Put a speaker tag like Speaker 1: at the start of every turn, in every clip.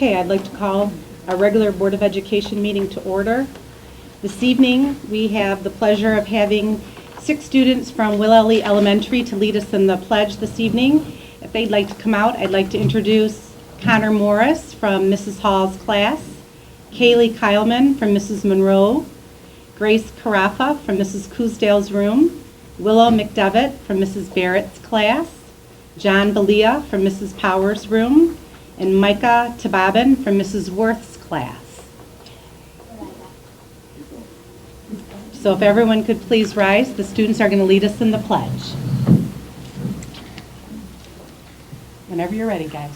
Speaker 1: Okay, I'd like to call our regular Board of Education meeting to order. This evening, we have the pleasure of having 6 students from Will Elementary to lead us in the pledge this evening. If they'd like to come out, I'd like to introduce Connor Morris from Mrs. Hall's class, Kaylee Kyleman from Mrs. Monroe, Grace Carafa from Mrs. Coosdale's room, Willow McDevitt from Mrs. Barrett's class, John Belia from Mrs. Powers' room, and Micah Tababin from Mrs. Worth's class. So if everyone could please rise, the students are going to lead us in the pledge. Whenever you're ready, guys.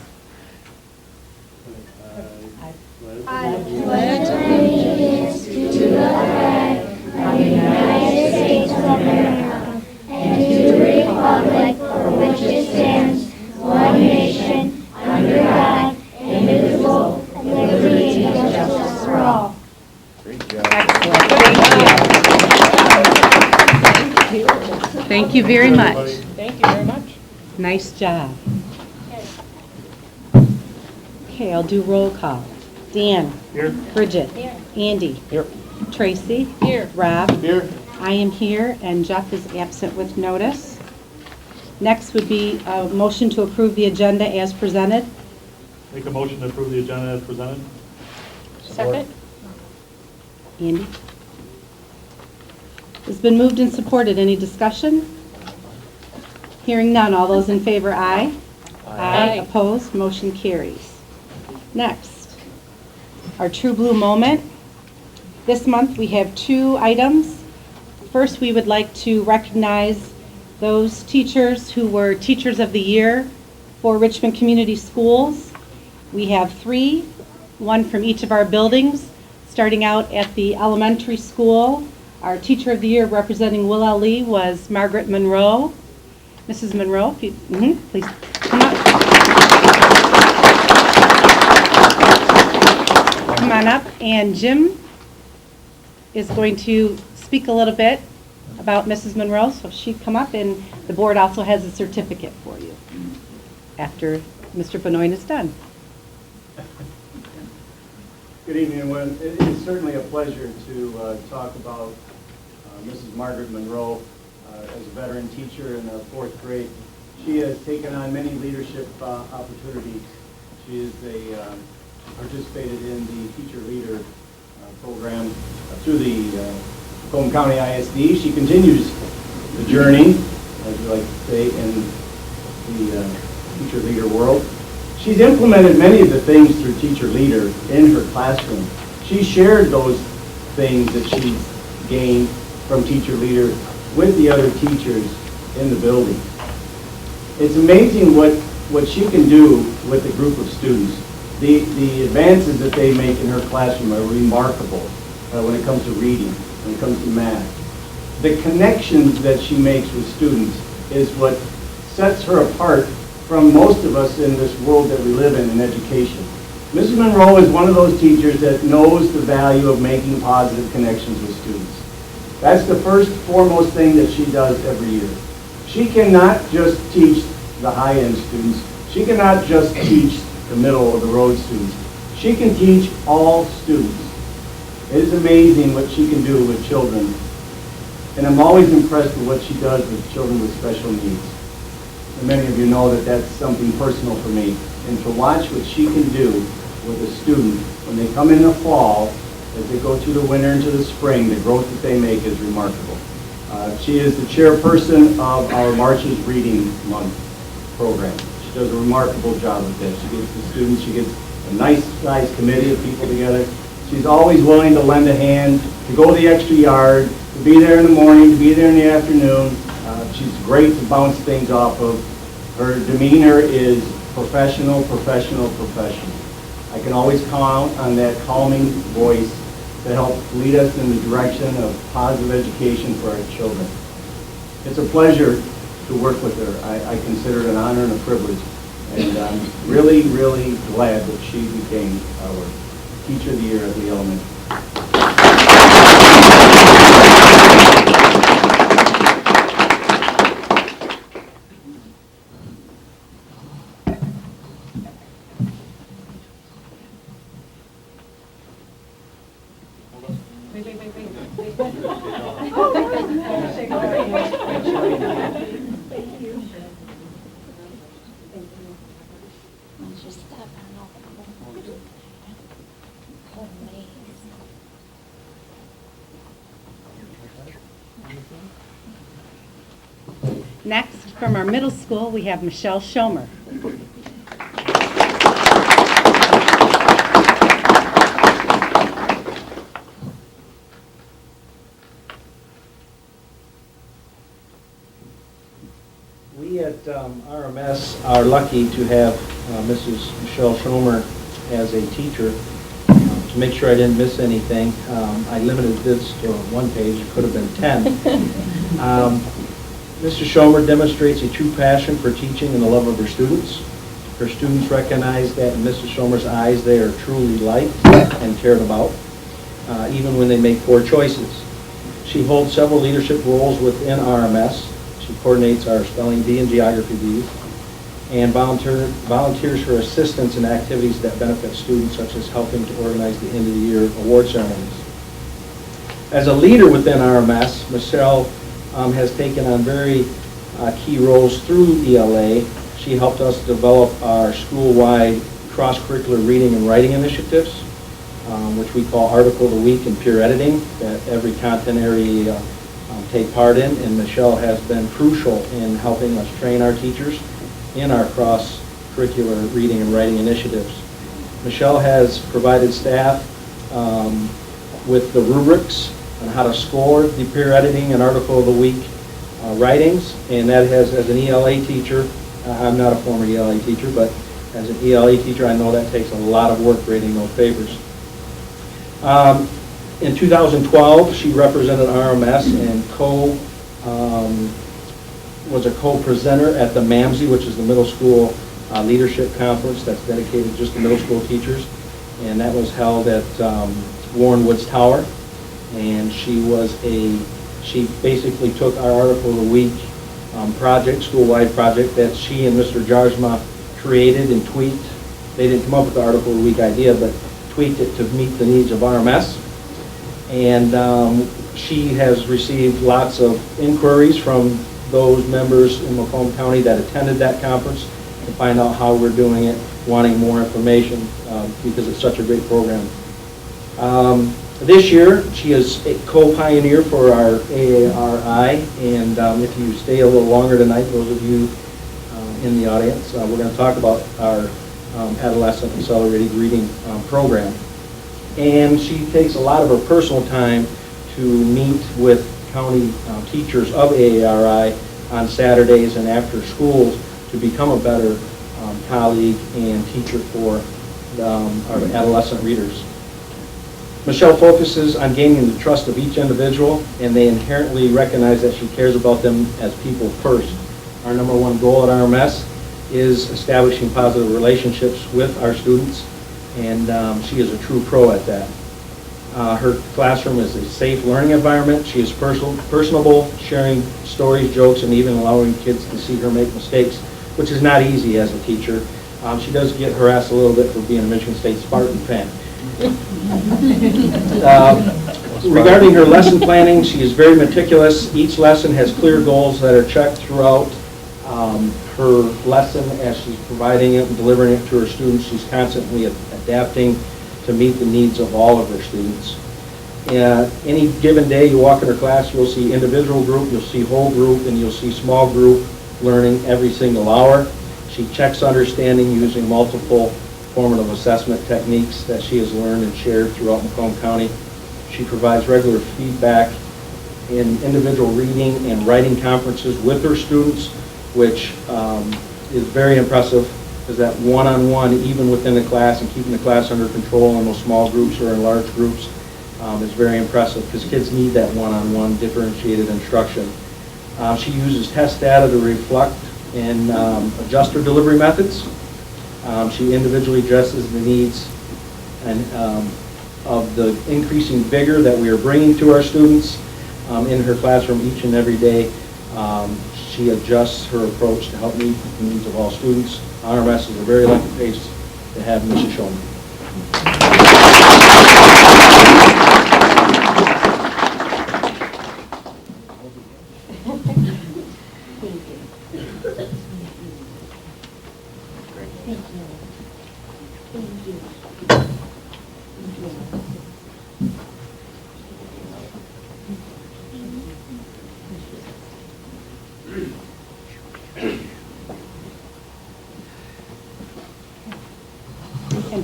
Speaker 2: I pledge allegiance to the flag of the United States of America and to the republic for which it stands, one nation, under God, indivisible, with liberty and justice for all.
Speaker 1: Great job. Excellent. Thank you very much.
Speaker 3: Thank you very much.
Speaker 1: Nice job. Okay, I'll do roll call. Dan.
Speaker 3: Here.
Speaker 1: Bridget.
Speaker 2: Here.
Speaker 1: Andy.
Speaker 3: Here.
Speaker 1: Tracy.
Speaker 2: Here.
Speaker 1: Rob.
Speaker 3: Here.
Speaker 1: I am here, and Jeff is absent with notice. Next would be a motion to approve the agenda as presented.
Speaker 3: Make a motion to approve the agenda as presented.
Speaker 2: Second.
Speaker 1: Andy? It's been moved and supported. Any discussion? Hearing none. All those in favor, aye.
Speaker 2: Aye.
Speaker 1: Opposed? Motion carries. Next, our True Blue moment. This month we have 2 items. First, we would like to recognize those teachers who were Teachers of the Year for Richmond Community Schools. We have 3, one from each of our buildings. Starting out at the elementary school, our Teacher of the Year representing Will Lee was Margaret Monroe. Mrs. Monroe, if you, please come up. Come on up, and Jim is going to speak a little bit about Mrs. Monroe, so she'd come up, and the board also has a certificate for you after Mr. Benoit is done.
Speaker 4: Good evening, everyone. It is certainly a pleasure to talk about Mrs. Margaret Monroe as a veteran teacher in the 4th grade. She has taken on many leadership opportunities. She is participated in the teacher leader program through the Macomb County ISD. She continues the journey, as we like to say, in the teacher leader world. She's implemented many of the things through Teacher Leader in her classroom. She shared those things that she's gained from Teacher Leader with the other teachers in the building. It's amazing what she can do with a group of students. The advances that they make in her classroom are remarkable when it comes to reading, when it comes to math. The connections that she makes with students is what sets her apart from most of us in this world that we live in education. Mrs. Monroe is one of those teachers that knows the value of making positive connections with students. That's the first, foremost thing that she does every year. She cannot just teach the high-end students. She cannot just teach the middle-of-the-road students. She can teach all students. It is amazing what she can do with children. And I'm always impressed with what she does with children with special needs. And many of you know that that's something personal for me. And to watch what she can do with a student when they come in the fall, as they go through the winter into the spring, the growth that they make is remarkable. She is the chairperson of our March's Reading Month program. She does a remarkable job with this. She gets the students, she gets a nice sized committee of people together. She's always willing to lend a hand, to go the extra yard, to be there in the morning, to be there in the afternoon. She's great to bounce things off of. Her demeanor is professional, professional, professional. I can always count on that calming voice to help lead us in the direction of positive education for our children. It's a pleasure to work with her. I consider it an honor and a privilege. And I'm really, really glad that she became our Teacher of the Year at the elementary.
Speaker 1: Next, from our middle school, we have Michelle Schomer.
Speaker 5: We at RMS are lucky to have Mrs. Michelle Schomer as a teacher. To make sure I didn't miss anything, I limited this to one page. It could have been 10. Mrs. Schomer demonstrates a true passion for teaching and the love of her students. Her students recognize that in Mrs. Schomer's eyes they are truly liked and cared about, even when they make poor choices. She holds several leadership roles within RMS. She coordinates our spelling bee and geography bees, and volunteers for assistance in activities that benefit students, such as helping to organize the end-of-the-year award ceremonies. As a leader within RMS, Michelle has taken on very key roles through ELA. She helped us develop our school-wide cross-curricular reading and writing initiatives, which we call Article of the Week and Peer Editing, that every content area take part in, and Michelle has been crucial in helping us train our teachers in our cross-curricular reading and writing initiatives. Michelle has provided staff with the rubrics on how to score the peer editing and Article of the Week writings, and that has, as an ELA teacher, I'm not a former ELA teacher, but as an ELA teacher I know that takes a lot of work grading those papers. In 2012, she represented RMS and was a co-presenter at the MAMSI, which is the middle school leadership conference that's dedicated just to middle school teachers, and that was held at Warren Woods Tower. And she basically took our Article of the Week project, school-wide project that she and Mr. Jarsma created and tweaked. They didn't come up with the Article of the Week idea, but tweaked it to meet the needs of RMS. And she has received lots of inquiries from those members in Macomb County that attended that conference to find out how we're doing it, wanting more information because it's such a great program. This year, she is a co-pioneer for our AARI, and if you stay a little longer tonight, those of you in the audience, we're going to talk about our Adolescent Accelerated Reading program. And she takes a lot of her personal time to meet with county teachers of AARI on Saturdays and after schools to become a better colleague and teacher for our adolescent readers. Michelle focuses on gaining the trust of each individual, and they inherently recognize that she cares about them as people first. Our number one goal at RMS is establishing positive relationships with our students, and she is a true pro at that. Her classroom is a safe learning environment. She is personable, sharing stories, jokes, and even allowing kids to see her make mistakes, which is not easy as a teacher. She does get harassed a little bit for being a Michigan State Spartan fan. Regarding her lesson planning, she is very meticulous. Each lesson has clear goals that are checked throughout her lesson as she's providing it and delivering it to her students. She's constantly adapting to meet the needs of all of her students. Any given day you walk in her class, you'll see individual group, you'll see whole group, and you'll see small group learning every single hour. She checks understanding using multiple formative assessment techniques that she has learned and shared throughout Macomb County. She provides regular feedback in individual reading and writing conferences with her students, which is very impressive, because that one-on-one, even within the class and keeping the class under control in those small groups or in large groups, is very impressive, because kids need that one-on-one differentiated instruction. She uses test data to reflect and adjust her delivery methods. She individually addresses the needs and of the increasing vigor that we are bringing to our students in her classroom each and every day. She adjusts her approach to help meet the needs of all students. RMS is a very lucky place to have Mrs. Schomer.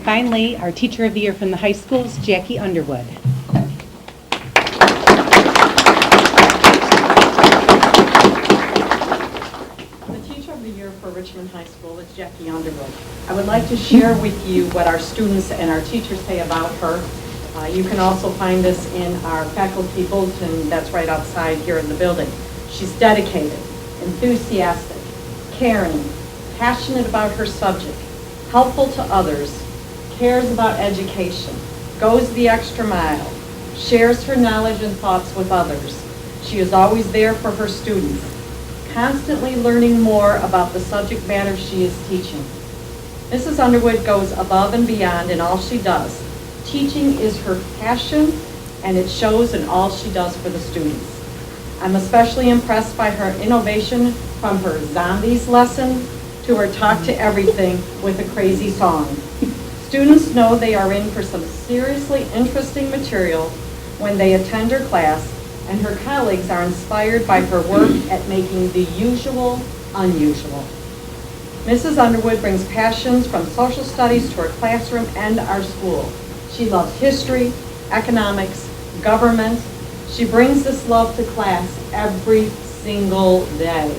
Speaker 1: finally, our Teacher of the Year from the high schools, Jackie Underwood.
Speaker 6: The Teacher of the Year for Richmond High School is Jackie Underwood. I would like to share with you what our students and our teachers say about her. You can also find this in our faculty bulletin that's right outside here in the building. She's dedicated, enthusiastic, caring, passionate about her subject, helpful to others, cares about education, goes the extra mile, shares her knowledge and thoughts with others. She is always there for her students, constantly learning more about the subject matter she is teaching. Mrs. Underwood goes above and beyond in all she does. Teaching is her passion, and it shows in all she does for the students. I'm especially impressed by her innovation from her zombies lesson to her talk to everything with a crazy song. Students know they are in for some seriously interesting material when they attend her class, and her colleagues are inspired by her work at making the usual unusual. Mrs. Underwood brings passions from social studies to her classroom and our school. She loves history, economics, government. She brings this love to class every single day.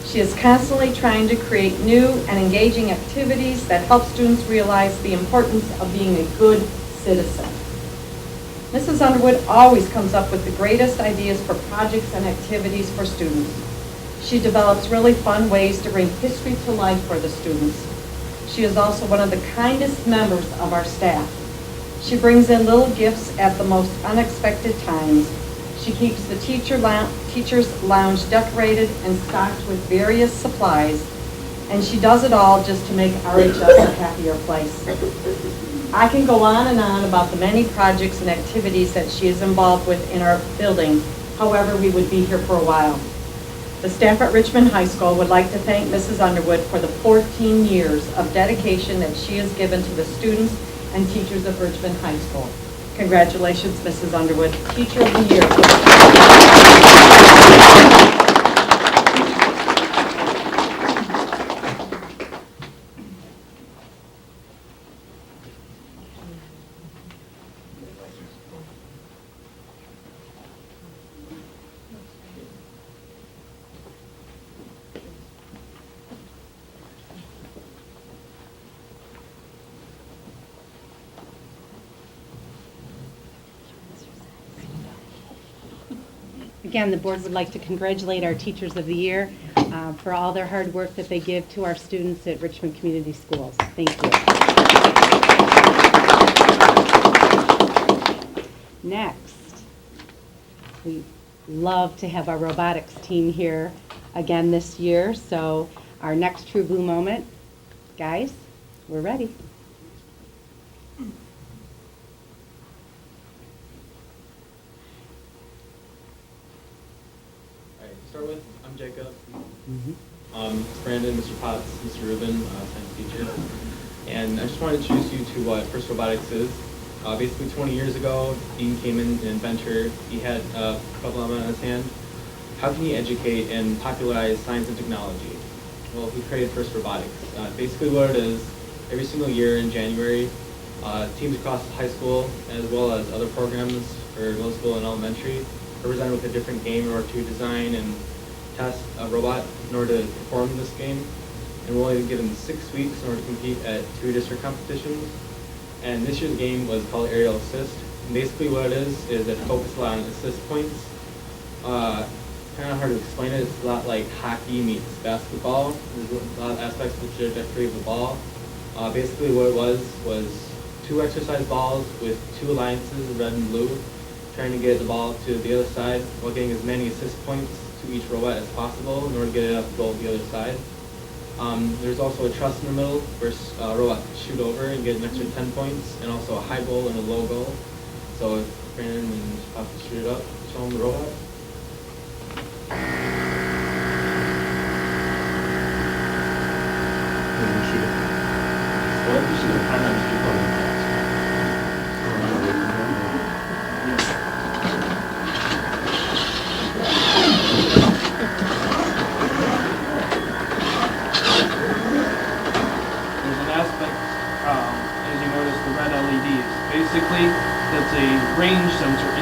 Speaker 6: She is constantly trying to create new and engaging activities that help students realize the importance of being a good citizen. Mrs. Underwood always comes up with the greatest ideas for projects and activities for students. She develops really fun ways to bring history to life for the students. She is also one of the kindest members of our staff. She brings in little gifts at the most unexpected times. She keeps the teacher's lounge decorated and stocked with various supplies, and she does it all just to make RHS a happier place. I can go on and on about the many projects and activities that she is involved with in our building. However, we would be here for a while. The staff at Richmond High School would like to thank Mrs. Underwood for the 14 years of dedication that she has given to the students and teachers of Richmond High School. Congratulations, Mrs. Underwood, Teacher of the Year.
Speaker 1: Again, the board would like to congratulate our Teachers of the Year for all their hard work that they give to our students at Richmond Community Schools. Thank you. Next, we love to have our robotics team here again this year. So our next True Blue moment, guys, we're ready.
Speaker 7: Start with, I'm Jacob. Brandon, Mr. Potts, Mr. Rubin, science teacher. And I just want to introduce you to what FIRST Robotics is. Basically 20 years ago, Dean came in, an inventor. He had a problem on his hand. How can he educate and popularize science and technology? Well, he created FIRST Robotics. Basically what it is, every single year in January, teams across high school, as well as other programs for middle school and elementary, are presented with a different game in order to design and test a robot in order to perform this game. And we're only given 6 weeks in order to compete at 2 district competitions. And this year's game was called Aerial Assist. And basically what it is it focuses on assist points. Kind of hard to explain it. It's a lot like hockey meets basketball. There's a lot of aspects of the trajectory of the ball. Basically what it was 2 exercise balls with 2 alliances, red and blue, trying to get the ball to the other side while getting as many assist points to each robot as possible in order to get it up the goal to the other side. There's also a truss in the middle where a robot can shoot over and get an extra 10 points, and also a high goal and a low goal. So if Brandon and Pop can shoot it up, show them the robot.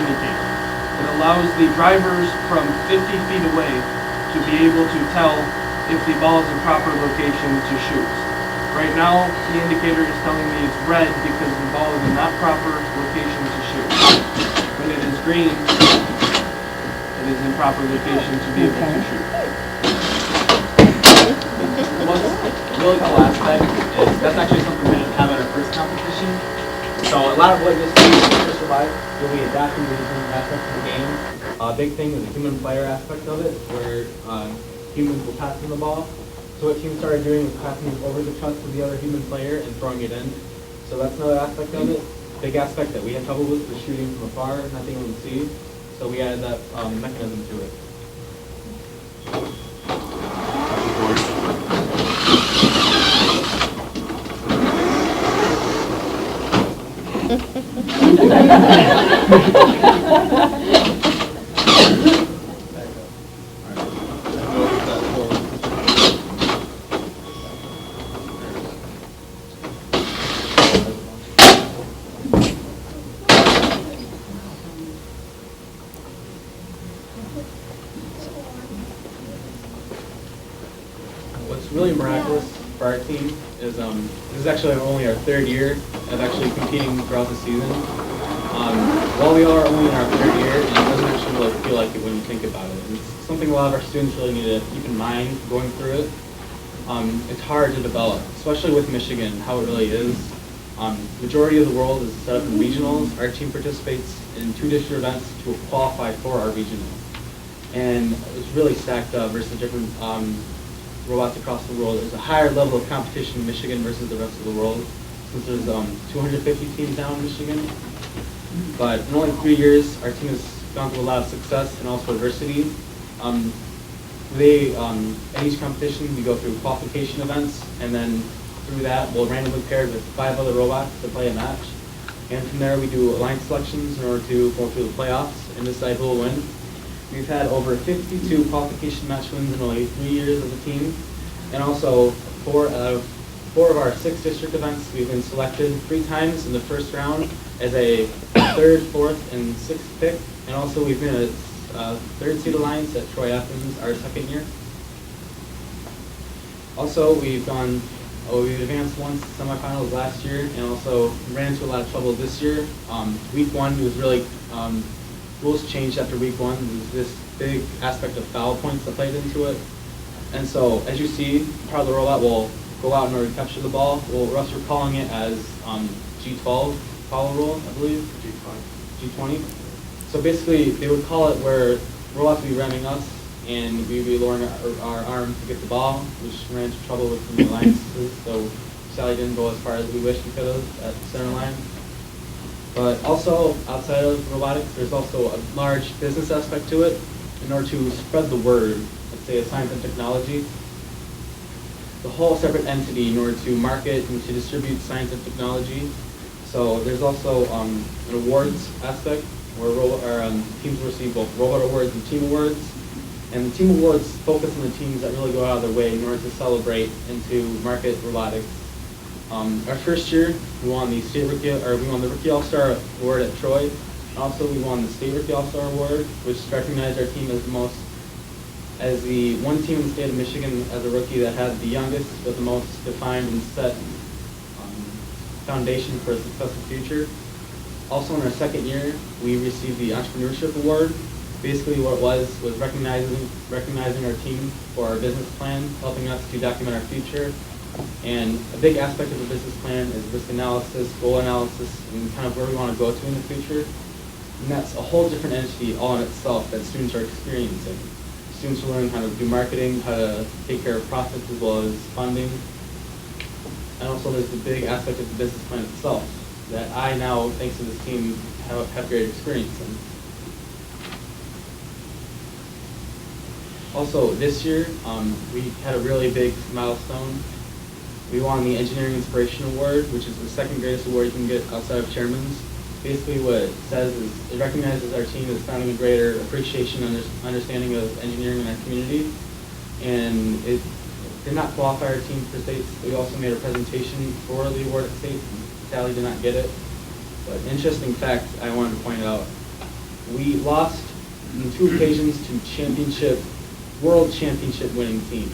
Speaker 8: communicate. It allows the drivers from 50 feet away to be able to tell if the ball is in proper location to shoot. Right now, the indicator is telling me it's red because the ball is in not proper location to shoot. When it is green, it is in proper location to be able to shoot.
Speaker 7: What's really cool aspect is that's actually something we didn't have at our first competition. So a lot of what you'll see in First Survive will be adapting to different aspects of the game. A big thing is the human player aspect of it, where humans will pass them the ball. So what teams started doing was passing it over the trunks of the other human player and throwing it in. So that's another aspect of it. Big aspect that we had trouble with was shooting from afar, not being able to see. So we added that mechanism to it. What's really miraculous for our team is this is actually only our third year of actually competing throughout the season. While we are only in our third year, it doesn't actually really feel like it when you think about it. It's something a lot of our students really need to keep in mind going through it. It's hard to develop, especially with Michigan, how it really is. Majority of the world is set up in regionals. Our team participates in 2 district events to qualify for our regional. And it's really stacked up versus different robots across the world. There's a higher level of competition in Michigan versus the rest of the world, since there's 250 teams now in Michigan. But in only 3 years, our team has gone through a lot of success and also adversity. In each competition, we go through qualification events, and then through that, we'll randomly pair with 5 other robots to play a match. And from there, we do alliance selections in order to go through the playoffs and decide who will win. We've had over 52 qualification match wins in only 3 years as a team. And also, 4 of our 6 district events, we've been selected 3 times in the first round as a 3rd, 4th, and 6th pick. And also, we've been a 3rd seed alliance at Troy Athens our 2nd year. Also, we've advanced once to semifinals last year, and also ran into a lot of trouble this year. Week 1 was really rules changed after week 1. There's this big aspect of foul points that played into it. And so, as you see, part of the robot will go out in order to capture the ball. Well, us are calling it as G12 foul rule, I believe. G20. So basically, they would call it where robots would be ramming us, and we'd be lowering our arm to get the ball, which ran into trouble with the alliances. So Sally didn't go as far as we wished we could have at the center line. But also, outside of robotics, there's also a large business aspect to it. In order to spread the word, let's say a science and technology, the whole separate entity in order to market and to distribute science and technology. So there's also an awards aspect where teams receive both robot awards and team awards. And the team awards focus on the teams that really go out of their way in order to celebrate and to market robotics. Our first year, we won the Rookie All-Star Award at Troy. Also, we won the State Rookie All-Star Award, which recognized our team as the one team in the state of Michigan as a rookie that had the youngest but the most defined and set foundation for a successful future. Also, in our 2nd year, we received the Entrepreneurship Award. Basically, what it was recognizing our team for our business plan, helping us to document our future. And a big aspect of the business plan is risk analysis, goal analysis, and kind of where we want to go to in the future. And that's a whole different entity all in itself that students are experiencing. Students are learning how to do marketing, how to take care of profits as well as funding. And also there's the big aspect of the business plan itself that I now, thanks to this team, have great experience in. Also, this year, we had a really big milestone. We won the Engineering Inspiration Award, which is the 2nd greatest award you can get outside of chairman's. Basically what it says is it recognizes our team as founding a greater appreciation and understanding of engineering in our community. And it did not qualify our team for states. We also made a presentation for the award at states. Sally did not get it. But an interesting fact I wanted to point out We lost on 2 occasions to world championship winning teams.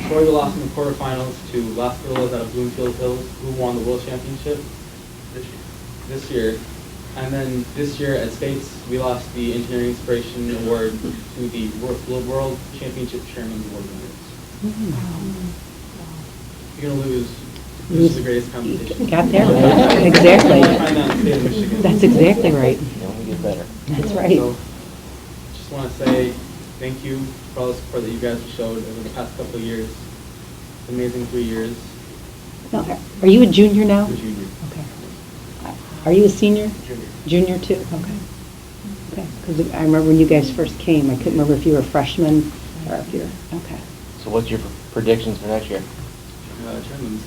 Speaker 7: Troy we lost in the quarterfinals to Las Villas out of Bloomfield Hills, who won the world championship this year. And then this year at States, we lost the Engineering Inspiration Award to the World Championship Chairman's Award winners. You're going to lose. This is the greatest competition.
Speaker 1: Got that right. Exactly.
Speaker 7: Find out in the state of Michigan.
Speaker 1: That's exactly right.
Speaker 9: We get better.
Speaker 1: That's right.
Speaker 7: So, just want to say thank you for all the support that you guys have showed over the past couple of years. Amazing 3 years.
Speaker 1: Now, are you a junior now?
Speaker 7: I'm a junior.
Speaker 1: Okay. Are you a senior?
Speaker 7: Junior.
Speaker 1: Junior too? Okay. Okay, because I remember when you guys first came, I couldn't remember if you were a freshman or if you're, okay.
Speaker 9: So what's your predictions for next year?
Speaker 7: Chairman's.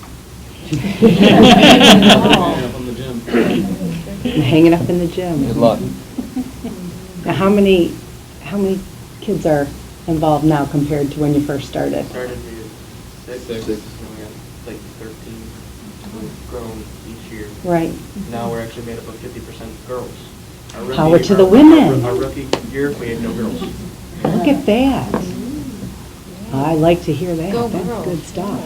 Speaker 7: Up on the gym.
Speaker 1: Hanging up in the gym.
Speaker 9: Good luck.
Speaker 1: Now, how many kids are involved now compared to when you first started?
Speaker 10: Started at 6,
Speaker 7: Six.
Speaker 10: and we got like 13. We've grown each year.
Speaker 1: Right.
Speaker 10: Now we're actually made up of 50% girls. Our rookie-
Speaker 1: Power to the
Speaker 10: our-
Speaker 1: women.
Speaker 10: Our rookie year, we had no girls.
Speaker 1: Look at that. I like to hear that.
Speaker 11: Go
Speaker 1: That's
Speaker 11: girls.
Speaker 1: good stuff.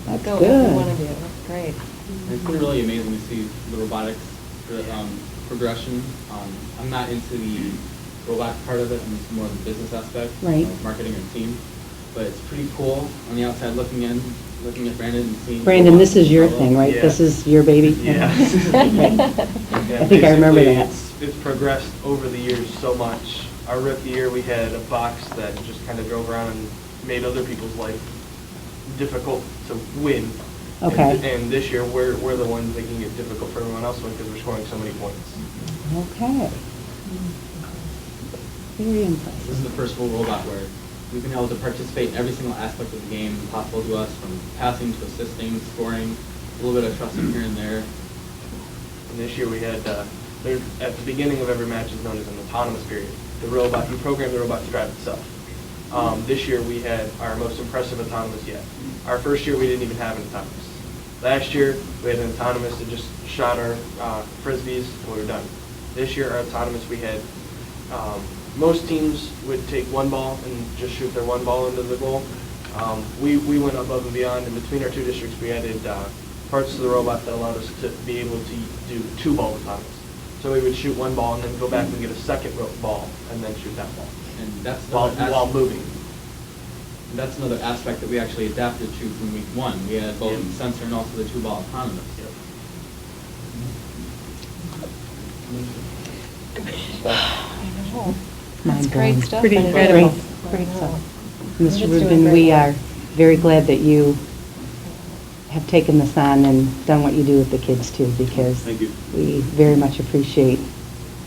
Speaker 1: That's
Speaker 11: Go, every one
Speaker 1: good.
Speaker 11: of you. That's great.
Speaker 7: It's been really amazing to see the robotics progression. I'm not into the robotics part of it. I'm into more of the business aspect,
Speaker 1: Right.
Speaker 7: Marketing and team. But it's pretty cool on the outside looking at Brandon and seeing.
Speaker 1: Brandon, this is your
Speaker 7: robots
Speaker 1: thing, right?
Speaker 10: Yeah.
Speaker 1: This is your baby?
Speaker 10: Yeah.
Speaker 1: I think I remember
Speaker 8: Basically,
Speaker 1: that.
Speaker 8: It's progressed over the years so much. Our rookie year, we had a box that just kind of drove around and made other people's life difficult to win.
Speaker 1: Okay.
Speaker 8: And this year, we're the ones making it difficult for everyone else to win because we're scoring so many points.
Speaker 1: Okay. Very
Speaker 7: This
Speaker 1: impressive.
Speaker 7: is the first full robot where we've been able to participate in every single aspect of the game possible to us, from passing to assisting, scoring, a little bit of trusting here and there.
Speaker 8: And this year, we had, at the beginning of every match is known as an autonomous period. The robot, you program the robot to drive itself. This year, we had our most impressive autonomous yet. Our first year, we didn't even have an autonomous. Last year, we had an autonomous that just shot our frisbees and we were done. This year, our autonomous, we had, most teams would take one ball and just shoot their one ball into the goal. We went above and beyond, and between our 2 districts, we added parts to the robot that allowed us to be able to do 2-ball autonomous. So we would shoot one ball and then go back and get a second ball and then shoot that ball
Speaker 7: And that's
Speaker 8: while moving.
Speaker 7: And that's another aspect that we actually adapted to from week 1. We had both the sensor and also the 2-ball autonomous.
Speaker 11: That's great
Speaker 1: Mind-blowing.
Speaker 11: stuff.
Speaker 1: Pretty
Speaker 11: and
Speaker 1: incredible.
Speaker 11: I
Speaker 1: Great
Speaker 11: know.
Speaker 1: stuff.
Speaker 11: You're
Speaker 1: Mr.
Speaker 11: just doing
Speaker 1: Rubin,
Speaker 11: great
Speaker 1: we
Speaker 11: work.
Speaker 1: are very glad that you have taken this on and done what you do with the kids too, because
Speaker 12: Thank you.
Speaker 1: we very much appreciate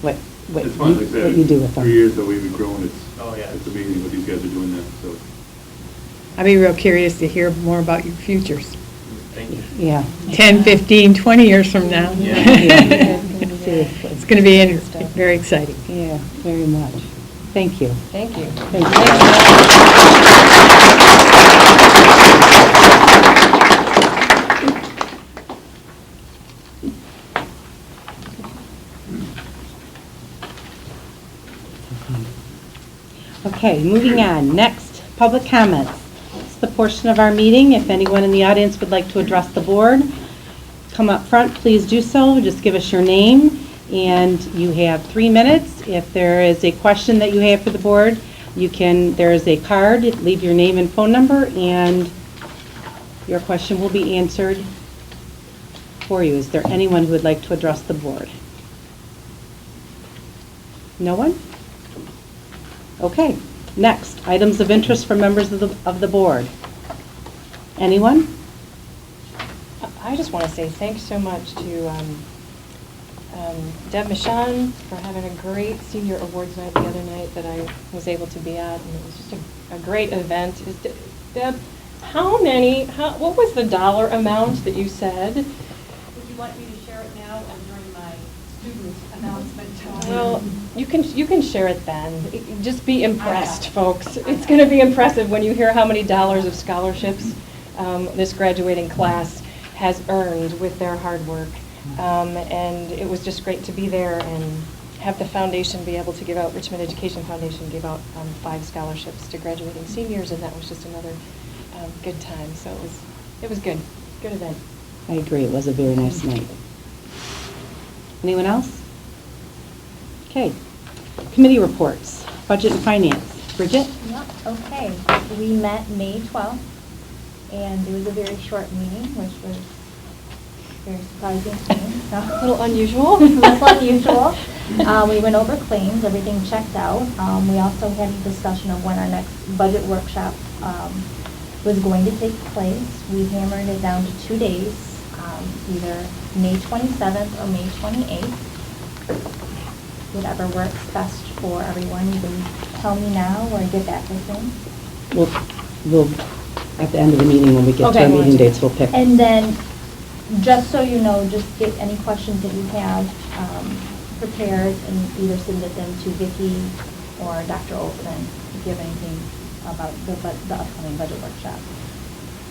Speaker 1: what
Speaker 12: It's fun, like I said,
Speaker 1: you do with them.
Speaker 12: 3 years that we've grown,
Speaker 8: Oh, yeah.
Speaker 12: it's amazing what these guys are doing now, so.
Speaker 13: I'd be real curious to hear more about your futures,
Speaker 8: Thank you.
Speaker 1: Yeah.
Speaker 13: 10, 15, 20 years from now.
Speaker 1: Yeah. Seriously.
Speaker 13: It's going to be very exciting.
Speaker 1: Yeah, very much. Thank you.
Speaker 11: Thank you.
Speaker 1: Thank you. Okay, moving on. Next, public comments. It's the portion of our meeting. If anyone in the audience would like to address the board, come up front, please do so. Just give us your name, and you have 3 minutes. If there is a question that you have for the board, there is a card, leave your name and phone number, and your question will be answered for you. Is there anyone who would like to address the board? No one? Okay, next, items of interest for members of the board. Anyone?
Speaker 11: I just want to say thanks so much to Deb Michon for having a great senior awards night the other night that I was able to be at, and it was just a great event. Deb, what was the dollar amount that you said?
Speaker 6: Would you like me to share it now or during my student announcement time?
Speaker 11: Well, you can share it then. Just be impressed, folks. It's going to be impressive when you hear how many dollars of scholarships this graduating class has earned with their hard work. And it was just great to be there and have the foundation be able to give out, Richmond Education Foundation give out 5 scholarships to graduating seniors, and that was just another good time. So it was good event.
Speaker 1: I agree, it was a very nice night. Anyone else? Okay. Committee reports, budget and finance. Bridget?
Speaker 2: Yep, okay. We met May 12th, and it was a very short meeting, which was very surprising to me. So.
Speaker 11: A little unusual.
Speaker 2: A little unusual. We went over claims, everything checked out. We also had a discussion of when our next budget workshop was going to take place. We hammered it down to 2 days, either May 27th or May 28th. Whatever works best for everyone. You can tell me now or get back with me.
Speaker 1: We'll at the end of the meeting, when we get to our meeting dates, we'll pick.
Speaker 2: And then, just so you know, just get any questions that you have prepared and either submit them to Vicki or Dr. Olson if you have anything about the upcoming budget workshop.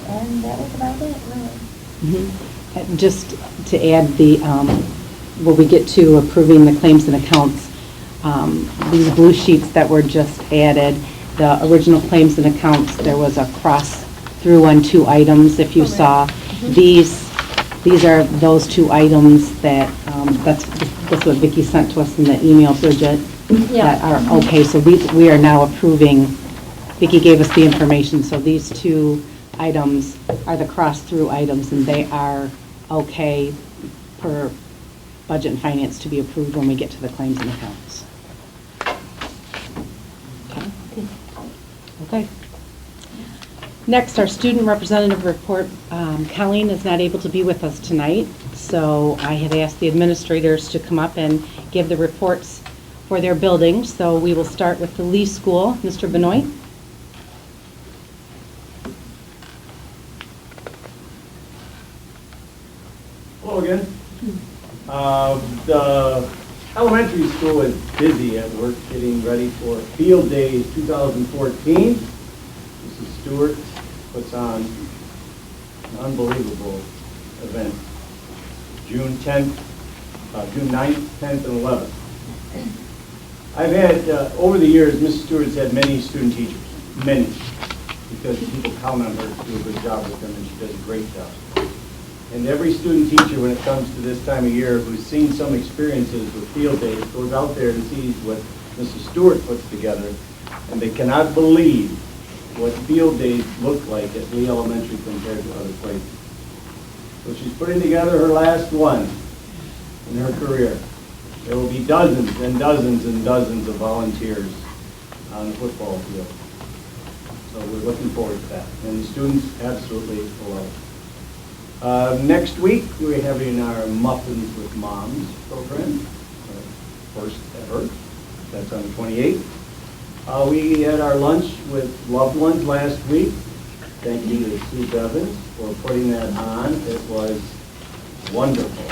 Speaker 2: And that was about it, really.
Speaker 1: Mm-hmm. Just to add when we get to approving the claims and accounts, these blue sheets that were just added, the original claims and accounts, there was a cross through on 2 items, if you saw. These are those 2 items that, that's what Vicki sent to us in the email, Bridget, that are okay. So we are now approving. Vicki gave us the information, so these 2 items are the cross-through items, and they are okay per budget and finance to be approved when we get to the claims and accounts. Okay. Next, our student representative report. Colleen is not able to be with us tonight, so I have asked the administrators to come up and give the reports for their buildings. So we will start with the Lee School. Mr. Benoit?
Speaker 4: Hello again. The elementary school is busy at work getting ready for Field Days 2014. Mrs. Stewart puts on an unbelievable event. June 9th, 10th, and 11th. I've had, over the years, Mrs. Stewart's had many student teachers, many, because people count on her to do a good job with them, and she does a great job. And every student teacher, when it comes to this time of year, who's seen some experiences with Field Days, goes out there and sees what Mrs. Stewart puts together, and they cannot believe what Field Days look like at Lee Elementary compared to other places. So she's putting together her last one in her career. There will be dozens and dozens and dozens of volunteers on the football field. So we're looking forward to that. And the students absolutely love it. Next week, we're having our Muffins with Moms program, first ever. That's on the 28th. We had our lunch with loved ones last week. Thank you to Sue Bevins for putting that on. It was wonderful.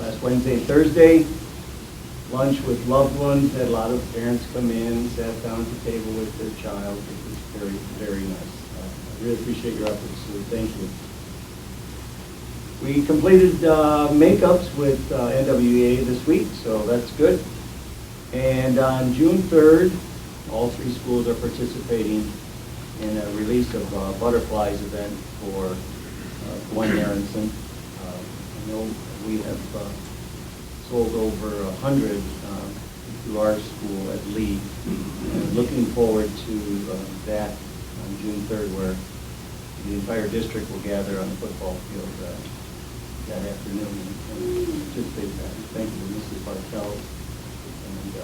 Speaker 4: Last Wednesday, Thursday, lunch with loved ones. Had a lot of parents come in, sat down at the table with their child. It was very, very nice. I really appreciate your efforts, Sue. Thank you. We completed makeups with NWEA this week, so that's good. And on June 3rd, all 3 schools are participating in a release of Butterflies event for Gwen Aronson. I know we have sold over 100 through our school at Lee. And looking forward to that on June 3rd, where the entire district will gather on the football field that afternoon and participate in that. Thank you to Mrs. Bartel. And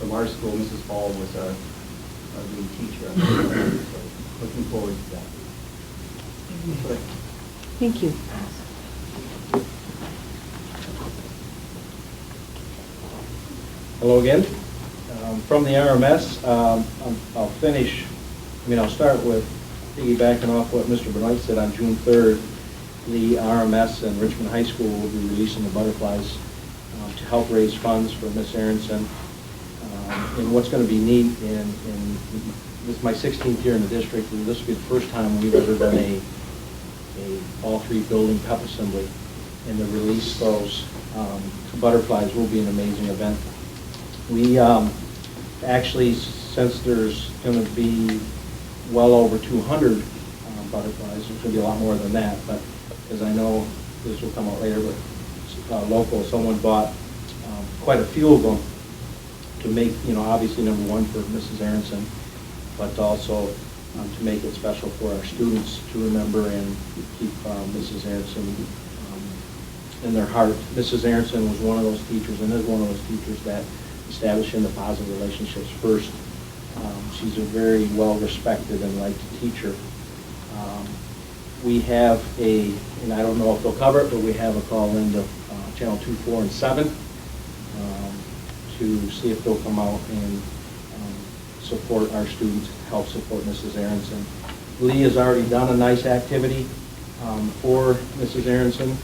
Speaker 4: from our school, Mrs. Hall was our lead teacher. So looking forward to that.
Speaker 1: Thank you.
Speaker 5: Hello again. From the RMS, I'll start with piggybacking off what Mr. Benoit said. On June 3rd, the RMS and Richmond High School will be releasing the Butterflies to help raise funds for Miss Aronson. And what's going to be neat, this is my 16th year in the district, and this will be the first time we've ever done a all 3 building pep assembly. And to release those Butterflies will be an amazing event. We actually, since there's going to be well over 200 butterflies, there's going to be a lot more than that, but as I know, this will come out later, but local, someone bought quite a few of them to make, obviously number one for Mrs. Aronson, but also to make it special for our students to remember and keep Mrs. Aronson in their heart. Mrs. Aronson was one of those teachers, and is one of those teachers that establishing the positive relationships first. She's a very well-respected and liked teacher. We have and I don't know if they'll cover it, but we have a call into Channel 2, 4, and 7 to see if they'll come out and support our students, help support Mrs. Aronson. Lee has already done a nice activity for Mrs. Aronson.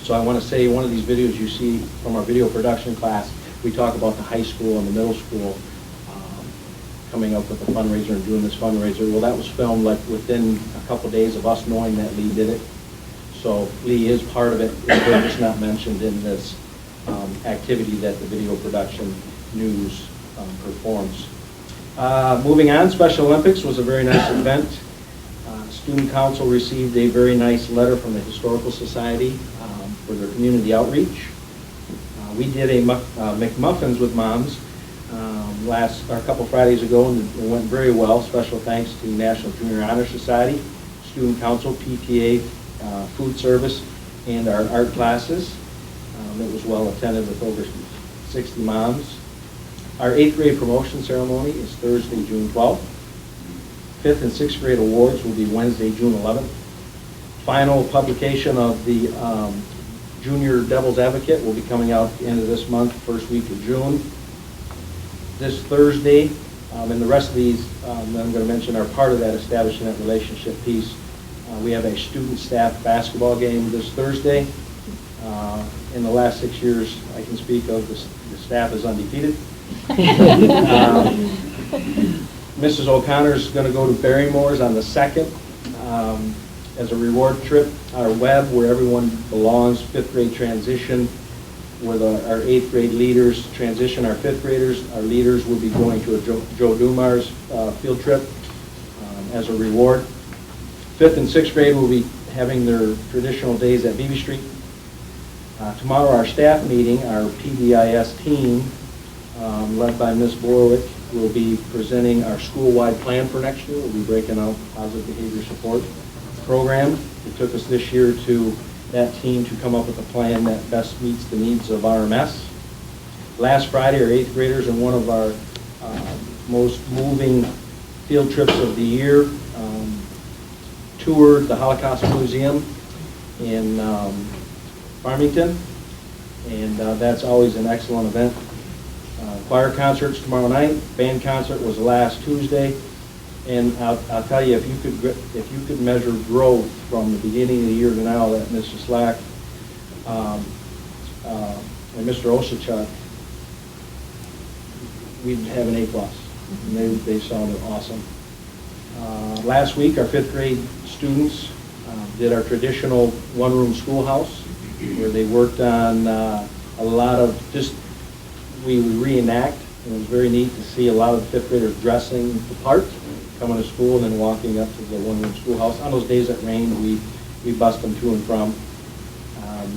Speaker 5: So I want to say one of these videos you see from our video production class, we talk about the high school and the middle school coming up with a fundraiser and doing this fundraiser. Well, that was filmed like within a couple days of us knowing that Lee did it. So Lee is part of it. They're just not mentioned in this activity that the video production news performs. Moving on, Special Olympics was a very nice event. Student Council received a very nice letter from the Historical Society for their community outreach. We did a McMuffins with moms a couple Fridays ago, and it went very well. Special thanks to National Junior Honor Society, Student Council, PTA, food service, and our art classes. It was well attended with over 60 moms. Our 8th grade promotion ceremony is Thursday, June 12th. 5th and 6th grade awards will be Wednesday, June 11th. Final publication of the Junior Devil's Advocate will be coming out at the end of this month, first week of June. This Thursday, and the rest of these that I'm going to mention are part of that establishing that relationship piece. We have a student-staff basketball game this Thursday. In the last 6 years I can speak of, the staff is undefeated. Mrs. O'Connor is going to go to Barrymore's on the 2nd as a reward trip. Our web, where everyone belongs, 5th grade transition, where our 8th grade leaders transition our 5th graders. Our leaders will be going to a Joe Dumars field trip as a reward. 5th and 6th grade will be having their traditional days at Beebe Street. Tomorrow our staff meeting, our PBIS team, led by Ms. Borwick, will be presenting our school-wide plan for next year. We'll be breaking out positive behavior support program. It took us this year to that team to come up with a plan that best meets the needs of RMS. Last Friday, our 8th graders in one of our most moving field trips of the year toured the Holocaust Museum in Farmington, and that's always an excellent event. Choir concerts tomorrow night. Band concert was last Tuesday, and I'll tell you, if you could measure growth from the beginning of the year to now, that Mr. Slack and Mr. Osachuk, we'd have an A+. And they sounded awesome. Last week, our 5th grade students did our traditional one-room schoolhouse, where they worked on a lot of we reenact, and it was very neat to see a lot of the 5th graders dressing the part, coming to school and then walking up to the one-room schoolhouse. On those days that rained, we bust them to and from.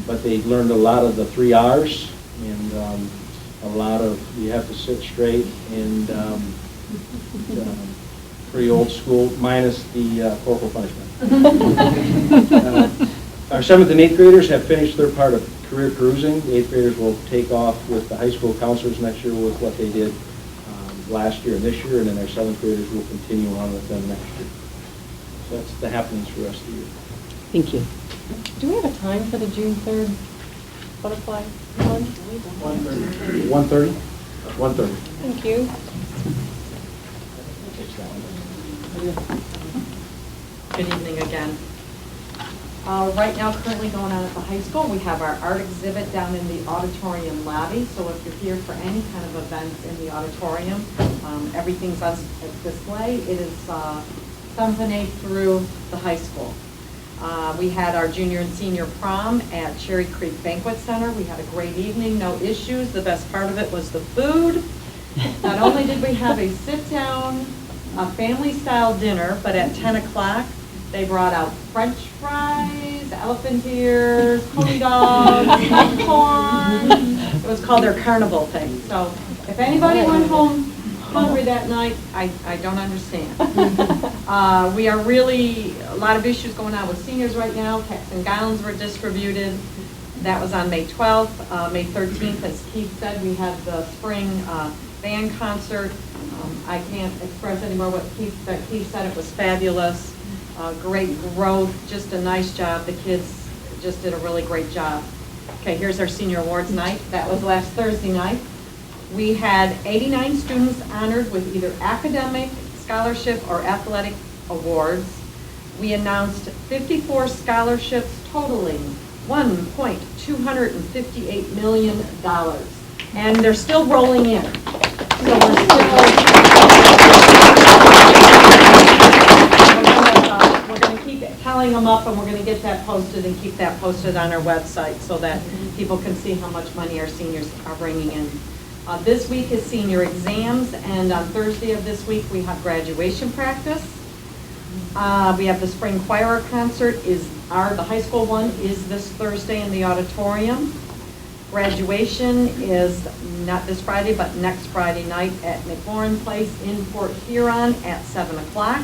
Speaker 5: But they learned a lot of the 3 R's, and a lot of, you have to sit straight, and pretty old school, minus the corporal punishment. Our 7th and 8th graders have finished their part of career cruising. The 8th graders will take off with the high school counselors next year with what they did last year and this year, and then our 7th graders will continue on with them next year. So that's the happenings for the rest of the year.
Speaker 13: Thank you.
Speaker 11: Do we have a time for the June 3rd butterfly one?
Speaker 5: 1:30. 1:30? 1:30.
Speaker 11: Thank you.
Speaker 6: Good evening again. Right now, currently going on at the high school, we have our art exhibit down in the auditorium lobby. So if you're here for any kind of events in the auditorium, everything's on display. It is 7th and 8th through the high school. We had our junior and senior prom at Cherry Creek Banquet Center. We had a great evening, no issues. The best part of it was the food. Not only did we have a sit-down, family-style dinner, but at 10 o'clock, they brought out French fries, elephant ears, pony dogs, popcorn. It was called their carnival thing. So if anybody went home hungry that night, I don't understand. We are really, a lot of issues going on with seniors right now. Caps and gowns were distributed. That was on May 12th. May 13th, as Keith said, we had the spring band concert. I can't express anymore what Keith said. It was fabulous. Great growth, just a nice job. The kids just did a really great job. Okay, here's our senior awards night. That was last Thursday night. We had 89 students honored with either academic, scholarship, or athletic awards. We announced 54 scholarships totaling $1.258 million. And they're still rolling in. So we're going to keep tallying them up, and we're going to get that posted and keep that posted on our website so that people can see how much money our seniors are bringing in. This week is senior exams, and on Thursday of this week we have graduation practice. We have the spring choir concert. The high school one is this Thursday in the auditorium. Graduation is not this Friday, but next Friday night at McLaurin Place in Port Huron at 7 o'clock.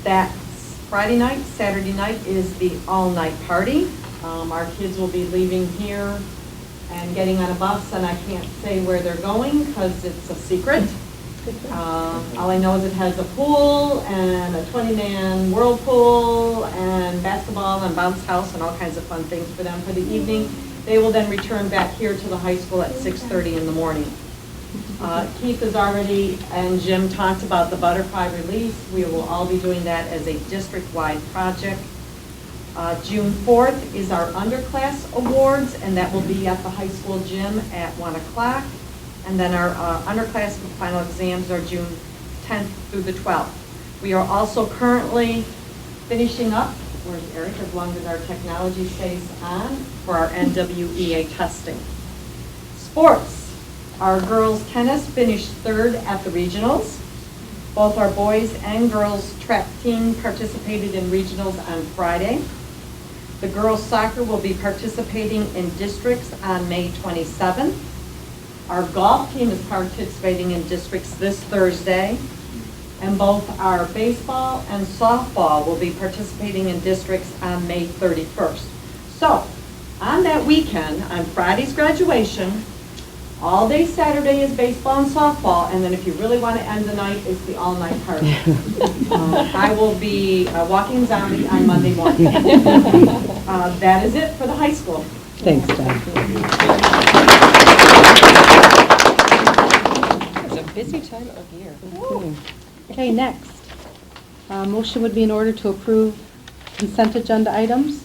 Speaker 6: That's Friday night. Saturday night is the all-night party. Our kids will be leaving here and getting on a bus, and I can't say where they're going because it's a secret. All I know is it has a pool and a 20-man whirlpool and basketball and bounce house and all kinds of fun things for them for the evening. They will then return back here to the high school at 6:30 in the morning. Keith has already, and Jim talked about the butterfly release. We will all be doing that as a district-wide project. June 4th is our underclass awards, and that will be at the high school gym at 1 o'clock. And then our underclass final exams are June 10th through the 12th. We are also currently finishing up, where's Eric, as long as our technology stays on, for our NWEA testing. Sports. Our girls tennis finished third at the regionals. Both our boys and girls track team participated in regionals on Friday. The girls soccer will be participating in districts on May 27th. Our golf team is participating in districts this Thursday. And both our baseball and softball will be participating in districts on May 31st. So, on that weekend, on Friday's graduation, all day Saturday is baseball and softball, and then if you really want to end the night, it's the all-night party. I will be walking zombie on Monday morning. That is it for the high school.
Speaker 13: Thanks, Deb.
Speaker 11: It's a busy time of year.
Speaker 1: Okay, next. Motion would be in order to approve consent agenda items.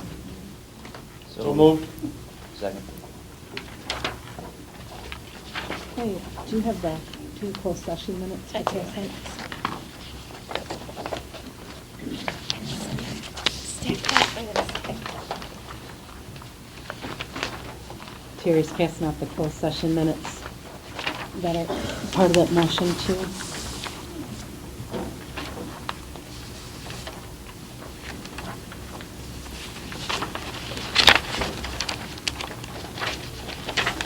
Speaker 3: So moved.
Speaker 9: Second.
Speaker 1: Okay, do you have the two closed session minutes?
Speaker 11: I do.
Speaker 1: Thanks. Terry's passing out the closed session minutes that are part of that motion too.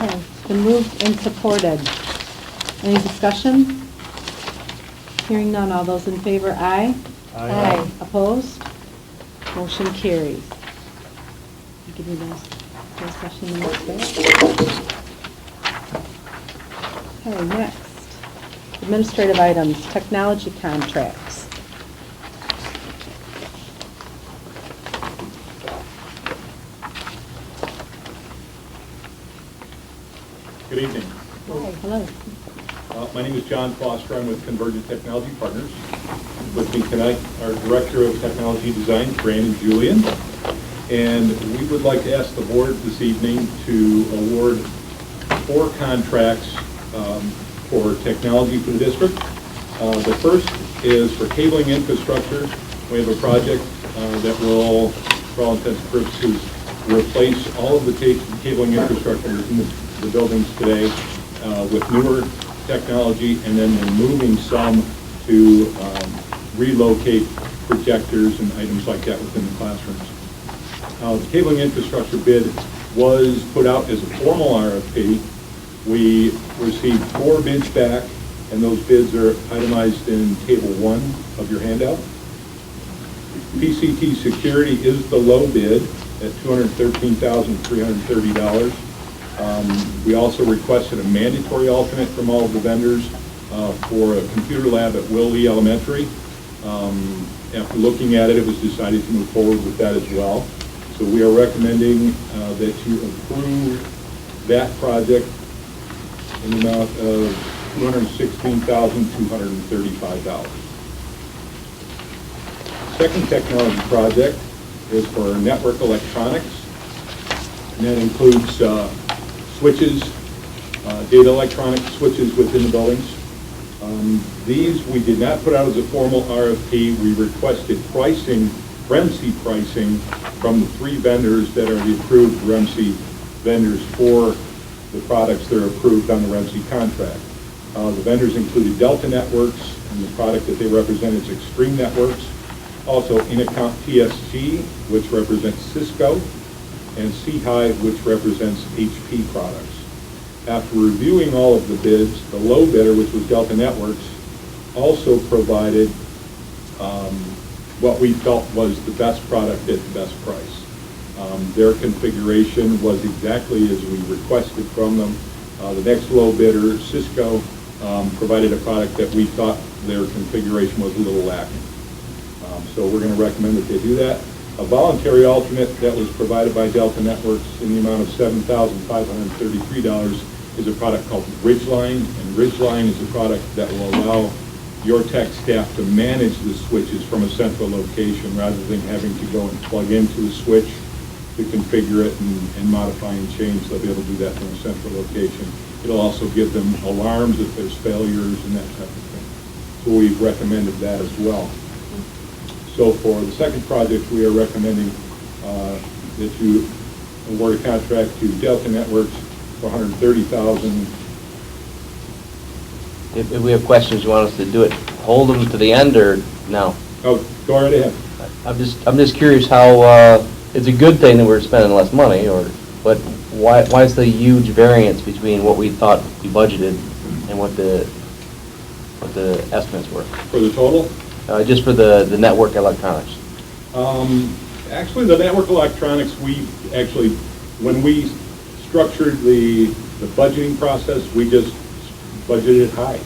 Speaker 1: Okay, it's been moved and supported. Any discussion? Hearing none, all those in favor, aye?
Speaker 3: Aye.
Speaker 1: Opposed? Motion carries. Give me those session minutes back. Okay, next. Administrative items, technology contracts.
Speaker 12: Good evening.
Speaker 1: Hello.
Speaker 12: My name is John Foster. I'm with Convergent Technology Partners. With me tonight, our Director of Technology Design, Brandon Julian. And we would like to ask the board this evening to award 4 contracts for technology for the district. The first is for cabling infrastructure We have a project that will, for all intents and purposes, replace all of the cabling infrastructure in the buildings today with newer technology, and then we're moving some to relocate projectors and items like that within the classrooms. The cabling infrastructure bid was put out as a formal RFP. We received 4 bids back, and those bids are itemized in Table 1 of your handout. PCT Security is the low bid at $213,330. We also requested a mandatory alternate from all of the vendors for a computer lab at Will Lee Elementary. After looking at it, it was decided to move forward with that as well. So we are recommending that you approve that project in the amount of $216,235. Second technology project is for network electronics, and that includes switches, data electronic switches within the buildings. These we did not put out as a formal RFP. We requested pricing, REMC pricing, from the 3 vendors that are the approved REMC vendors for the products that are approved on the REMC contract. The vendors included Delta Networks, and the product that they represent is Extreme Networks. Also, in-account TSG, which represents Cisco, and C-High, which represents HP products. After reviewing all of the bids, the low bidder, which was Delta Networks, also provided what we felt was the best product at the best price. Their configuration was exactly as we requested from them. The next low bidder, Cisco, provided a product that we thought their configuration was a little lacking. So we're going to recommend that they do that. A voluntary alternate that was provided by Delta Networks in the amount of $7,533 is a product called Ridgeline, and Ridgeline is a product that will allow your tech staff to manage the switches from a central location rather than having to go and plug into a switch to configure it and modify and change. They'll be able to do that from a central location. It'll also give them alarms if there's failures and that type of thing. So we've recommended that as well. So for the second project, we are recommending that you award a contract to Delta Networks for $130,000.
Speaker 9: If we have questions, you want us to do it, hold them to the end, or no?
Speaker 12: Oh, go right ahead.
Speaker 9: I'm just curious how, it's a good thing that we're spending less money, but why is the huge variance between what we thought we budgeted and what the estimates were?
Speaker 12: For the total?
Speaker 9: Just for the network electronics.
Speaker 12: Actually, the network electronics, when we structured the budgeting process, we just budgeted high.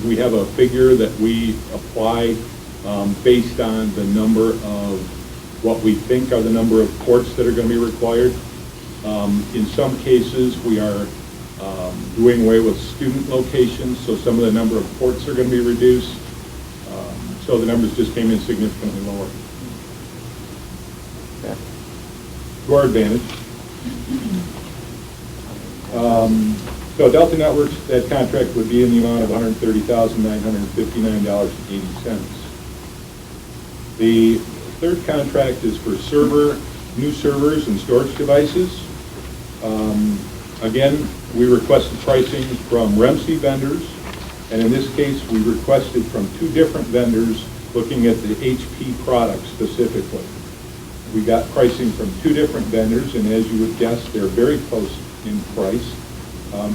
Speaker 12: We have a figure that we apply based on the number of what we think are the number of ports that are going to be required. In some cases, we are doing away with student locations, so some of the number of ports are going to be reduced. So the numbers just came in significantly lower.
Speaker 9: Okay.
Speaker 12: To our advantage. So Delta Networks, that contract would be in the amount of $130,959.80. The third contract is for new servers and storage devices. Again, we requested pricing from REMC vendors, and in this case, we requested from 2 different vendors looking at the HP product specifically. We got pricing from 2 different vendors, and as you would guess, they're very close in price.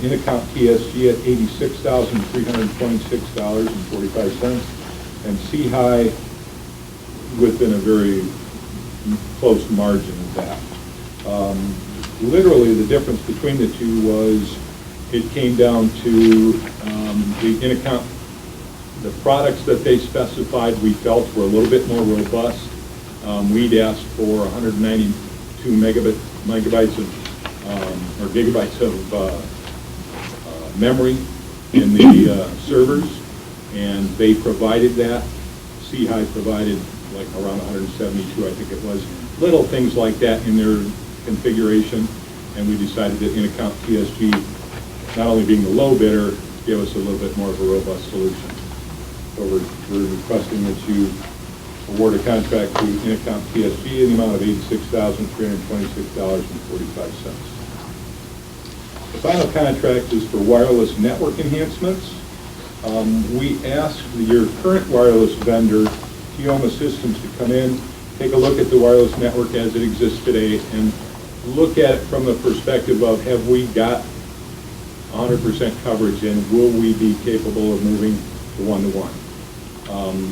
Speaker 12: In-account TSG at $86,326.45, and C-High within a very close margin of that. Literally, the difference between the two was it came down to the in-account, the products that they specified we felt were a little bit more robust. We'd asked for 192 megabytes of, or gigabytes of memory in the servers, and they provided that. C-High provided like around 172, I think it was. Little things like that in their configuration, and we decided that in-account TSG, not only being the low bidder, gave us a little bit more of a robust solution. So we're requesting that you award a contract to Intercom TSG in the amount of $86,326.45. The final contract is for wireless network enhancements. We asked your current wireless vendor, Teoma Systems, to come in, take a look at the wireless network as it exists today, and look at it from the perspective of, have we got 100% coverage, and will we be capable of moving to one-to-one?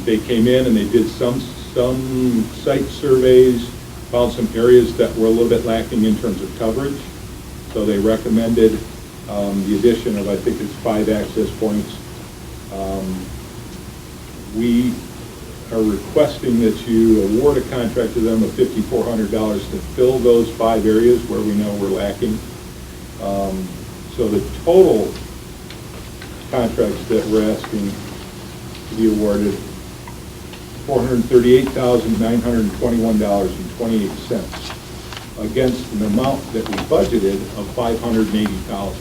Speaker 12: They came in and they did some site surveys, found some areas that were a little bit lacking in terms of coverage. So they recommended the addition of, I think it's 5 access points. We are requesting that you award a contract to them of $5,400 to fill those 5 areas where we know we're lacking. So the total contracts that we're asking to be awarded, $438,921.28 against an amount that we budgeted of $580,000.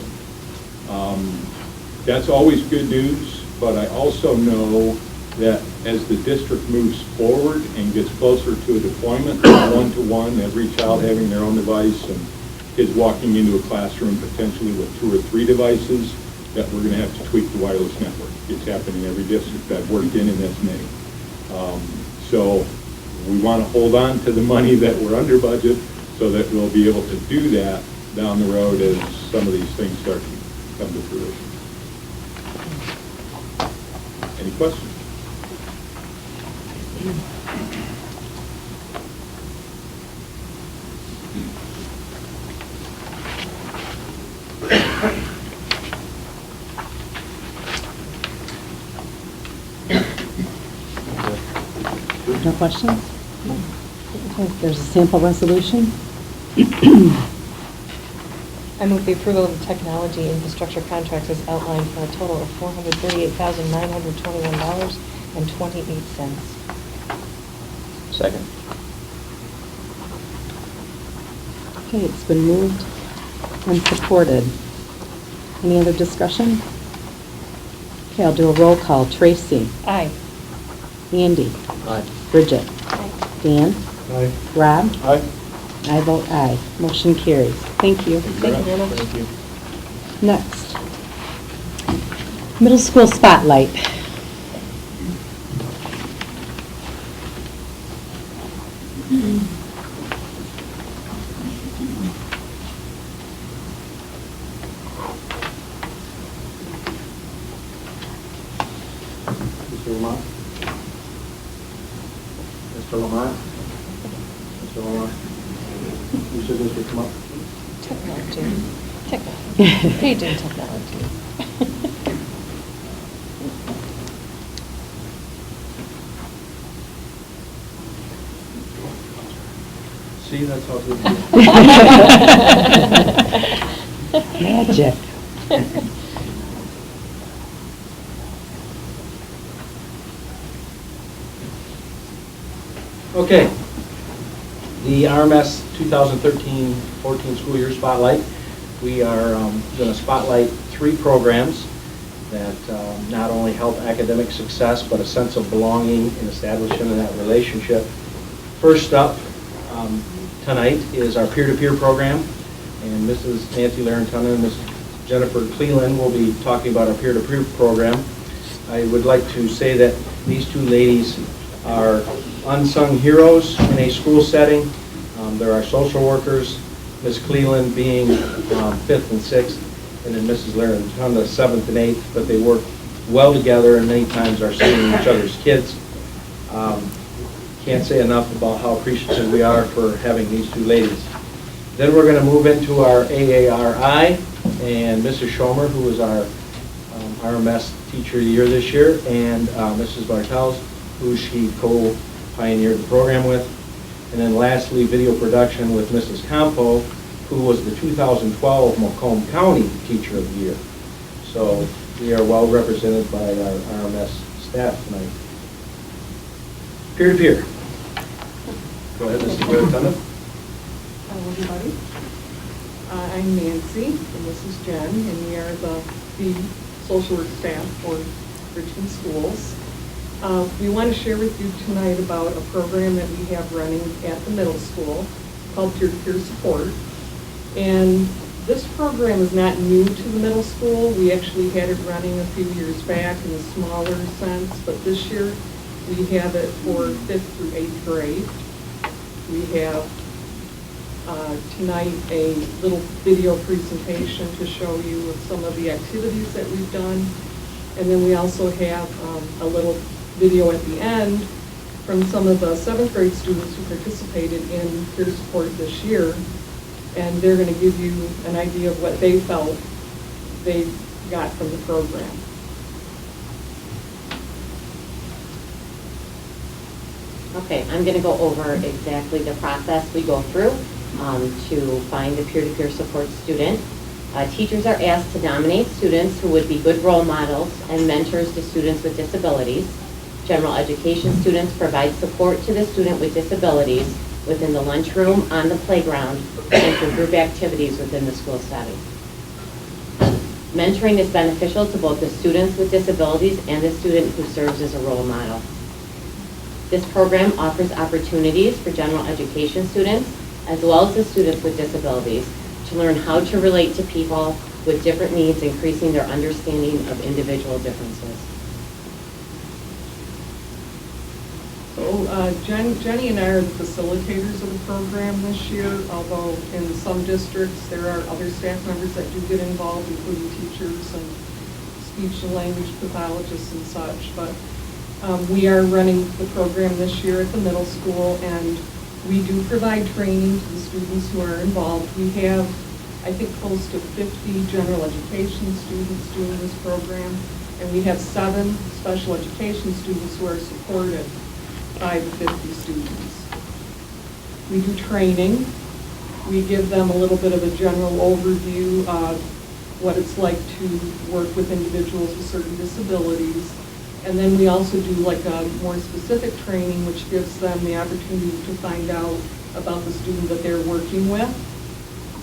Speaker 12: That's always good news, but I also know that as the district moves forward and gets closer to a deployment, one-to-one, every child having their own device and kids walking into a classroom potentially with 2 or 3 devices, that we're going to have to tweak the wireless network. It's happening in every district I've worked in, and that's many. So we want to hold on to the money that we're under budget so that we'll be able to do that down the road as some of these things start to come to fruition. Any questions?
Speaker 13: No questions? Okay, there's a sample resolution.
Speaker 11: I move the approval of the technology infrastructure contracts as outlined for a total of $438,921.28.
Speaker 9: Second.
Speaker 13: Okay, it's been moved and supported. Any other discussion? Okay, I'll do a roll call. Tracy?
Speaker 11: Aye.
Speaker 13: Andy?
Speaker 9: Aye.
Speaker 13: Bridget?
Speaker 11: Aye.
Speaker 13: Dan?
Speaker 3: Aye.
Speaker 13: Rob?
Speaker 3: Aye.
Speaker 13: I vote aye. Motion carries. Thank you.
Speaker 11: Thank you very much.
Speaker 12: Thank you.
Speaker 13: Next, middle school spotlight.
Speaker 5: Mr. Lamont? Mr. Lamont? Mr. Lamont? You said this would come up?
Speaker 11: Technology. Paging technology.
Speaker 5: See, that's how good
Speaker 13: Magic.
Speaker 5: Okay. The RMS 2013-14 school year spotlight. We are going to spotlight 3 programs that not only help academic success, but a sense of belonging and establishing that relationship. First up tonight is our peer-to-peer program, and Mrs. Nancy Larentona and Mrs. Jennifer Cleland will be talking about our peer-to-peer program. I would like to say that these 2 ladies are unsung heroes in a school setting. They're our social workers, Ms. Cleland being 5th and 6th, and then Mrs. Larentona 7th and 8th, but they work well together and many times are seeing each other's kids. Can't say enough about how appreciative we are for having these 2 ladies. Then we're going to move into our AARI, and Mrs. Schomer, who is our RMS Teacher of the Year this year, and Mrs. Bartels, who she co-pioneered the program with. And then lastly, video production with Mrs. Campo, who was the 2012 Macomb County Teacher of the Year. So we are well represented by our RMS staff tonight. Peer-to-peer. Go ahead, Mrs. Larentona.
Speaker 6: Hello, everybody. I'm Nancy, and this is Jen, and we are the social work staff for Richmond Schools. We want to share with you tonight about a program that we have running at the middle school called Peer-to-Peer Support. And this program is not new to the middle school. We actually had it running a few years back in a smaller sense, but this year we have it for 5th through 8th grade. We have tonight a little video presentation to show you of some of the activities that we've done. And then we also have a little video at the end from some of the 7th grade students who participated in peer support this year. And they're going to give you an idea of what they felt they got from the program.
Speaker 14: Okay, I'm going to go over exactly the process we go through to find a peer-to-peer support student. Teachers are asked to nominate students who would be good role models and mentors to students with disabilities. General education students provide support to the student with disabilities within the lunchroom, on the playground, and through group activities within the school setting. Mentoring is beneficial to both the students with disabilities and the student who serves as a role model. This program offers opportunities for general education students as well as the students with disabilities to learn how to relate to people with different needs, increasing their understanding of individual differences.
Speaker 6: So Jenny and I are the facilitators of the program this year, although in some districts there are other staff members that do get involved, including teachers and speech and language pathologists and such. But we are running the program this year at the middle school, and we do provide training to the students who are involved. We have, I think, close to 50 general education students doing this program, and we have 7 special education students who are supported by the 50 students. We do training. We give them a little bit of a general overview of what it's like to work with individuals with certain disabilities. And then we also do like a more specific training, which gives them the opportunity to find out about the student that they're working with.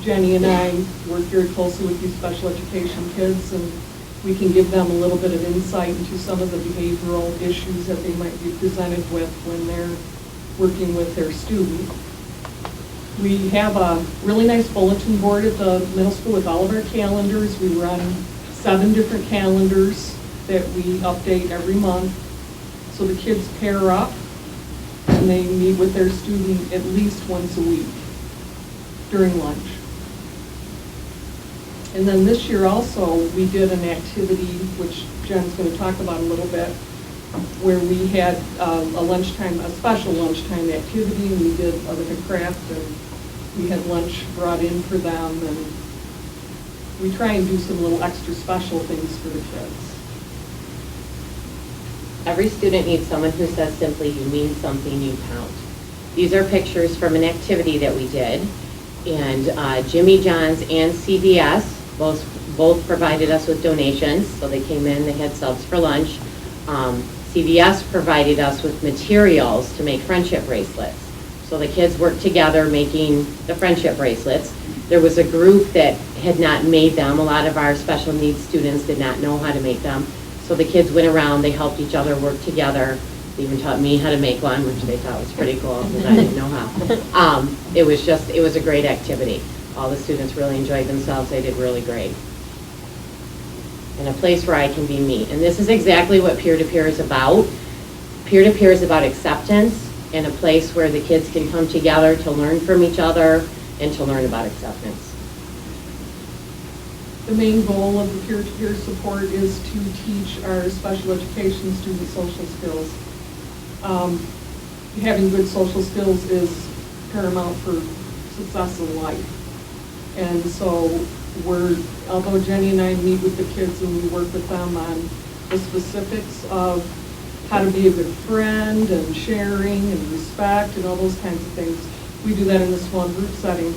Speaker 6: Jenny and I work very closely with these special education kids, and we can give them a little bit of insight into some of the behavioral issues that they might be presented with when they're working with their student. We have a really nice bulletin board at the middle school with all of our calendars. We run 7 different calendars that we update every month. So the kids pair up and they meet with their student at least once a week during lunch. And then this year also, we did an activity, which Jen's going to talk about a little bit, where we had a special lunchtime activity, and we did like a craft, and we had lunch brought in for them, and we try and do some little extra special things for the kids.
Speaker 14: Every student needs someone who says simply, "You mean something, you count." These are pictures from an activity that we did, and Jimmy John's and CVS both provided us with donations, so they came in, they had subs for lunch. CVS provided us with materials to make friendship bracelets. So the kids worked together making the friendship bracelets. There was a group that had not made them. A lot of our special needs students did not know how to make them. So the kids went around, they helped each other work together. They even taught me how to make one, which they thought was pretty cool because I didn't know how. It was a great activity. All the students really enjoyed themselves. They did really great. And a place where I can be me. And this is exactly what peer-to-peer is about. Peer-to-peer is about acceptance and a place where the kids can come together to learn from each other and to learn about acceptance.
Speaker 6: The main goal of the peer-to-peer support is to teach our special education students social skills. Having good social skills is paramount for success in life. And so although Jenny and I meet with the kids and we work with them on the specifics of how to be a good friend and sharing and respect and all those kinds of things, we do that in a small group setting.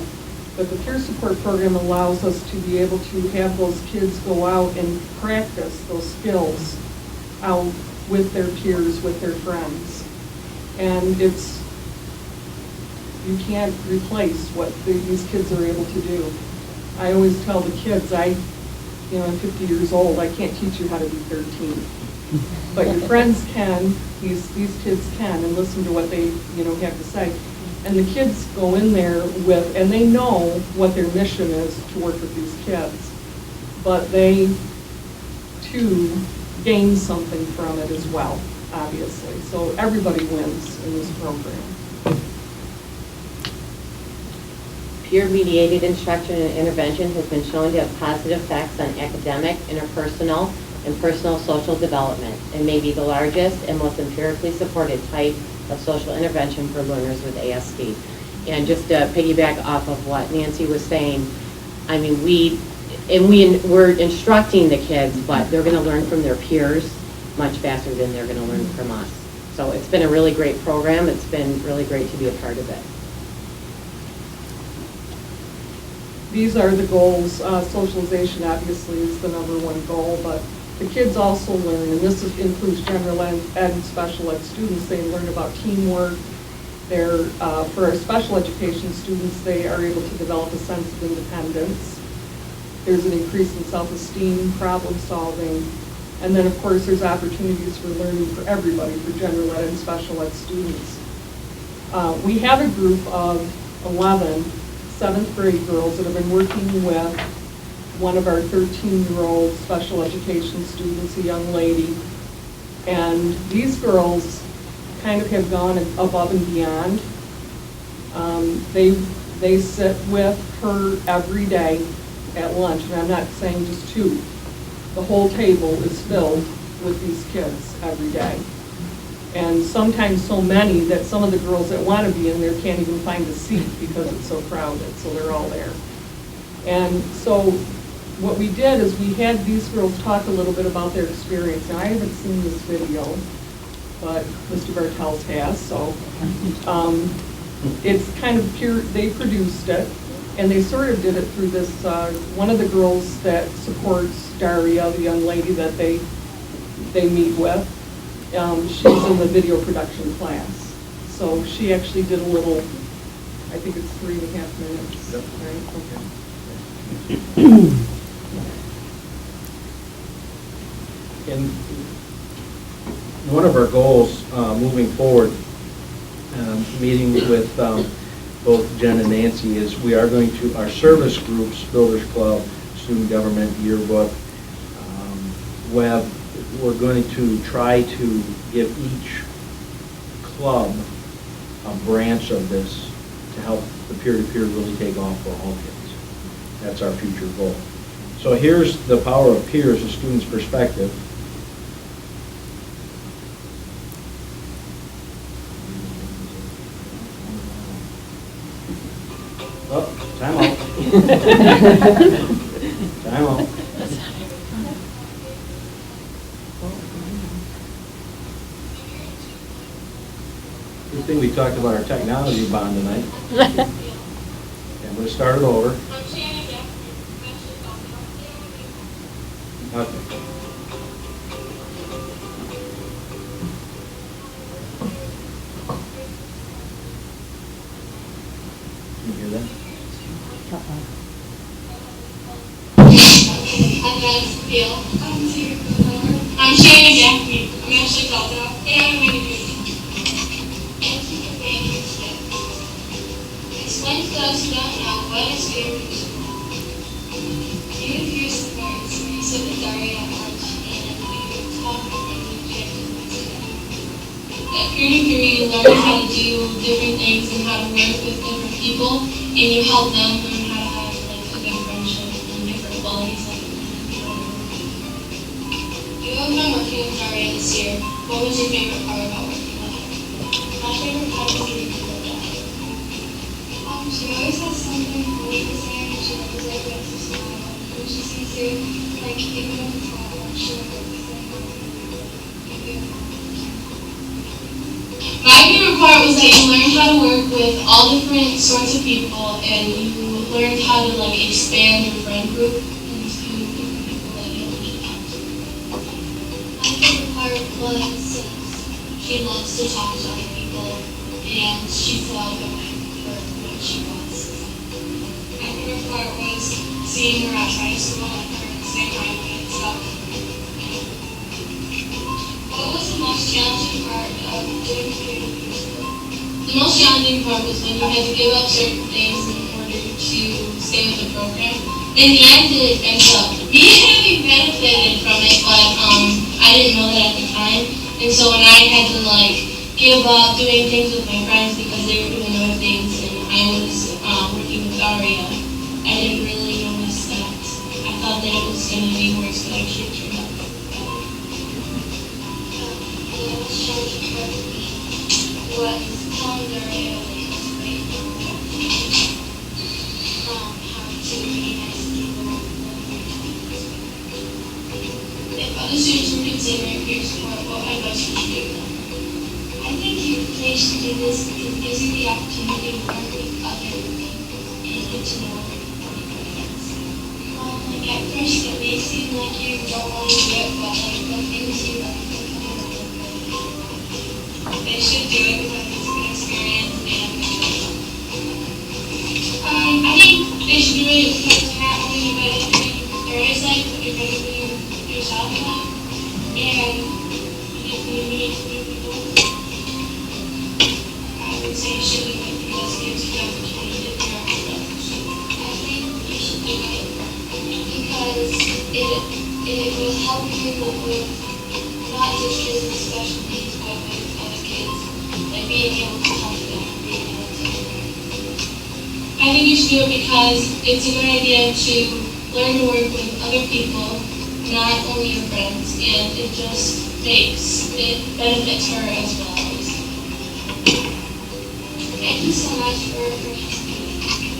Speaker 6: But the peer support program allows us to be able to have those kids go out and practice those skills out with their peers, with their friends. And you can't replace what these kids are able to do. I always tell the kids, I I'm 50 years old, I can't teach you how to be 13. But your friends can, these kids can, and listen to what they, have to say. And the kids go in there with, and they know what their mission is to work with these kids. But they, too, gain something from it as well, obviously. So everybody wins in this program.
Speaker 14: Peer-mediated instruction and intervention has been shown to have positive effects on academic, interpersonal, and personal social development, and may be the largest and most empirically supported type of social intervention for learners with ASD. And just to piggyback off of what Nancy was saying, I mean, we're instructing the kids, but they're going to learn from their peers much faster than they're going to learn from us. So it's been a really great program. It's been really great to be a part of it.
Speaker 6: These are the goals. Socialization obviously is the #1 goal, but the kids also learn, and this includes general ed and special ed students. They learn about teamwork. For our special education students, they are able to develop a sense of independence. There's an increase in self-esteem, problem solving, and then of course there's opportunities for learning for everybody, for general ed and special ed students. We have a group of 11 7th grade girls that have been working with one of our 13-year-old special education students, a young lady. And these girls kind of have gone above and beyond. They sit with her every day at lunch, and I'm not saying just 2. The whole table is filled with these kids every day. And sometimes so many that some of the girls that want to be in there can't even find a seat because it's so crowded, so they're all there. And so what we did is we had these girls talk a little bit about their experience. Now, I haven't seen this video, but Mr. Bartels has, so it's kind of pure, they produced it, and they sort of did it through this, one of the girls that supports Daria, the young lady that they meet with, she's in the video production class. So she actually did a little, I think it's 3.5 minutes. Yep. Right? Okay.
Speaker 5: And one of our goals moving forward, meeting with both Jen and Nancy, is we are going to, our service groups, Builders Club, Student Government, Yearbook, Web, we're going to try to give each club a branch of this to help the peer-to-peer really take off for all kids. That's our future goal. So here's the power of peers, a student's perspective. Oh, time out. Time out. Good thing we talked about our technology bond tonight. Okay, I'm going to start it over. Okay. Can you hear that?
Speaker 2: I'm Shannon Gaffney. I'm actually called out, and I'm really good. Explain to those who don't know what is peer support. Peer support is where you sit with Daria at lunch and you talk and you objective together. At peer-to-peer, you learn how to do different things and how to work with different people, and you help them learn how to have like a good friendship and different qualities like you have been working with Daria this year. What was your favorite part about working with her? My favorite part was getting to know Daria. She always has something funny to say, and she always like makes us smile. When she sees you, like even if it's not much, she'll like say my favorite part was that you learned how to work with all different sorts of people, and you learned how to like expand your friend group into different people that you meet at. My favorite part was she loves to talk to other people, and she's welcoming for what she wants. My favorite part was seeing her at high school and her saying hi challenging part was when you had to give up certain things in order to stay with the program. In the end, it ended up me having benefited from it, but I didn't know that at the time. And so when I had to like give up doing things with my friends because they were doing other things and I was working with Aria, I didn't really notice that. I thought that it was going to be worse, but actually it turned out better. Was telling the radio how to be nice people. If other students were considering peer support, what advice would you give them? I think they should do this because it gives you the opportunity to work with other people and get to know everybody else. Like at first it may seem like you don't want to do it, but like the things you like to come up with. They should do it because it's a good experience and I think they should do it because it's not only you better than your others like, but you're better than yourself like. And if you meet new people, I would say you should do it because it gives you the opportunity to figure out yourself. I think you should do it because it will help you with not just kids with special needs, but with other kids, like being able to help them, being able to. I think you should do it because it's a good idea to learn to work with other people, not only your friends, and it benefits her as well. Thank you so much for participating.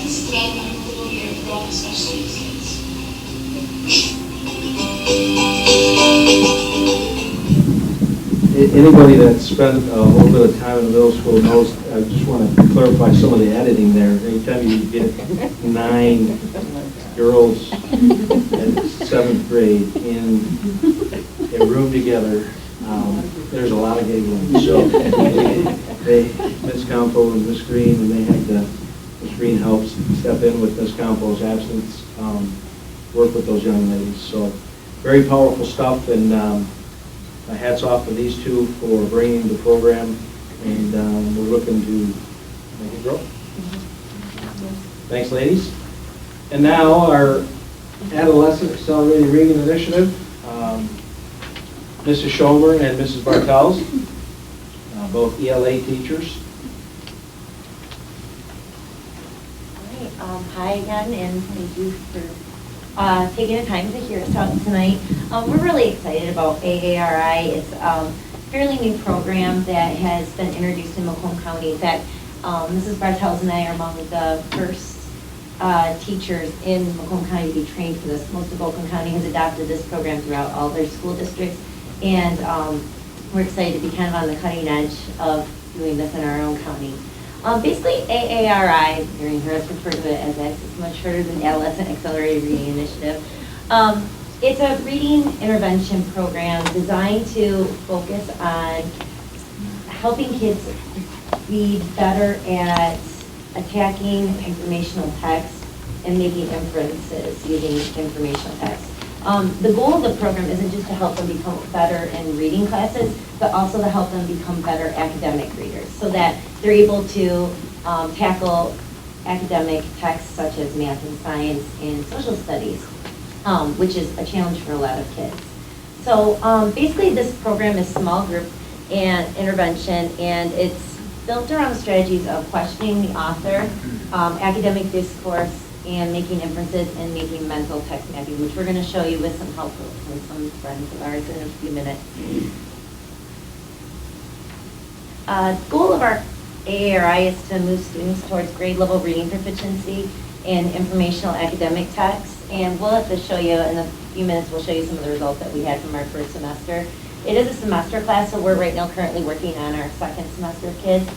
Speaker 2: This is about my little year for all the special needs kids.
Speaker 5: Anybody that spent a little bit of time in the middle school knows, I just want to clarify some of the editing there. Anytime you get 9 girls in 7th grade in a room together, there's a lot of giggling. So Miss Campo and Miss Green, and they had Miss Green helps step in with Miss Campo's absence, work with those young ladies. So very powerful stuff, and hats off to these two for bringing the program, and we're looking to make it grow. Thanks, ladies. And now our Adolescent Accelerated Reading Initiative, Mrs. Schomer and Mrs. Bartels, both ELA teachers.
Speaker 15: Hi again, and thank you for taking the time to hear us out tonight. We're really excited about AARI. It's a fairly new program that has been introduced in Macomb County. In fact, Mrs. Bartels and I are among the first teachers in Macomb County to be trained for this. Most of Macomb County has adopted this program throughout all their school districts, and we're excited to be kind of on the cutting edge of doing this in our own county. Basically, AARI, during her refer to it as X, it's much shorter than Adolescent Accelerated Reading Initiative. It's a reading intervention program designed to focus on helping kids be better at attacking informational text and making inferences using informational text. The goal of the program isn't just to help them become better in reading classes, but also to help them become better academic readers so that they're able to tackle academic texts such as math and science and social studies, which is a challenge for a lot of kids. So basically this program is small group and intervention, and it's built around the strategies of questioning the author, academic discourse, and making inferences and making mental text mapping, which we're going to show you with some help from some friends of ours in a few minutes. The goal of our AARI is to move students towards grade level reading proficiency in informational academic texts, and we'll have to show you in a few minutes, we'll show you some of the results that we had from our first semester. It is a semester class, so we're right now currently working on our second semester kids.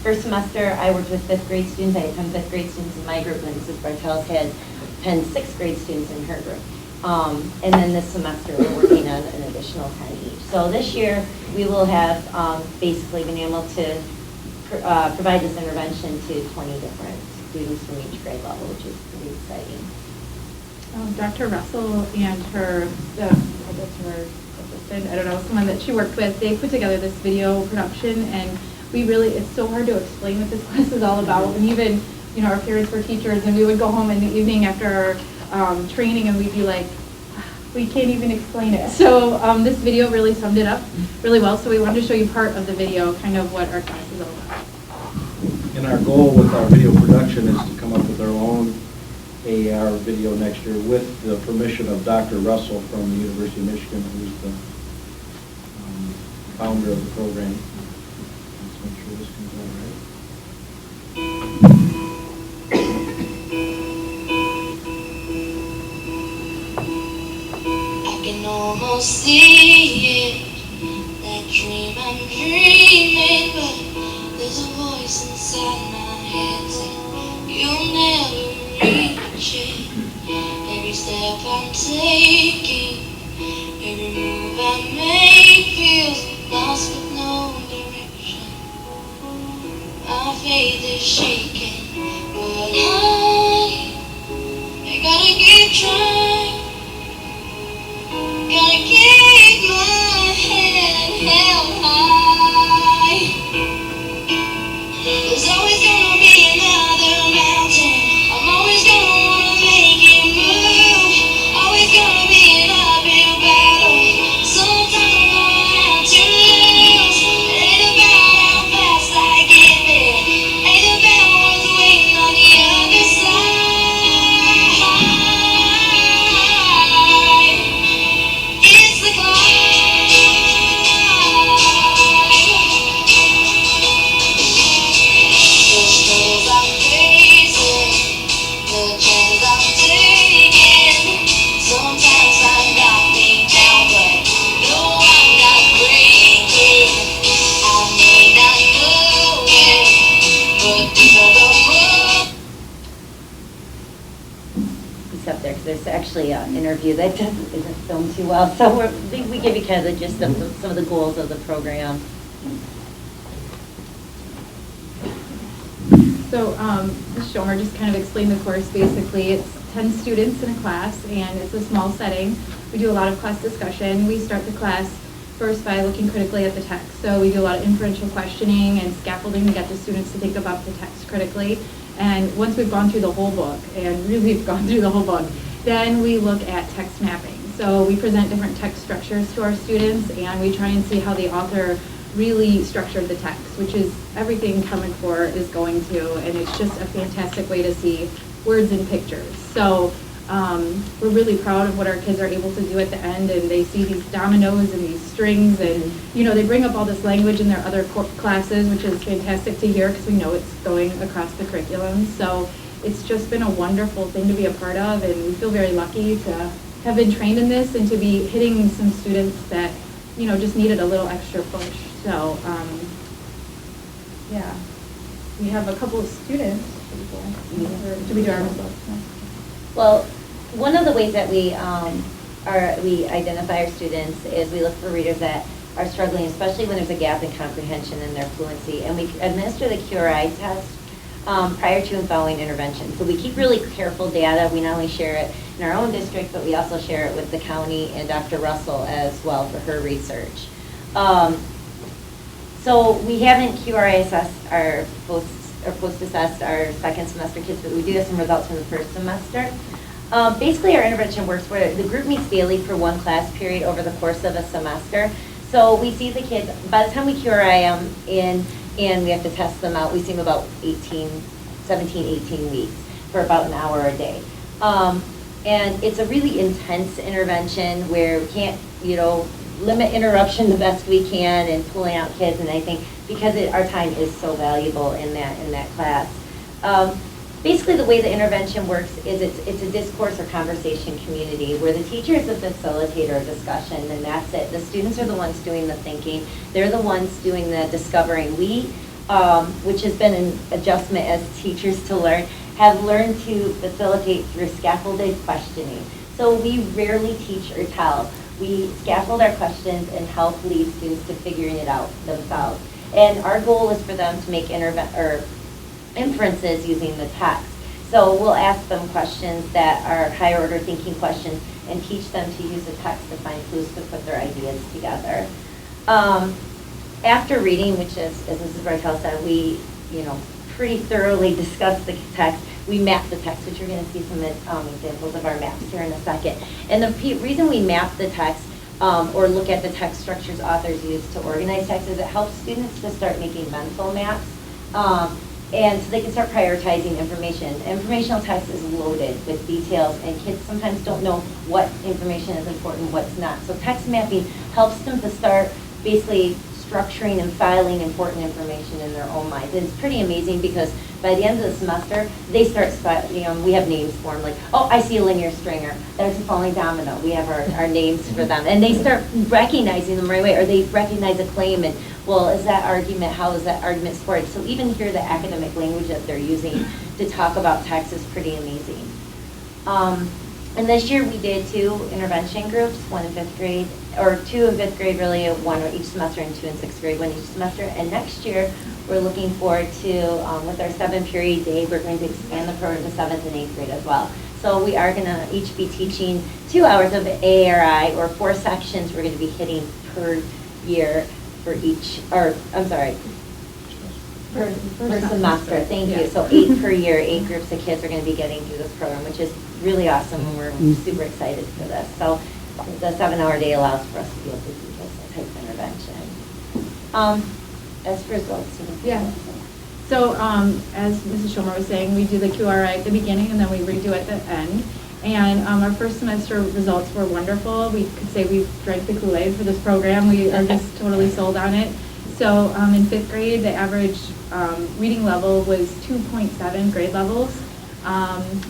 Speaker 15: First semester, I worked with 5th grade students. I had 10 5th grade students in my group, and Mrs. Bartels had 10 6th grade students in her group. And then this semester, we're working on an additional 10 each. So this year, we will have basically been able to provide this intervention to 20 different students from each grade level, which is pretty exciting.
Speaker 16: Dr. Russell and her assistant, I don't know, someone that she worked with, they put together this video production, and it's so hard to explain what this class is all about. And even, our parents were teachers, and we would go home in the evening after our training, and we'd be like, we can't even explain it. So this video really summed it up really well. So we wanted to show you part of the video, kind of what our class is all about.
Speaker 5: And our goal with our video production is to come up with our own AAR video next year with the permission of Dr. Russell from the University of Michigan, who's the founder of the program. Let's make sure this comes out right.
Speaker 2: I can almost see it, that dream I'm dreaming, but there's a voice inside my head saying you'll never reach it. Every step I'm taking, every move I make feels lost with no direction. My faith is shaking, but I gotta keep trying. Gotta keep my head held high. There's always gonna be another mountain. I'm always gonna wanna make it move. Always gonna be an uphill battle. Sometimes I'm gonna have to lose. It ain't about how fast I get there. Ain't about what's waiting on the other side. It's the climb. The struggles I'm facing, the chances I'm taking. Sometimes I'm knocking down, but no, I'm not breaking. I may not know it, but these are the moves.
Speaker 15: It's up there because there's actually an interview that isn't filmed too well. So we give you kind of the gist of some of the goals of the program.
Speaker 16: So Ms. Schomer just kind of explained the course. Basically, it's 10 students in a class, and it's a small setting. We do a lot of class discussion. We start the class first by looking critically at the text. So we do a lot of inferential questioning and scaffolding to get the students to think about the text critically. And once we've gone through the whole book, and really have gone through the whole book, then we look at text mapping. So we present different text structures to our students, and we try and see how the author really structured the text, which is everything Common Core is going to, and it's just a fantastic way to see words and pictures. So we're really proud of what our kids are able to do at the end, and they see these dominoes and these strings, and they bring up all this language in their other classes, which is fantastic to hear because we know it's going across the curriculum. So it's just been a wonderful thing to be a part of, and we feel very lucky to have been trained in this and to be hitting some students that just needed a little extra push. So yeah, we have a couple of students. Should we do our results?
Speaker 15: Well, one of the ways that we identify our students is we look for readers that are struggling, especially when there's a gap in comprehension and their fluency. And we administer the QRI test prior to and following intervention. So we keep really careful data. We not only share it in our own district, but we also share it with the county and Dr. Russell as well for her research. So we haven't QRI assessed our post-assessed our second semester kids, but we do have some results from the first semester. Basically, our intervention works where the group meets daily for one class period over the course of a semester. So we see the kids, by the time we QRI them in and we have to test them out, we see them about 17, 18 weeks for about an hour a day. And it's a really intense intervention where we can't, limit interruption the best we can and pulling out kids, and I think because our time is so valuable in that class. Basically, the way the intervention works is it's a discourse or conversation community where the teacher is the facilitator of discussion, and that's it. The students are the ones doing the thinking. They're the ones doing the discovering. We, which has been an adjustment as teachers to learn, have learned to facilitate through scaffolded questioning. So we rarely teach or tell. We scaffold our questions and help lead students to figuring it out themselves. And our goal is for them to make inferences using the text. So we'll ask them questions that are higher order thinking questions and teach them to use the text to find clues to put their ideas together. after reading, which is, as Mrs. Bartel said, we, pretty thoroughly discussed the text. We mapped the text, which you're going to see some examples of our maps here in a second. And the reason we map the text or look at the text structures authors use to organize text is it helps students to start making mental maps. And so they can start prioritizing information. Informational text is loaded with details, and kids sometimes don't know what information is important, what's not. So text mapping helps them to start basically structuring and filing important information in their own minds. And it's pretty amazing because by the end of the semester, they start, we have names for them, like, oh, I see a linear stringer. There's a falling domino. We have our names for them. And they start recognizing them right away, or they recognize a claim and, well, is that argument, how is that argument supported? So even here, the academic language that they're using to talk about text is pretty amazing. And this year we did 2 intervention groups, 1 in 5th grade, or 2 in 5th grade really, 1 each semester, and 2 in 6th grade, 1 each semester. And next year, we're looking forward to, with our 7-period day, we're going to expand the program to 7th and 8th grade as well. So we are going to each be teaching 2 hours of ARI, or 4 sections we're going to be hitting per year for each, or I'm sorry, per semester. Thank you. So 8 per year, 8 groups of kids are going to be getting through this program, which is really awesome, and we're super excited for this. So the 7-hour day allows for us to be able to do this type of intervention. As for results,
Speaker 16: yeah. So as Mrs. Schulmer was saying, we do the QRI at the beginning and then we redo at the end. And our first semester results were wonderful. We could say we drank the Kool-Aid for this program. We are just totally sold on it. So in 5th grade, the average reading level was 2.7 grade levels,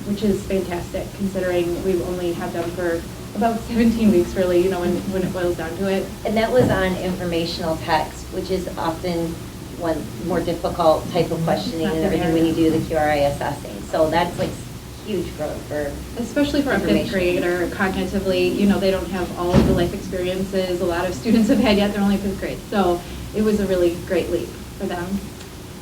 Speaker 16: which is fantastic considering we've only had them for about 17 weeks really, when it boils down to it.
Speaker 15: And that was on informational text, which is often one more difficult type of questioning and everything when you do the QRI assessing. So that's like huge growth for,
Speaker 16: especially for a 5th grader, cognitively, they don't have all of the life experiences a lot of students have had yet. They're only 5th grade. So it was a really great leap for them.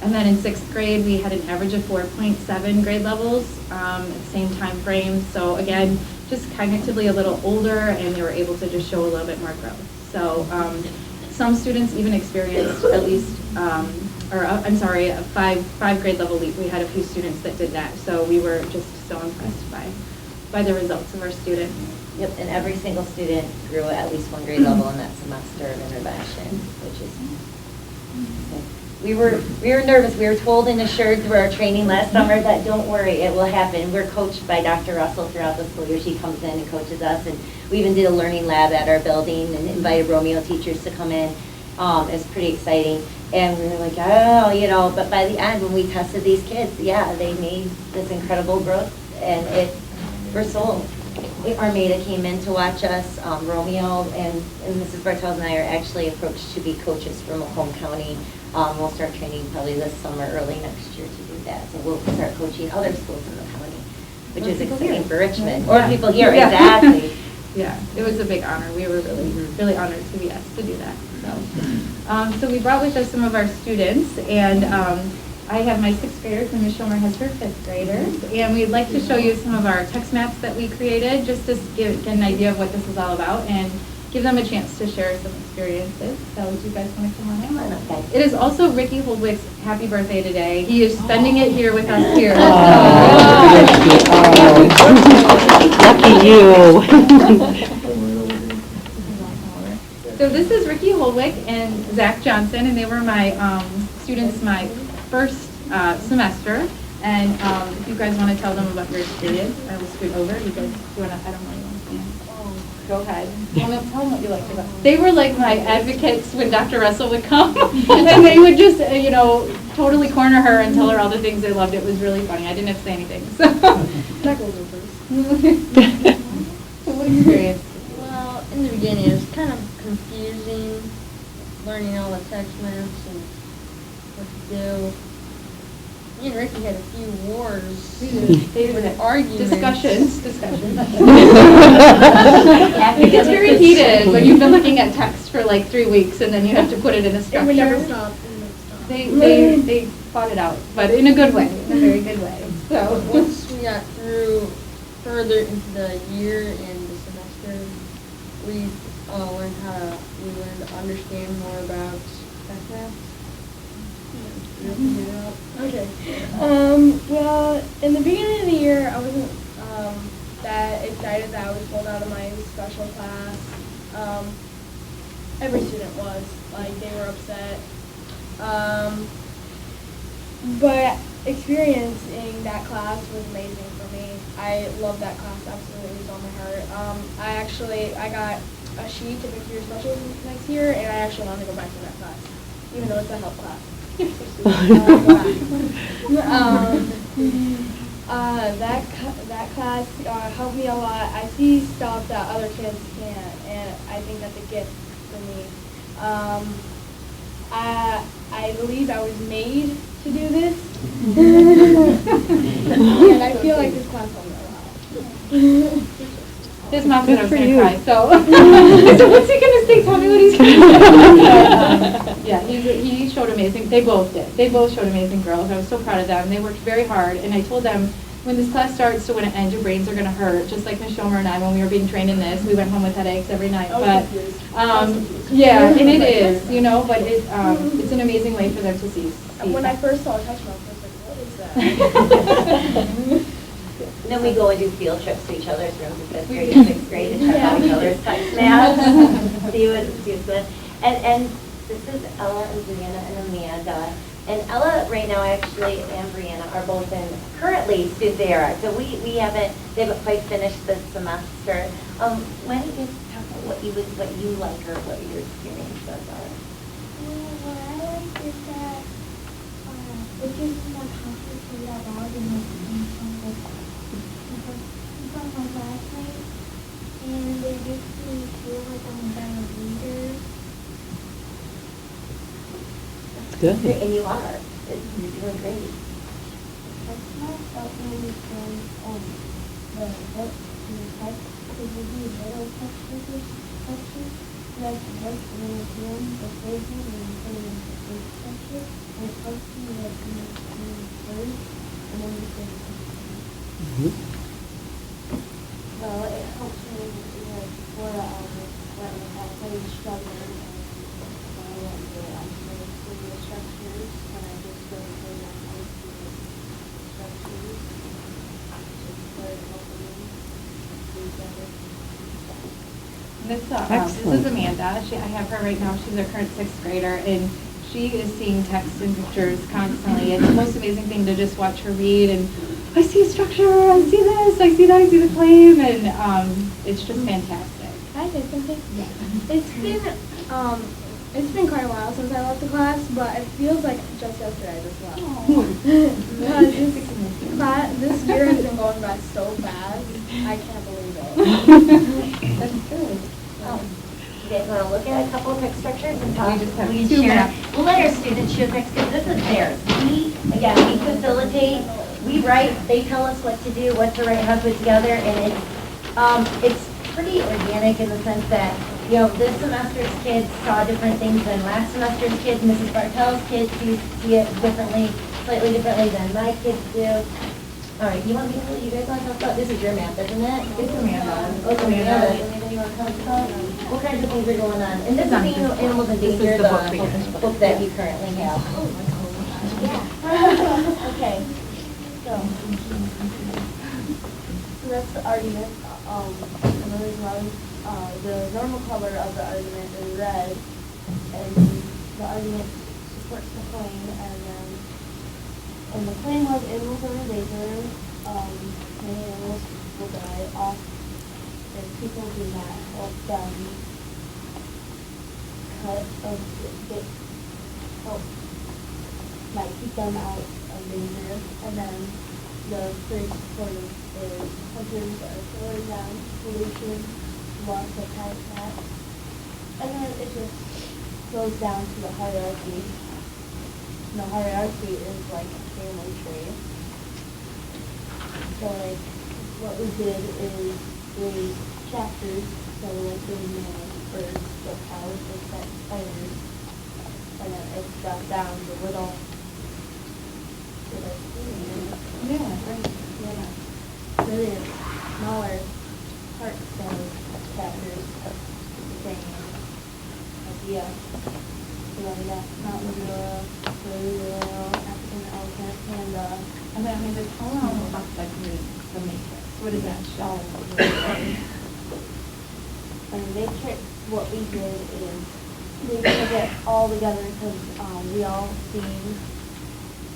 Speaker 16: And then in 6th grade, we had an average of 4.7 grade levels at the same time frame. So again, just cognitively a little older, and they were able to just show a little bit more growth. So some students even experienced at least, a 5 grade level leap. We had a few students that did that. So we were just so impressed by the results of our students.
Speaker 15: Yep, and every single student grew at least 1 grade level in that semester of intervention, which is, we were nervous. We were told and assured through our training last summer that don't worry, it will happen. We're coached by Dr. Russell throughout the school year. She comes in and coaches us, and we even did a learning lab at our building and invited Romeo teachers to come in. It's pretty exciting. And we were like, but by the end when we tested these kids, they made this incredible growth, and we're sold. Armada came in to watch us. Romeo and Mrs. Bartels and I are actually approached to be coaches for Macomb County. We'll start training probably this summer, early next year to do that. So we'll start coaching other schools in the county, which is exciting for Richmond. Or people here, exactly.
Speaker 16: Yeah, it was a big honor. We were really, really honored to be asked to do that. So we brought with us some of our students, and I have my 6th graders, and Ms. Schulmer has her 5th graders, and we'd like to show you some of our text maps that we created, just to get an idea of what this is all about, and give them a chance to share some experiences. So do you guys want to come on in?
Speaker 15: Okay.
Speaker 16: It is also Ricky Holdwick's happy birthday today. He is spending it here with us here.
Speaker 13: Lucky you.
Speaker 16: So this is Ricky Holdwick and Zach Johnson, and they were my students my first semester. And if you guys want to tell them about your experience, I will scoot over. You guys, I don't know, you want to stand? Go ahead. Tell them what you liked about them. They were like my advocates when Dr. Russell would come, and they would just, totally corner her and tell her all the things they loved. It was really funny. I didn't have to say anything. So that goes over first. So what experience?
Speaker 2: Well, in the beginning, it was kind of confusing, learning all the text maps and what to do. Me and Ricky had a few wars.
Speaker 16: They were
Speaker 2: arguments.
Speaker 16: Discussions. It gets very heated when you've been looking at text for like 3 weeks and then you have to put it in a structure.
Speaker 2: And we never stopped.
Speaker 16: They fought it out, but in a good way, in a very good way. So
Speaker 2: once we got through further into the year and the semester, we learned to understand more about Okay. Well, in the beginning of the year, I wasn't that excited that I was pulled out of my special class. Every student was. Like, they were upset. But experiencing that class was amazing for me. I love that class absolutely with all my heart. I got a sheet to pick your specials next year, and I actually want to go back to that class, even though it's a health class. That class helped me a lot. I see stuff that other kids can't, and I think that's a gift for me. I believe I was made to do this, and I feel like this class helped me a lot.
Speaker 16: His mom said I was
Speaker 13: Good for
Speaker 16: going to
Speaker 13: you.
Speaker 16: cry, so. I said, what's he going to say? Tell me what he's going to say. Yeah, he showed amazing, they both did. They both showed amazing girls. I was so proud of them. They worked very hard, and I told them, when this class starts to when it ends, your brains are going to hurt, just like Ms. Schomer and I, when we were being trained in this, we went home with headaches every night. But, yeah, and it is, but it's an amazing way for them to see.
Speaker 2: When I first saw a touchdown, I was like, what is that?
Speaker 15: And then we go and do field trips to each other's rooms in 5th grade and 6th grade and check out each other's touch snaps. See what's good. And this is Ella and Brianna and Amanda. And Ella right now actually and Brianna are both in currently student ARI. So they haven't quite finished the semester. Why don't you talk about what you like or what your experiences are?
Speaker 2: What I like is that it gives me more confidence to read out loud and from my classmates, and it makes me feel like I'm a better reader.
Speaker 13: Good.
Speaker 15: And you are. You're doing great.
Speaker 2: That's not about me because the book and the text, because we do little text pictures, like what's in the room, the phrasing, and the thing in the first section, and it helps me like in the words, and then you say
Speaker 15: Well, it helps me for when I'm really struggling and I want to really see the structures and I just really feel like I see the structures just very helping me do better.
Speaker 16: This is
Speaker 13: Excellent.
Speaker 16: Amanda. I have her right now. She's our current 6th grader, and she is seeing text and pictures constantly. It's the most amazing thing to just watch her read, and I see a structure, I see this, I see that, I see the claim, and it's just fantastic.
Speaker 2: Can I say something? Yeah. It's been quite a while since I left the class, but it feels like just yesterday I just left. Because this year has been going by so fast, I can't believe it.
Speaker 15: That's good. You guys want to look at a couple of text structures and talk?
Speaker 16: We just have
Speaker 15: We can
Speaker 16: two
Speaker 15: share.
Speaker 16: maps.
Speaker 15: We'll let our students share text because this is theirs. We facilitate, we write, they tell us what to do, what to write, how to put it together, and it's pretty organic in the sense that, this semester's kids saw different things than last semester's kids. Mrs. Bartel's kids see it differently, slightly differently than my kids do. All right, you guys want to talk about, this is your map, isn't it?
Speaker 16: It's Amanda.
Speaker 15: Oh, it's Amanda. Anybody want to talk about what kinds of things are going on? And this is Animals in
Speaker 16: This is
Speaker 15: Danger,
Speaker 16: the book we
Speaker 15: the book that you currently have.
Speaker 2: Okay, so that's the argument. And the reason why the normal color of the argument is red, and the argument supports the claim, and the claim was animals are endangered. Many animals will die off if people do not help them keep them out of danger. And then the third supportive is hunters are slowing down pollution, loss of habitat. And then it just goes down to the hierarchy. And the hierarchy is like a family tree. So like what we did is there's chapters, so like the birds, the cows, the spiders, and then it's dropped down to little really smaller parts of chapters of the same idea. so yeah, mountain gorilla, blue whale, African elephant, panda.
Speaker 16: And then, I mean, the color almost looks like the matrix. What does that show?
Speaker 2: And the matrix, what we did is we put it all together because we all seen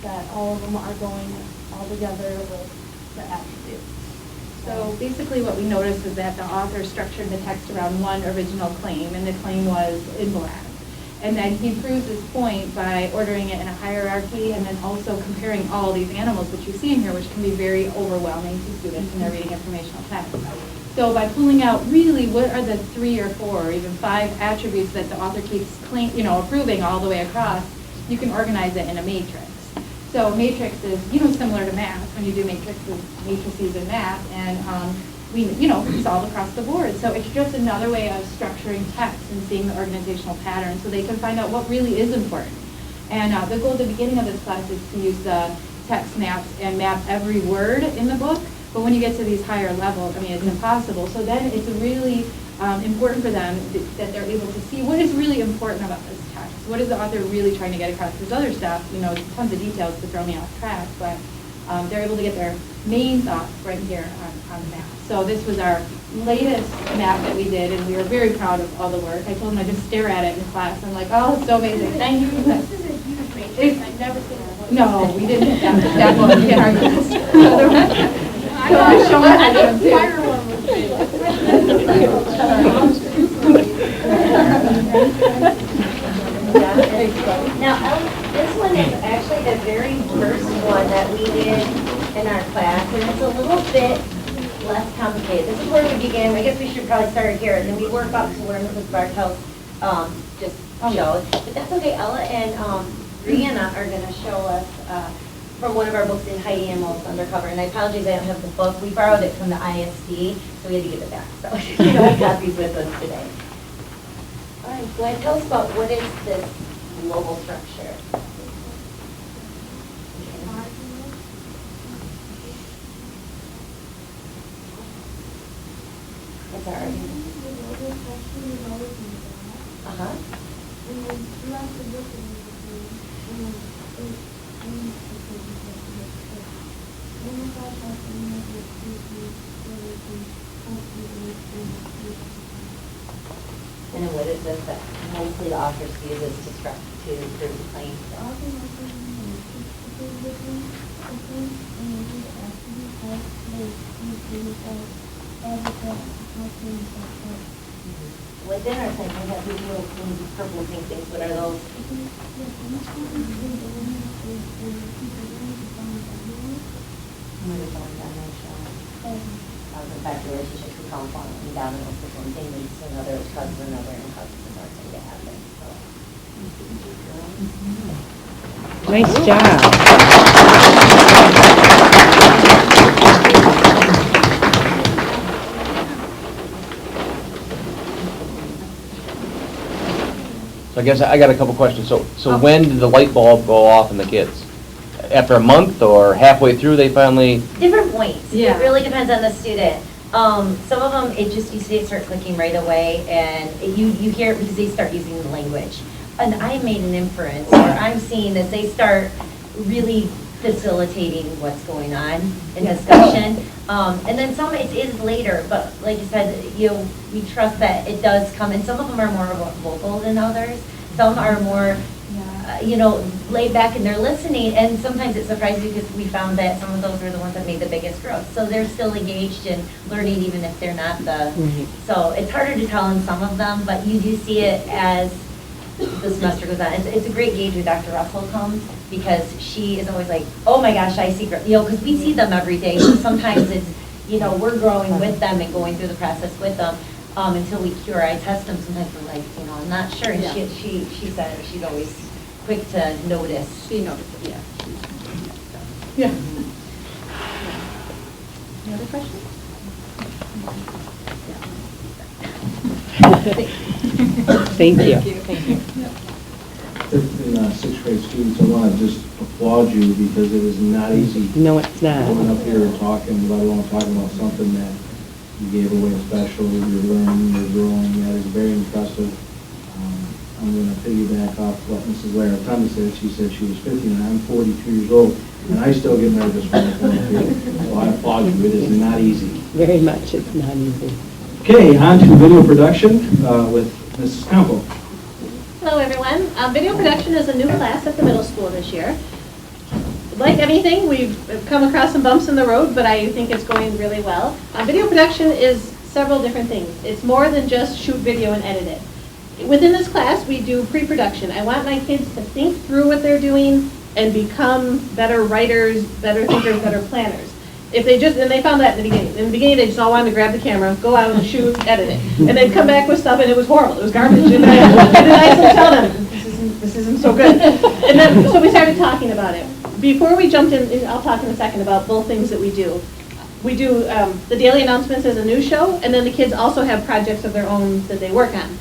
Speaker 2: that all of them are going all together with the attributes.
Speaker 16: So basically what we noticed is that the author structured the text around one original claim, and the claim was in black. And then he proves his point by ordering it in a hierarchy and then also comparing all these animals that you see in here, which can be very overwhelming to students when they're reading informational text. So by pulling out really what are the 3 or 4 or even 5 attributes that the author keeps approving all the way across, you can organize it in a matrix. So matrix is, similar to math when you do matrices in math, and it's all across the board. So it's just another way of structuring text and seeing the organizational pattern so they can find out what really is important. And the goal at the beginning of this class is to use the text maps and map every word in the book. But when you get to these higher levels, it's impossible. So then it's really important for them that they're able to see what is really important about this text. What is the author really trying to get across? There's other stuff, tons of details to throw me off track, but they're able to get their main thoughts right here on the map. So this was our latest map that we did, and we were very proud of all the work. I told them to just stare at it in class. I'm like, oh, it's so amazing. Thank you.
Speaker 2: This is a huge matrix. I've never seen one.
Speaker 16: No, we didn't have that one. We can't argue this.
Speaker 2: I thought the fire one was big.
Speaker 15: Now, this one is actually the very first one that we did in our class, and it's a little bit less complicated. This is where we began. I guess we should probably start here, and then we work up to where Mrs. Bartels just showed. But that's okay. Ella and Brianna are going to show us from one of our books in Heidi and Mo's Undercover. And I apologize, I don't have the book. We borrowed it from the ISD, so we had to give it back. So we don't have copies with us today. All right, so tell us about what is this global structure? What's our argument? And then what is this that mostly the authors use this to prove the claim? Within our claim, we have these little purple pink things. What are those? In fact, relationships we call them following dominoes, because one thing leads to another, which causes another, and causes another thing to happen. So.
Speaker 13: Nice job.
Speaker 9: So I guess I got a couple questions. So when did the light bulb go off in the kids? After a month or halfway through they finally?
Speaker 15: Different points.
Speaker 16: Yeah.
Speaker 15: It really depends on the student. Some of them, you see it start clicking right away, and you hear it because they start using the language. And I made an inference, or I'm seeing that they start really facilitating what's going on in discussion. And then some it is later, but like you said, we trust that it does come, and some of them are more vocal than others. Some are more laid back and they're listening, and sometimes it surprises you because we found that some of those were the ones that made the biggest growth. So they're still engaged in learning even if they're not so it's harder to tell in some of them, but you do see it as the semester goes on. It's a great gauge when Dr. Russell comes, because she is always like, oh my gosh, I see growth, because we see them every day. So sometimes it's, we're growing with them and going through the process with them. Until we cure, I test them. Sometimes we're like, I'm not sure. And she said she's always quick to notice.
Speaker 16: She notices, yeah. Yeah. Any other questions?
Speaker 13: Thank you.
Speaker 16: Thank you.
Speaker 5: In sixth grade students, I want to just applaud you because it is not easy.
Speaker 13: No, it's not.
Speaker 5: Coming up here and talking, let alone talking about something that you gave away, especially you're learning, you're growing. That is very impressive. I'm going to piggyback off what Mrs. Lara Thomas said. She said she was 50, and I'm 42 years old, and I still get nervous when I go on field. So I applaud you. It is not easy.
Speaker 13: Very much, it's not easy.
Speaker 5: Okay, on to video production with Mrs. Campo.
Speaker 17: Hello, everyone. Video production is a new class at the middle school this year. Like anything, we've come across some bumps in the road, but I think it's going really well. Video production is several different things. It's more than just shoot video and edit it. Within this class, we do pre-production. I want my kids to think through what they're doing and become better writers, better thinkers, better planners. If they just, and they found that in the beginning. In the beginning, they just all wanted to grab the camera, go out and shoot, edit it. And they'd come back with stuff and it was horrible. It was garbage. And I still tell them, this isn't so good. And then, so we started talking about it. Before we jumped in, and I'll talk in a second about both things that we do. We do the daily announcements as a news show, and then the kids also have projects of their own that they work on.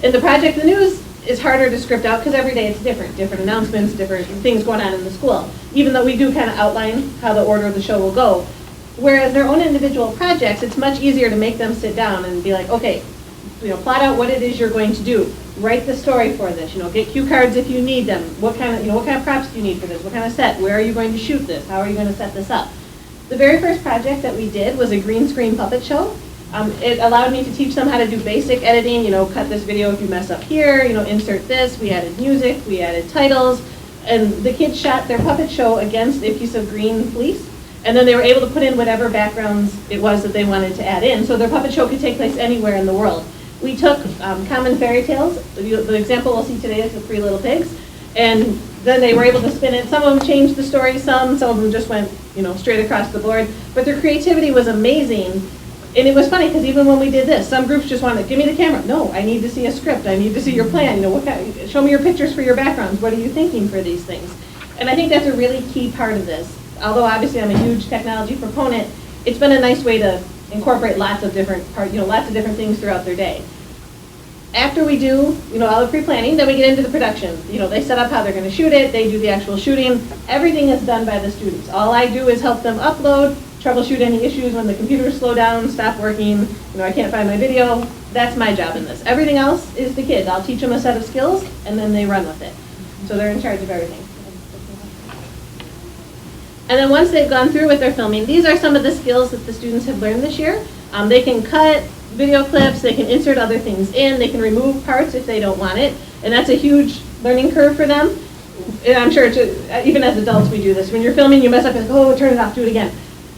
Speaker 17: In the project, the news is harder to script out because every day it's different announcements, different things going on in the school, even though we do kind of outline how the order of the show will go. Whereas their own individual projects, it's much easier to make them sit down and be like, okay, plot out what it is you're going to do. Write the story for this. Get cue cards if you need them. What kind of props do you need for this? What kind of set? Where are you going to shoot this? How are you going to set this up? The very first project that we did was a green screen puppet show. It allowed me to teach them how to do basic editing, cut this video if you mess up here, insert this. We added music, we added titles, and the kids shot their puppet show against a piece of green fleece, and then they were able to put in whatever backgrounds it was that they wanted to add in, so their puppet show could take place anywhere in the world. We took common fairy tales. The example we'll see today is the Three Little Pigs, and then they were able to spin it. Some of them changed the story, some of them just went straight across the board, but their creativity was amazing. And it was funny because even when we did this, some groups just wanted, give me the camera. No, I need to see a script. I need to see your plan. Show me your pictures for your backgrounds. What are you thinking for these things? And I think that's a really key part of this. Although obviously I'm a huge technology proponent, it's been a nice way to incorporate lots of different things throughout their day. After we do, all the pre-planning, then we get into the production. They set up how they're going to shoot it. They do the actual shooting. Everything is done by the students. All I do is help them upload, troubleshoot any issues when the computers slow down, stop working, I can't find my video. That's my job in this. Everything else is the kids. I'll teach them a set of skills, and then they run with it. So they're in charge of everything. And then once they've gone through with their filming, these are some of the skills that the students have learned this year. They can cut video clips, they can insert other things in, they can remove parts if they don't want it, and that's a huge learning curve for them. And I'm sure, even as adults we do this. When you're filming, you mess up, and oh, turn it off, do it again.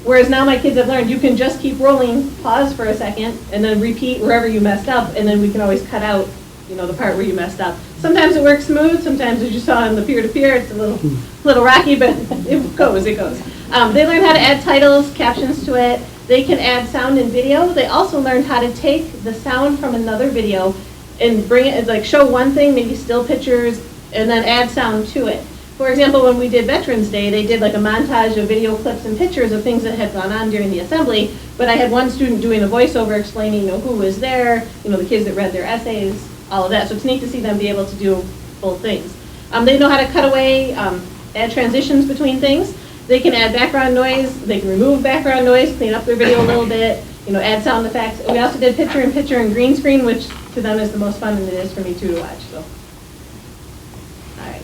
Speaker 17: Whereas now my kids have learned you can just keep rolling, pause for a second, and then repeat wherever you messed up, and then we can always cut out, the part where you messed up. Sometimes it works smooth, sometimes as you saw in the peer-to-peer, it's a little rocky, but it goes. They learn how to add titles, captions to it. They can add sound and video. They also learned how to take the sound from another video and bring it, like show one thing, maybe still pictures, and then add sound to it. For example, when we did Veterans Day, they did like a montage of video clips and pictures of things that had gone on during the assembly, but I had one student doing a voiceover explaining who was there, the kids that read their essays, all of that. So it's neat to see them be able to do both things. They know how to cut away, add transitions between things. They can add background noise, they can remove background noise, clean up their video a little bit, add sound effects. We also did picture-in-picture and green screen, which to them is the most fun, and it is for me too to watch. So, all right.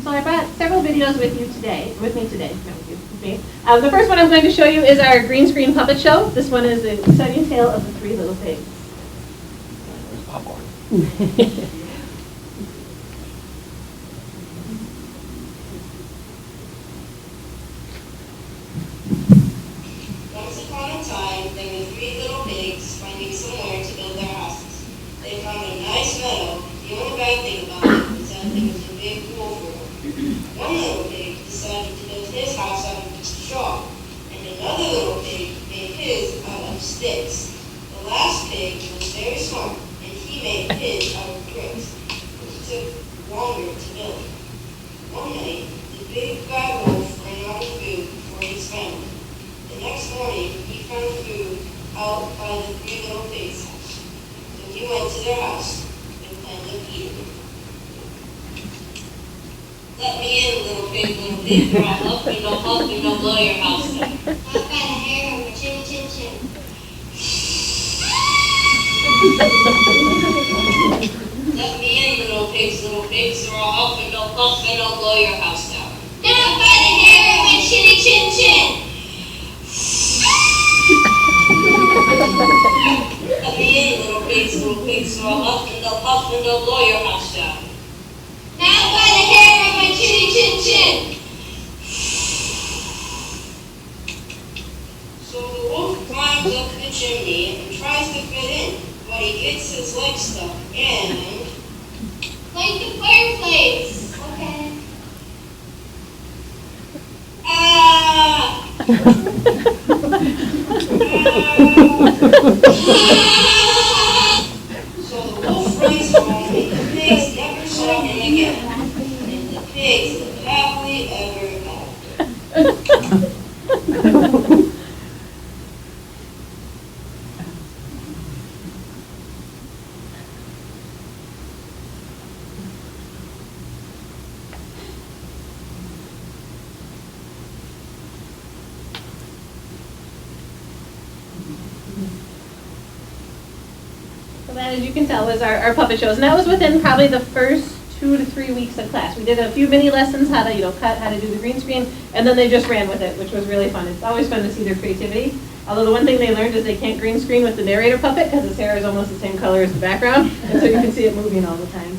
Speaker 17: So I brought several videos with me today. The first one I'm going to show you is our green screen puppet show. This one is the exciting tale of the Three Little Pigs.
Speaker 9: Where's popcorn?
Speaker 2: Once upon a time, there were three little pigs finding somewhere to build their houses. They found a nice meadow. The only bad thing about it was that there was a big pool for them. One little pig decided to build his house out of straw, and another little pig made his out of sticks. The last pig was very smart, and he made his out of bricks, which took longer to build. One night, the big bad wolf ran out of food for his family. The next morning, he found food out by the three little pigs' house. So he went to their house and planned on eating. Let me in, little pig, little within for all hope and no blow your house down. I've got a hair on my chin, chin, chin. Let me in, little pigs, or I'll huff and no puff and no blow your house down. Now I've got a hair on my chinny, chin, chin. Let me in, little pigs, or I'll huff and no puff and no blow your house down. Now I've got a hair on my chinny, chin, chin. So the wolf climbs up the chimney and tries to fit in, but he gets his leg stuck in. Like the fireplace. Okay. So the wolf runs home and the pigs never saw him again. And the pigs lived happily ever after.
Speaker 17: So that, as you can tell, was our puppet shows. And that was within probably the first 2 to 3 weeks of class. We did a few mini lessons, how to, cut, how to do the green screen, and then they just ran with it, which was really fun. It's always fun to see their creativity. Although the one thing they learned is they can't green screen with the narrator puppet because his hair is almost the same color as the background, and so you can see it moving all the time.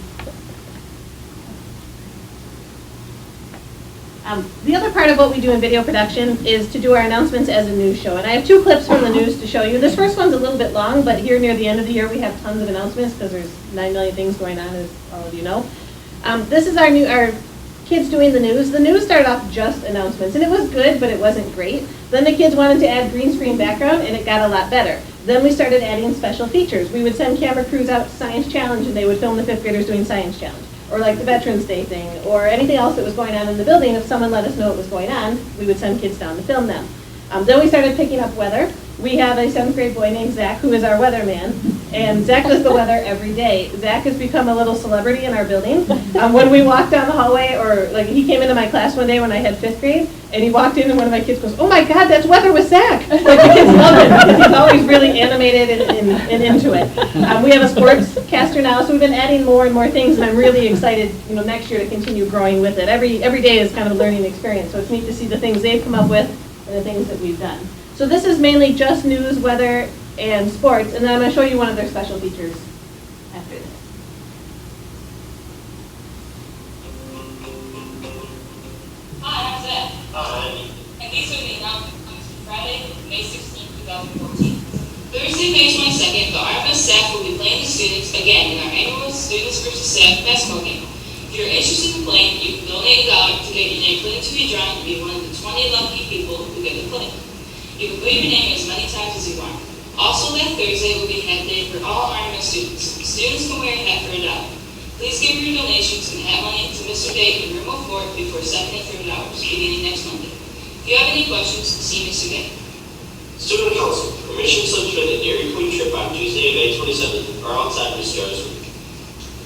Speaker 17: The other part of what we do in video production is to do our announcements as a news show. And I have 2 clips from the news to show you. This first one's a little bit long, but here near the end of the year we have tons of announcements because there's 9 million things going on, as all of you know. This is our kids doing the news. The news started off just announcements, and it was good, but it wasn't great. Then the kids wanted to add green screen background, and it got a lot better. Then we started adding special features. We would send camera crews out to Science Challenge, and they would film the 5th graders doing Science Challenge. Or like the Veterans Day thing, or anything else that was going on in the building. If someone let us know what was going on, we would send kids down to film them. Then we started picking up weather. We have a 7th grade boy named Zach who is our weatherman, and Zach does the weather every day. Zach has become a little celebrity in our building. When we walk down the hallway, or like he came into my class one day when I had 5th grade, and he walked in and one of my kids goes, "Oh my God, that's weather with Zach!" Like the kids love it because he's always really animated and into it. We have a sportscaster now, so we've been adding more and more things, and I'm really excited, next year to continue growing with it. Every day is kind of a learning experience, so it's neat to see the things they've come up with and the things that we've done. So this is mainly just news, weather, and sports, and then I'm going to show you one of their special features after this.
Speaker 2: Hi, I'm Zach. Hi. And these are the announcements for Friday, May 16, 2014. Thursday, May 22nd, the RMS staff will be playing the students again in our annual Students versus Staff basketball game. If you're interested in playing, you can donate $1 to get your name put into a drawing to be one of the 20 lucky people who get to play. You can put your name as many times as you want. Also, that Thursday will be Hat Day for all RMS students. Students can wear a hat for $1. Please give your donations and hat money to Mr. Day in room 04 before 7 and 3 hours, beginning next Monday. If you have any questions, see Mr. Day.
Speaker 18: Student Council, permission slips for the Dairy Queen trip on Tuesday, May 27th are outside for Stars Week.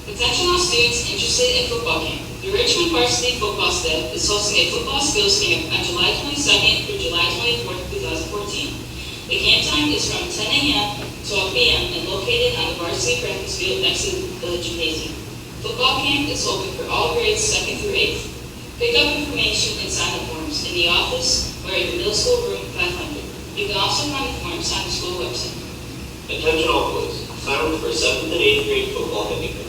Speaker 2: Attention all students interested in football camp. The Richmond Varsity Football Staff is hosting a football skills camp on July 22nd through July 24th, 2014. The camp time is from 10 a.m. to 12 p.m. and located on the varsity practice field next to the gymnasium. Football camp is open for all grades 2nd through 8th. Pick up information and sign-up forms in the office or in the middle school room 500. You can also find the forms on the school website.
Speaker 18: Attention all boys, sign up for 7th and 8th grade football heavy camp.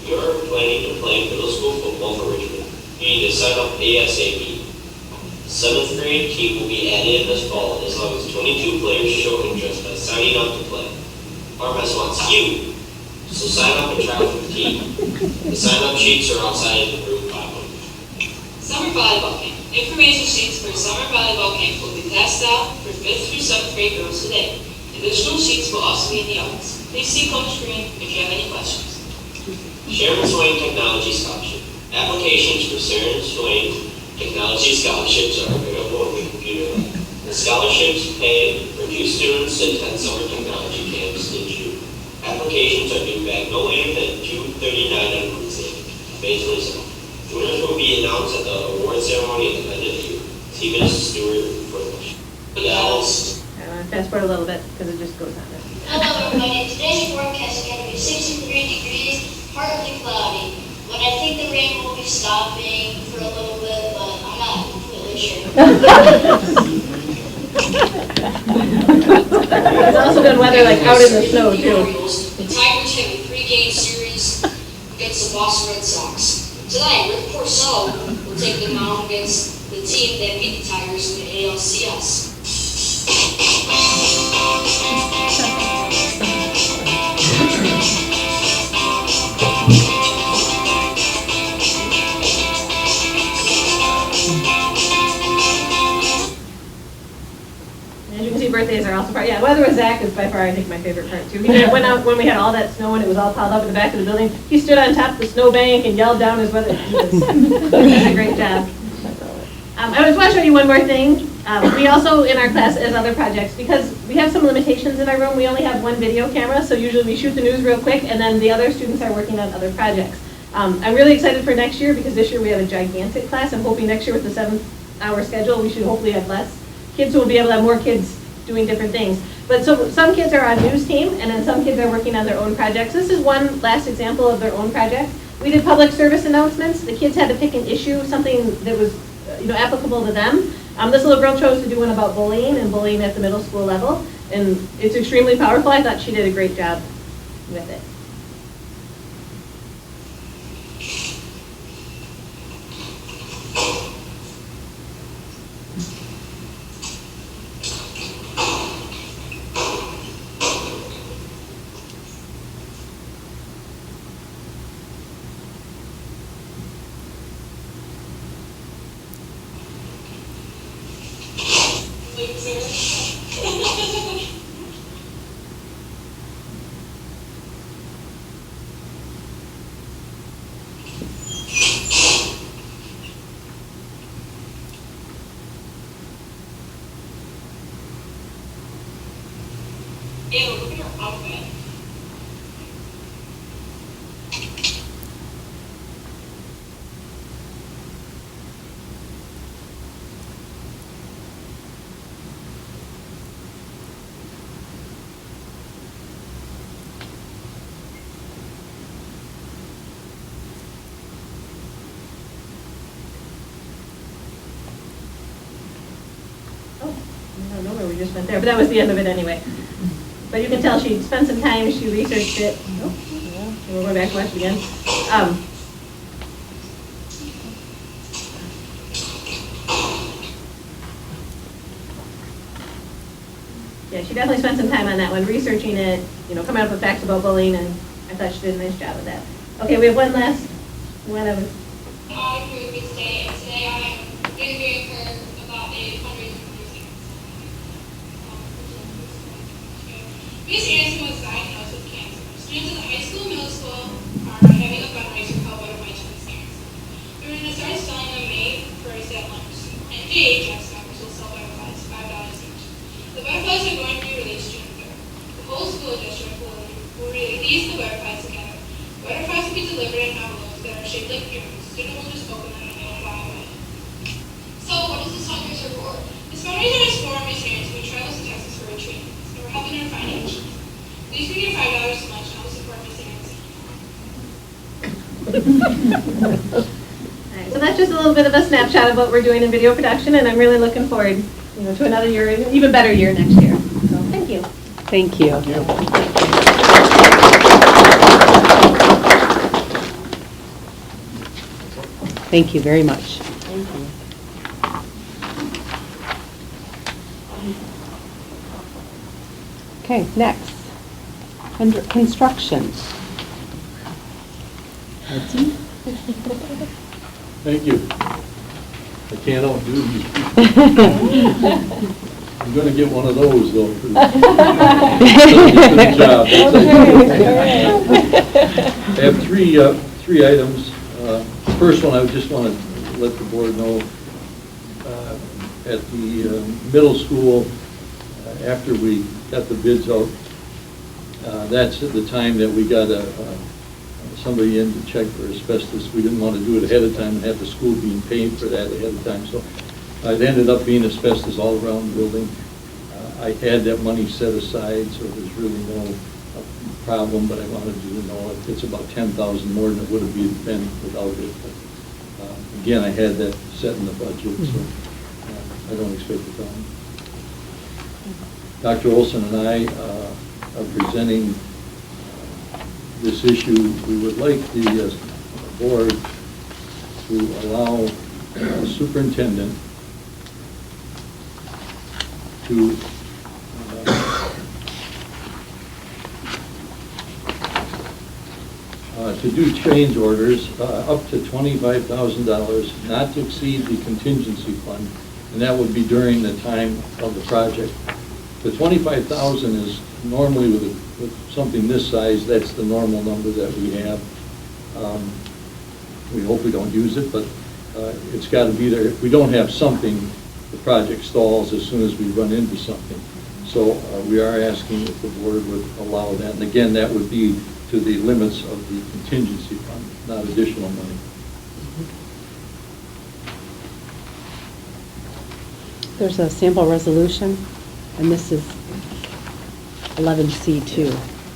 Speaker 18: If you are planning to play middle school football for Richmond, you need to sign up ASAP. 7th grade team will be added this fall as long as 22 players show interest by signing up to play. RMS wants you, so sign up and try out for the team. The sign-up sheets are outside in room 500.
Speaker 2: Summer volleyball camp. Information sheets for summer volleyball camp will be passed out for 5th through 7th grade girls today. Additional sheets will also be in the office. Please see Coach Green if you have any questions.
Speaker 18: Sharon Swain Technology Scholarship. Applications for Sharon Swain Technology Scholarships are available in the computer lab. The scholarships pay for new students to attend summer technology camps in June. Applications are due back no later than June 39 on Wednesday, May 27th. Winners will be announced at the award ceremony at the end of the year. Team is Stewart for the motion. Dallas.
Speaker 17: Fast forward a little bit because it just goes on.
Speaker 2: Hello everybody, today's forecast is going to be 63 degrees, partly cloudy. But I think the rain will be stopping for a little bit, but I'm not completely sure.
Speaker 17: It's also good weather like out in the snow too.
Speaker 2: The Tigers have a 3-game series against the Boston Red Sox. Tonight, Rick Porcello will take the mound against the team that beat the Tigers in the ALCS.
Speaker 17: As you can see, birthdays are also part. Yeah, weather with Zach is by far, I think, my favorite part too. He went out when we had all that snow and it was all piled up in the back of the building. He stood on top of the snowbank and yelled down his weather. He did a great job. I just want to show you one more thing. We also, in our class, as other projects, because we have some limitations in our room, we only have one video camera, so usually we shoot the news real quick, and then the other students are working on other projects. I'm really excited for next year, because this year we have a gigantic class. I'm hoping next year with the 7-hour schedule, we should hopefully have less kids, so we'll be able to have more kids doing different things. But so some kids are on news team, and then some kids are working on their own projects. This is one last example of their own project. We did public service announcements. The kids had to pick an issue, something that was applicable to them. This little girl chose to do one about bullying and bullying at the middle school level, and it's extremely powerful. I thought she did a great job with it.
Speaker 2: Ew, look at her outfit.
Speaker 17: I don't know where we just went there, but that was the end of it anyway. But you can tell she spent some time, she researched it. Oh, yeah. We'll go back and watch it again. Yeah, she definitely spent some time on that one, researching it, coming up with facts about bullying, and I thought she did a nice job of that. Okay, we have one last one of
Speaker 2: I agree with me today, and today I'm interviewing her about a fundraiser for the Miss Anderson was diagnosed with cancer. Students at the high school and middle school are having a fundraiser called Butterfly to Miss Anderson. We're going to start selling them May 1st at lunch. And today, Jeff Stockers will sell butterflies, $5 each. The butterflies are going to be released June 3rd. The whole school district will release the butterflies together. Butterflies will be delivered in envelopes that are shaped like pyramids. Students will just open them and they'll fly away. So, what is this fundraiser for? This fundraiser is for Miss Anderson who travels to Texas for a treatment. And we're helping her financially. Please give your $5 to lunch and help support Miss Anderson.
Speaker 17: All right, so that's just a little bit of a snapshot of what we're doing in video production, and I'm really looking forward, to another year, even better year next year. So, thank you.
Speaker 13: Thank you. Thank you very much.
Speaker 17: Thank you.
Speaker 13: Okay, next. Under construction. Nancy?
Speaker 19: Thank you. I can't outdo these people. I'm going to get one of those, though. For the job. I have three items. First one, I just want to let the board know, at the middle school, after we got the bids out, that's at the time that we got a somebody in to check for asbestos. We didn't want to do it ahead of time and have the school being paid for that ahead of time. So it ended up being asbestos all around the building. I had that money set aside, so there's really no problem, but I wanted you to know it's about $10,000 more than it would have been without it. But, again, I had that set in the budget, so I don't expect a problem. Dr. Olson and I are presenting this issue. We would like the board to allow the superintendent to do change orders up to $25,000, not to exceed the contingency fund, and that would be during the time of the project. The $25,000 is normally with something this size, that's the normal number that we have. We hope we don't use it, but it's got to be there. If we don't have something, the project stalls as soon as we run into something. So we are asking if the board would allow that. And again, that would be to the limits of the contingency fund, not additional money.
Speaker 13: There's a sample resolution, and this is 11C2.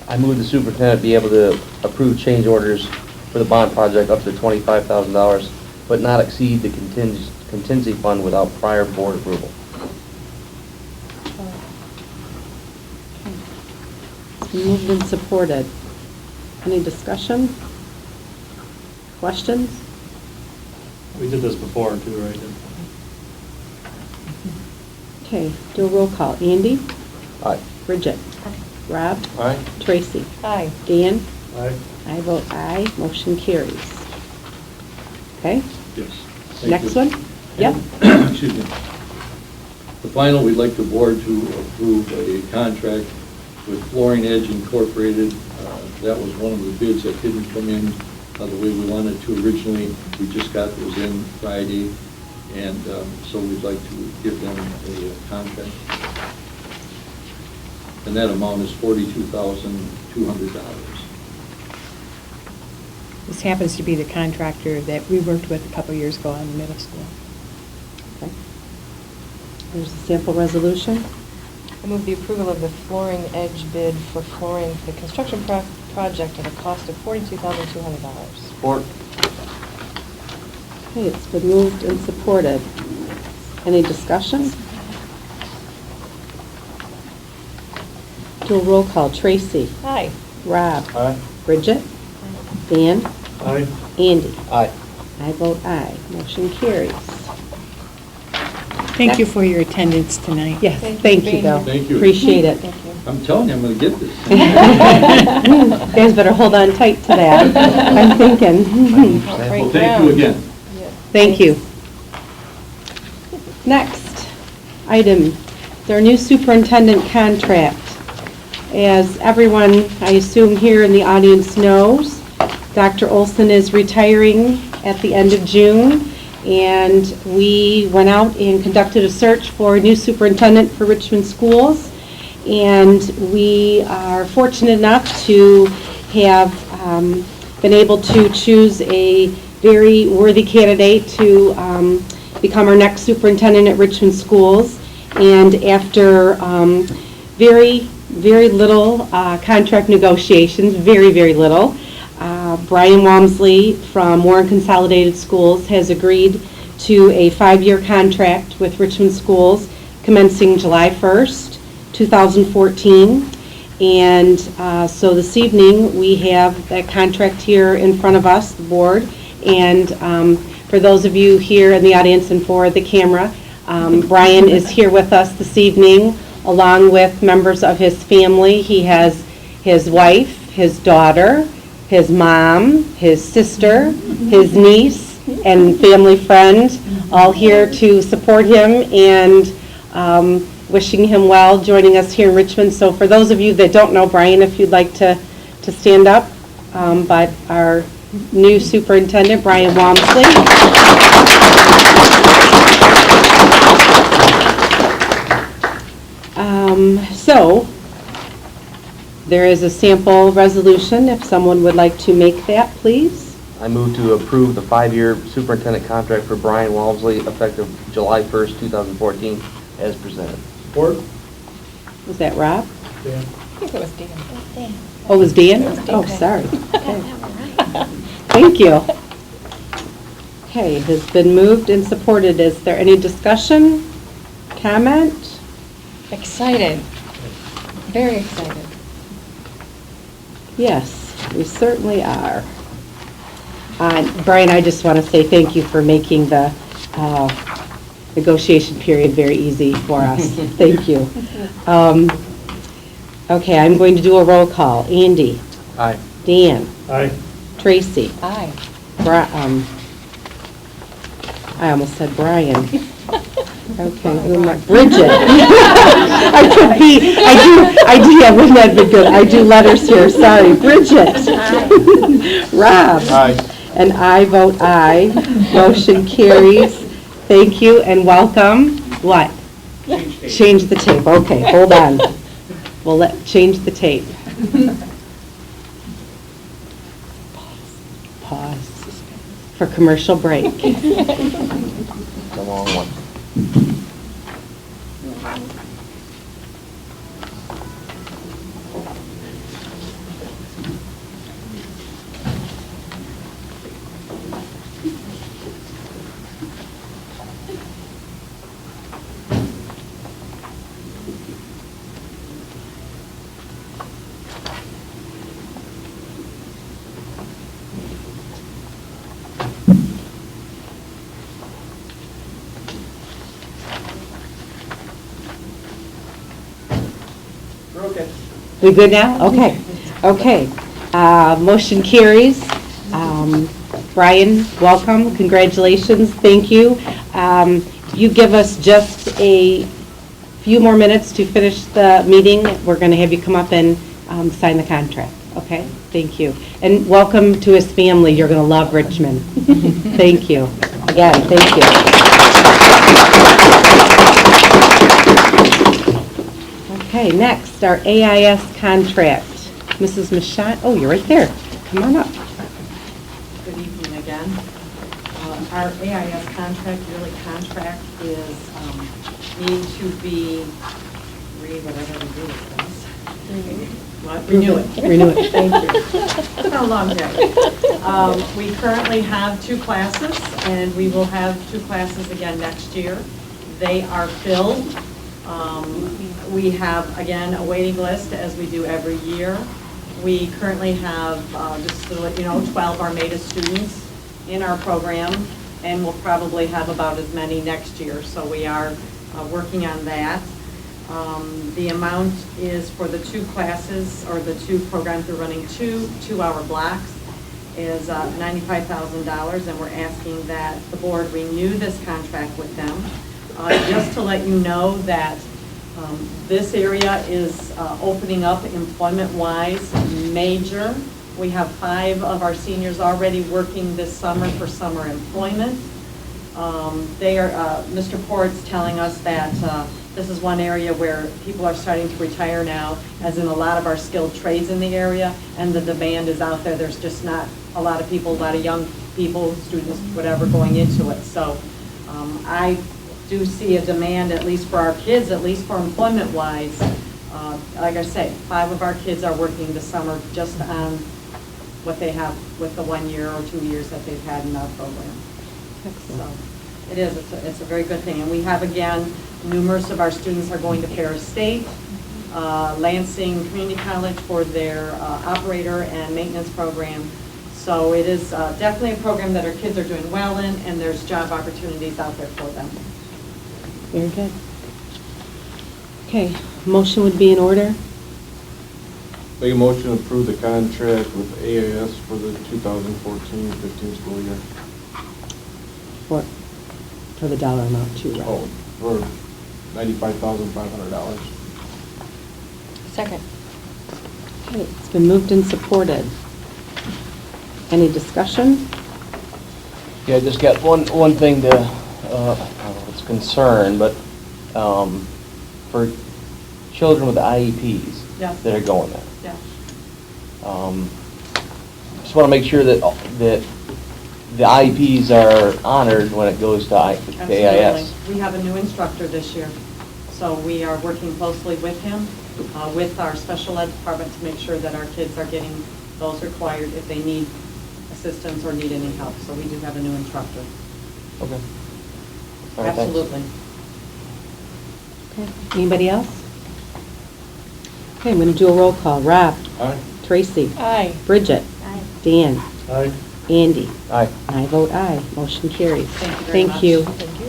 Speaker 9: I move the superintendent be able to approve change orders for the bond project up to $25,000, but not exceed the contingency fund without prior board approval.
Speaker 13: It's been moved and supported. Any discussion? Questions?
Speaker 3: We did this before too, right?
Speaker 13: Okay, do a roll call. Andy?
Speaker 9: Aye.
Speaker 13: Bridget? Rob?
Speaker 9: Aye.
Speaker 13: Tracy?
Speaker 11: Aye.
Speaker 13: Dan?
Speaker 3: Aye.
Speaker 13: I vote aye. Motion carries. Okay,
Speaker 19: Yes. Thank
Speaker 13: next
Speaker 19: you.
Speaker 13: one? Yep.
Speaker 19: Excuse me. The final, we'd like the board to approve a contract with Flooring Edge Incorporated. That was one of the bids that didn't come in the way we wanted to originally. We just got those in Friday, and so we'd like to give them a contract. And that amount is $42,200.
Speaker 20: This happens to be the contractor that we worked with a couple years ago in the middle school.
Speaker 13: Okay. There's a sample resolution.
Speaker 11: I move the approval of the Flooring Edge bid for flooring for the construction project at a cost of $42,200.
Speaker 9: Support.
Speaker 13: Okay, it's been moved and supported. Any discussion? Do a roll call. Tracy?
Speaker 11: Aye.
Speaker 13: Rob?
Speaker 9: Aye.
Speaker 13: Bridget? Dan?
Speaker 3: Aye.
Speaker 13: Andy?
Speaker 9: Aye.
Speaker 13: I vote aye. Motion carries.
Speaker 20: Thank you for your attendance tonight.
Speaker 13: Yes,
Speaker 11: Thank you
Speaker 13: thank
Speaker 11: for
Speaker 13: you,
Speaker 11: being
Speaker 13: Bill.
Speaker 11: here.
Speaker 19: Thank you.
Speaker 13: Appreciate it.
Speaker 11: Thank you.
Speaker 19: I'm telling you, I'm going to get this.
Speaker 13: You guys better hold on tight to that. I'm thinking.
Speaker 19: Well, thank you again.
Speaker 13: Thank you. Next item is our new superintendent contract. As everyone, I assume here in the audience knows, Dr. Olson is retiring at the end of June, and we went out and conducted a search for a new superintendent for Richmond schools, and we are fortunate enough to have been able to choose a very worthy candidate to become our next superintendent at Richmond schools. And after very little contract negotiations, very little, Brian Walmsley from Warren Consolidated Schools has agreed to a 5-year contract with Richmond schools commencing July 1st, 2014. And so this evening we have that contract here in front of us, the board. And for those of you here in the audience and for the camera, Brian is here with us this evening along with members of his family. He has his wife, his daughter, his mom, his sister, his niece, and family friend, all here to support him and wishing him well, joining us here in Richmond. So for those of you that don't know Brian, if you'd like to stand up, but our new superintendent, Brian Walmsley. So There is a sample resolution, if someone would like to make that, please.
Speaker 9: I move to approve the 5-year superintendent contract for Brian Walmsley effective July 1st, 2014, as presented.
Speaker 3: Support?
Speaker 13: Was that Rob?
Speaker 3: Dan?
Speaker 11: I think it was Dan.
Speaker 13: Oh, it was Dan? Oh, sorry. Okay. Thank you. Okay, it has been moved and supported. Is there any discussion, comment?
Speaker 11: Excited. Very excited.
Speaker 13: Yes, we certainly are. Brian, I just want to say thank you for making the negotiation period very easy for us. Thank you. Okay, I'm going to do a roll call. Andy?
Speaker 9: Aye.
Speaker 13: Dan?
Speaker 3: Aye.
Speaker 13: Tracy?
Speaker 11: Aye.
Speaker 13: I almost said Brian. Okay, who am I? Bridget. I could be, I do, yeah, wouldn't that be good? I do letters here, sorry. Bridget. Rob.
Speaker 3: Aye.
Speaker 13: And I vote aye. Motion carries. Thank you and welcome. What? Change the tape. Okay, hold on. We'll change the tape. Pause. For commercial break.
Speaker 9: The long one.
Speaker 13: We good now? Okay. Okay. Motion carries. Brian, welcome. Congratulations. Thank you. You give us just a few more minutes to finish the meeting. We're going to have you come up and sign the contract. Okay? Thank you. And welcome to his family. You're going to love Richmond. Thank you. Again, thank you. Okay, next, our AIS contract. Mrs. Michon, oh, you're right there. Come on up.
Speaker 6: Good evening again. Our AIS contract, yearly contract, is need to be, read whatever we do with this. What? Renew it.
Speaker 13: Renew it.
Speaker 6: Thank you. It's been a long day. We currently have 2 classes, and we will have 2 classes again next year. They are filled. We have, again, a waiting list, as we do every year. We currently have, just to let you know, 12 Armada students in our program, and we'll probably have about as many next year. So we are working on that. The amount is for the 2 classes, or the 2 programs, they're running 2 2-hour blocks, is $95,000, and we're asking that the board renew this contract with them. Just to let you know that this area is opening up employment-wise major. We have 5 of our seniors already working this summer for summer employment. Mr. Port's telling us that this is one area where people are starting to retire now, as in a lot of our skilled trades in the area, and the demand is out there. There's just not a lot of people, a lot of young people, students, whatever, going into it. So I do see a demand, at least for our kids, at least for employment-wise. Like I say, 5 of our kids are working this summer just on what they have with the 1 year or 2 years that they've had in our program. So it is, it's a very good thing. And we have, again, numerous of our students are going to Paris State, Lansing Community College for their operator and maintenance program. So it is definitely a program that our kids are doing well in, and there's job opportunities out there for them.
Speaker 13: Very good. Okay, motion would be in order.
Speaker 10: Make a motion to approve the contract with AIS for the 2014-15 school year.
Speaker 13: For the dollar amount too, right?
Speaker 10: Oh, for $95,500.
Speaker 11: Second.
Speaker 13: Okay, it's been moved and supported. Any discussion?
Speaker 9: Yeah, I just got one thing to, it's concern, but for children with IEPs
Speaker 6: Yes.
Speaker 9: that are going there.
Speaker 6: Yeah.
Speaker 9: Just want to make sure that the IEPs are honored when it goes to
Speaker 6: Absolutely.
Speaker 9: AIS.
Speaker 6: We have a new instructor this year, so we are working closely with him, with our special ed department to make sure that our kids are getting those required if they need assistance or need any help. So we do have a new instructor.
Speaker 9: Okay. All right, thanks.
Speaker 6: Absolutely.
Speaker 13: Okay. Anybody else? Okay, I'm going to do a roll call. Rob?
Speaker 10: Aye.
Speaker 13: Tracy?
Speaker 11: Aye.
Speaker 13: Bridget?
Speaker 15: Aye.
Speaker 13: Dan?
Speaker 3: Aye.
Speaker 13: Andy?
Speaker 9: Aye.
Speaker 13: I vote aye. Motion carries.
Speaker 6: Thank you very much.
Speaker 13: Thank you.
Speaker 11: Thank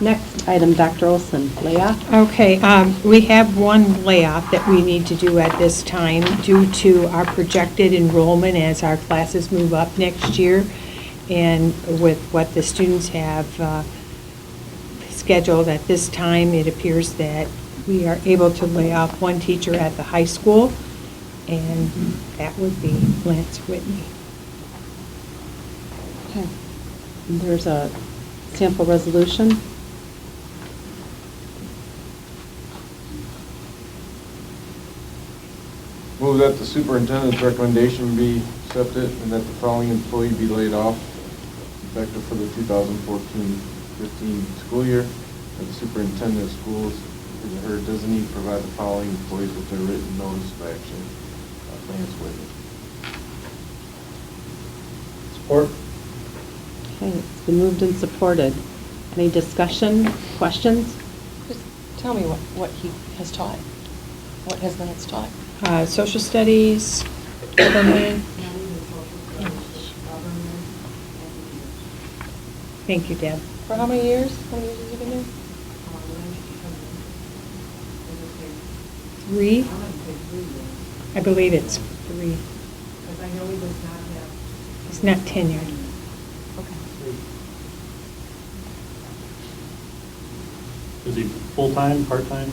Speaker 11: you.
Speaker 13: Next item, Dr. Olson, layoff.
Speaker 20: Okay, we have one layoff that we need to do at this time due to our projected enrollment as our classes move up next year. And with what the students have scheduled at this time, it appears that we are able to lay off one teacher at the high school, and that would be Lance Whitney.
Speaker 13: Okay. And there's a sample resolution.
Speaker 10: Move that the superintendent's recommendation be accepted and that the following employee be laid off effective for the 2014-15 school year. That the superintendent of schools, his or her designee, provide the following employees with their written notice of action. Lance Whitney.
Speaker 3: Support?
Speaker 13: Okay, it's been moved and supported. Any discussion, questions?
Speaker 11: Just tell me what he has taught. What has Lance taught?
Speaker 20: Social studies, government. Thank you, Deb.
Speaker 11: For how many years? How many years has he been there?
Speaker 20: 3? I believe it's 3.
Speaker 6: Because I know he does not have.
Speaker 20: It's not tenured.
Speaker 3: Is he full-time, part-time?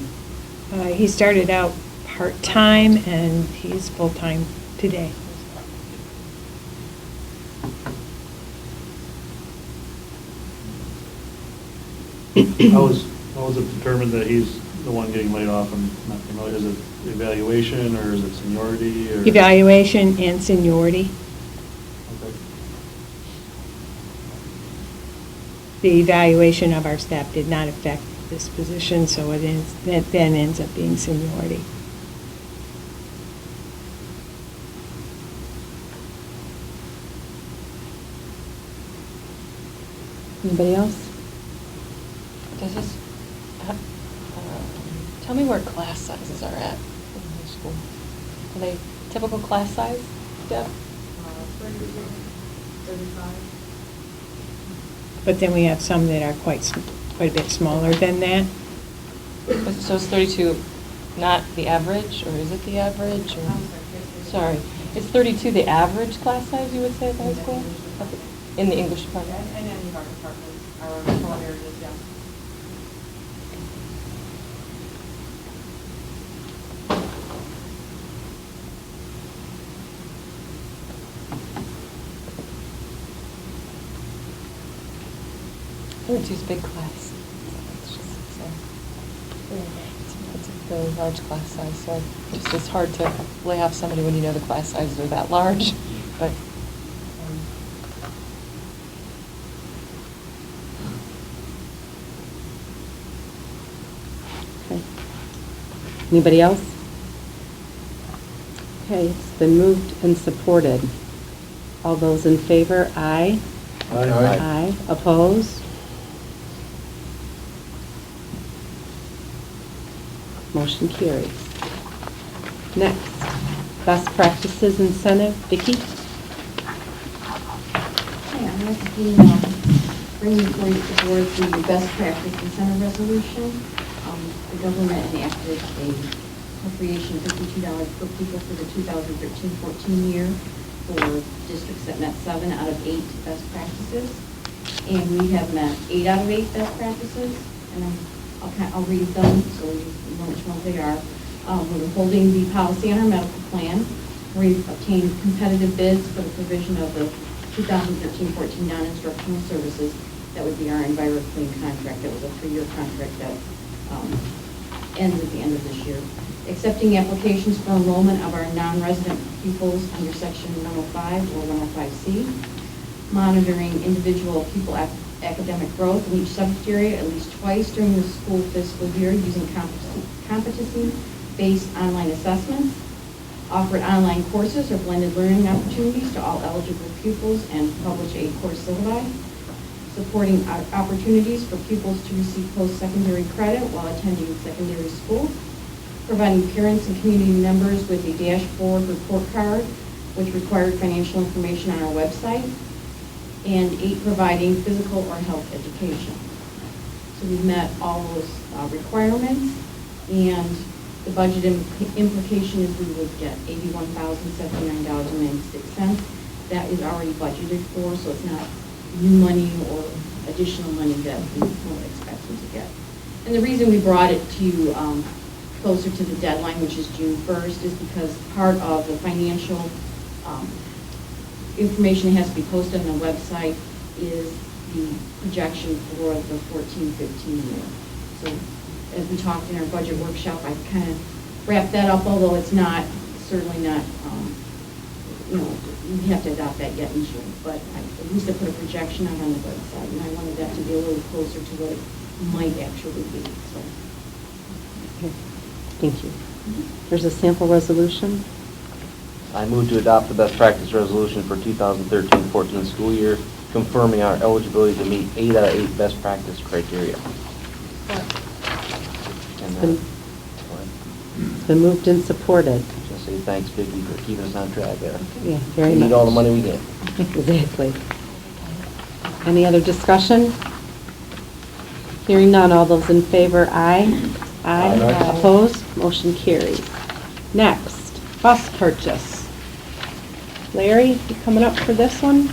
Speaker 20: He started out part-time, and he's full-time today.
Speaker 3: How was it determined that he's the one getting laid off? I'm not familiar. Is it evaluation or is it seniority? Or?
Speaker 20: Evaluation and seniority.
Speaker 3: Okay.
Speaker 20: The evaluation of our staff did not affect this position, so it then ends up being seniority.
Speaker 13: Anybody else?
Speaker 11: Does this, tell me where class sizes are at in high school. Are they typical class size, Deb?
Speaker 6: 35.
Speaker 20: But then we have some that are quite a bit smaller than that.
Speaker 11: So it's 32, not the average, or is it the average? Or? Sorry, is 32 the average class size, you would say, at the high school? In the English department?
Speaker 6: And any of our departments, our core areas, yeah.
Speaker 11: It's a big class. It's just so, it's a very large class size, so it's hard to lay off somebody when you know the class sizes are that large, but.
Speaker 13: Okay. Anybody else? Okay, it's been moved and supported. All those in favor, aye.
Speaker 3: Aye.
Speaker 13: Aye. Opposed? Motion carries. Next, best practices incentive. Vicki?
Speaker 21: Hi, I'd like to bring before the board the best practice incentive resolution. The government enacted a appropriation of $52 per pupil for the 2013-14 year for districts that met 7 out of 8 best practices. And we have met 8 out of 8 best practices. And I'll read them so you know which ones they are. We're holding the policy on our medical plan. We've obtained competitive bids for the provision of the 2013-14 non-instructional services. That would be our EnviroClean contract. That was a 3-year contract that ends at the end of this year. Accepting applications for enrollment of our non-resident pupils under Section 105 or 105C. Monitoring individual pupil academic growth in each subject area at least twice during the school fiscal year using competency-based online assessments. Offered online courses or blended learning opportunities to all eligible pupils and publish a course syllabi. Supporting opportunities for pupils to receive post-secondary credit while attending secondary school. Providing parents and community members with a dashboard report card with required financial information on our website. And 8, providing physical or health education. So we've met all those requirements, and the budget implication is we would get $81,079.96. That is already budgeted for, so it's not new money or additional money that we weren't expecting to get. And the reason we brought it to you closer to the deadline, which is June 1st, is because part of the financial information that has to be posted on the website is the projection for the 14-15 year. So as we talked in our budget workshop, I kind of wrapped that up, although it's not, certainly not, we have to adopt that yet in June, but at least I put a projection out on the website, and I wanted that to be a little closer to what it might actually be, so.
Speaker 13: Okay. Thank you. There's a sample resolution.
Speaker 9: I move to adopt the best practice resolution for 2013-14 school year, confirming our eligibility to meet 8 out of 8 best practice criteria. And,
Speaker 13: It's been moved and supported.
Speaker 9: just say thanks, Vicki, for keeping us on track there.
Speaker 13: Yeah, very
Speaker 9: We
Speaker 13: much.
Speaker 9: need all the money we get.
Speaker 13: Exactly. Any other discussion? Hearing none, all those in favor, aye. Aye.
Speaker 9: Aye.
Speaker 13: Opposed? Motion carries. Next, bus purchase. Larry, you coming up for this one?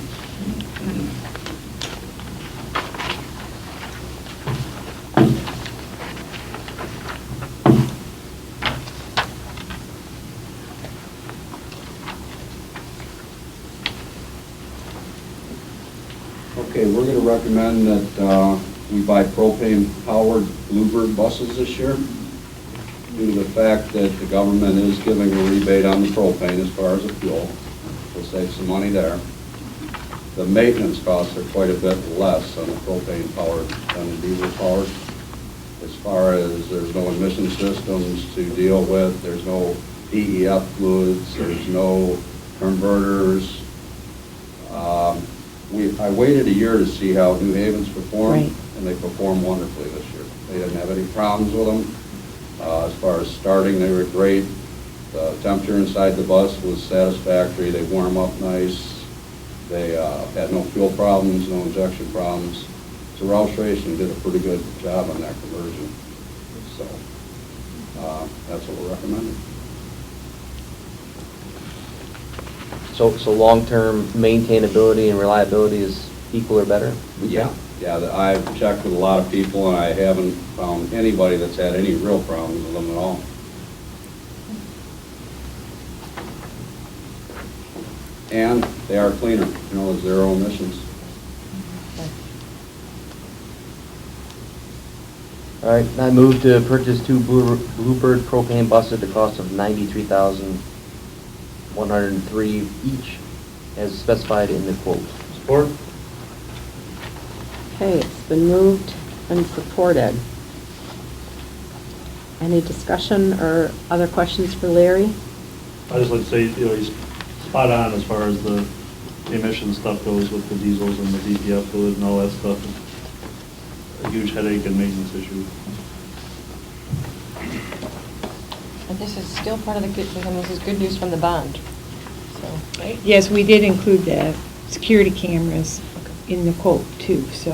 Speaker 7: Okay, we're going to recommend that we buy propane-powered Bluebird buses this year due to the fact that the government is giving a rebate on the propane as far as the fuel. We'll save some money there. The maintenance costs are quite a bit less on the propane-powered than the diesel-powered. As far as there's no emission systems to deal with, there's no DEF fluids, there's no converters. I waited a year to see how New Haven's performed,
Speaker 13: Right.
Speaker 7: and they performed wonderfully this year. They didn't have any problems with them. As far as starting, they were great. The temperature inside the bus was satisfactory. They warm up nice. They had no fuel problems, no injection problems. So Roush Racing did a pretty good job on that conversion. So that's what we're recommending.
Speaker 9: So long-term maintainability and reliability is equal or better?
Speaker 7: Yeah, I've checked with a lot of people, and I haven't found anybody that's had any real problems with them at all. And they are cleaner, zero emissions.
Speaker 9: All right, I move to purchase 2 Bluebird propane buses at the cost of $93,103 each, as specified in the quote.
Speaker 3: Support?
Speaker 13: Okay, it's been moved and supported. Any discussion or other questions for Larry?
Speaker 3: I just like to say, he's spot on as far as the emission stuff goes with the diesels and the DPF fluid and all that stuff. It's a huge headache and maintenance issue.
Speaker 11: And this is still part of the good, this is good news from the bond, so, right?
Speaker 20: Yes, we did include the security cameras in the quote too, so.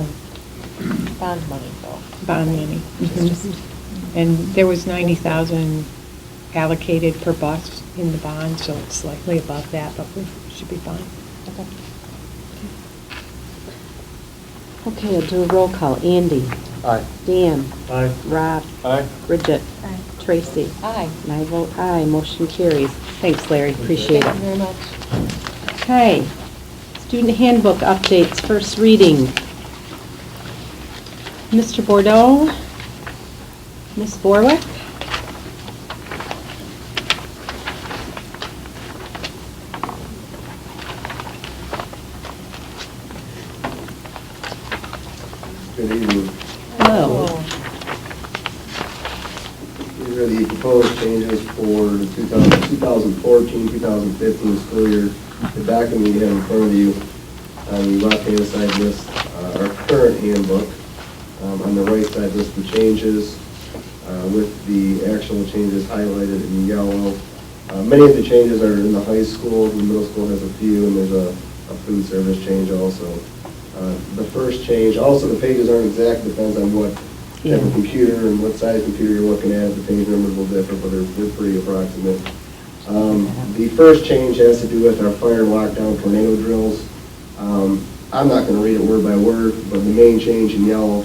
Speaker 11: Bond money, though.
Speaker 20: Bond money. Mhm. And there was 90,000 allocated per bus in the bond, so it's slightly above that, but we should be fine.
Speaker 11: Okay.
Speaker 13: Okay, I'll do a roll call. Andy?
Speaker 9: Aye.
Speaker 13: Dan?
Speaker 3: Aye.
Speaker 13: Rob?
Speaker 9: Aye.
Speaker 13: Bridget?
Speaker 11: Aye.
Speaker 13: Tracy?
Speaker 11: Aye.
Speaker 13: And I vote aye. Motion carries. Thanks, Larry. Appreciate
Speaker 11: Thank
Speaker 13: it.
Speaker 11: you very much.
Speaker 13: Okay. Student handbook updates, first reading. Mr. Bordeaux?
Speaker 1: Ms. Borwick?
Speaker 8: Good evening.
Speaker 1: Hello.
Speaker 8: These are the proposed changes for the 2014-2015 school year. The document you have in front of you, on the left-hand side lists our current handbook. On the right side lists the changes with the actual changes highlighted in yellow. Many of the changes are in the high school. The middle school has a few, and there's a food service change also. The first change, also the pages aren't exact, depends on what type of computer and what size computer you're looking at. The page numbers will differ, but they're pretty approximate. The first change has to do with our fire lockdown tornado drills. I'm not going to read it word by word, but the main change in yellow,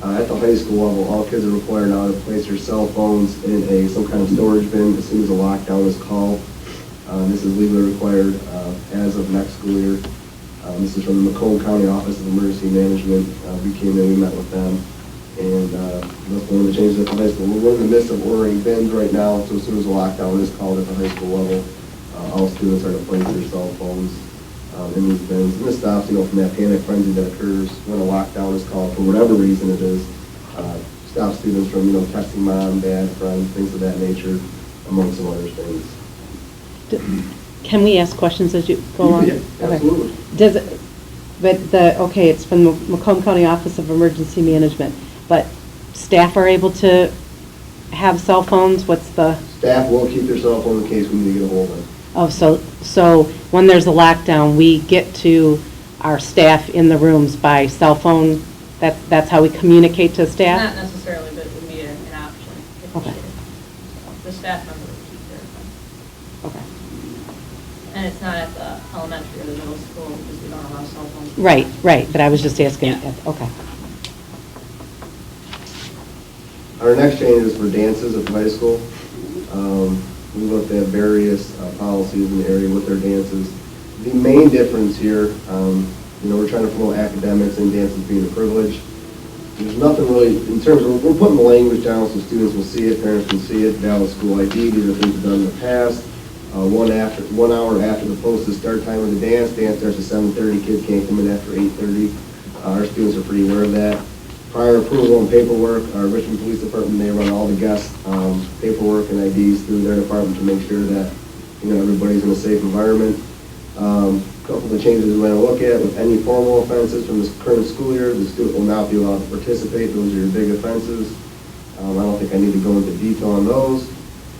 Speaker 8: at the high school level, all kids are required now to place their cell phones in some kind of storage bin as soon as a lockdown is called. This is legally required as of next school year. This is from the Macomb County Office of Emergency Management. We came in, we met with them, and that's one of the changes at the high school. We're in the midst of ordering bins right now, so as soon as a lockdown is called at the high school level, all students are to place their cell phones in these bins. And this stops, from that panic frenzy that occurs when a lockdown is called for whatever reason it is. Stops students from, texting mom, dad, friends, things of that nature, among some other things.
Speaker 1: Can we ask questions as you go on?
Speaker 8: Yeah, absolutely.
Speaker 1: Does it, it's from the Macomb County Office of Emergency Management, but staff are able to have cell phones? What's the?
Speaker 8: Staff will keep their cell phone in case we need to get a hold of them.
Speaker 1: Oh, so when there's a lockdown, we get to our staff in the rooms by cell phone? That's how we communicate to staff?
Speaker 11: Not necessarily, but it would be an option.
Speaker 1: Okay.
Speaker 11: The staff member would keep their phone.
Speaker 1: Okay.
Speaker 11: And it's not at the elementary or the middle school, because we don't allow cell phones.
Speaker 1: Right, but I was just asking.
Speaker 11: Yeah.
Speaker 1: Okay.
Speaker 8: Our next change is for dances at the high school. We looked at various policies in the area with their dances. The main difference here, we're trying to promote academics and dances being a privilege. There's nothing really, in terms of, we're putting the language down so students will see it, parents can see it, valid school ID, these are things we've done in the past. 1 hour after the posted start time of the dance starts at 7:30, kids can't come in after 8:30. Our students are pretty aware of that. Prior approval and paperwork, our Richmond Police Department, they run all the guest paperwork and IDs through their department to make sure that, everybody's in a safe environment. A couple of the changes we want to look at with any formal offenses from this current school year, the student will not be allowed to participate. Those are your big offenses. I don't think I need to go into detail on those.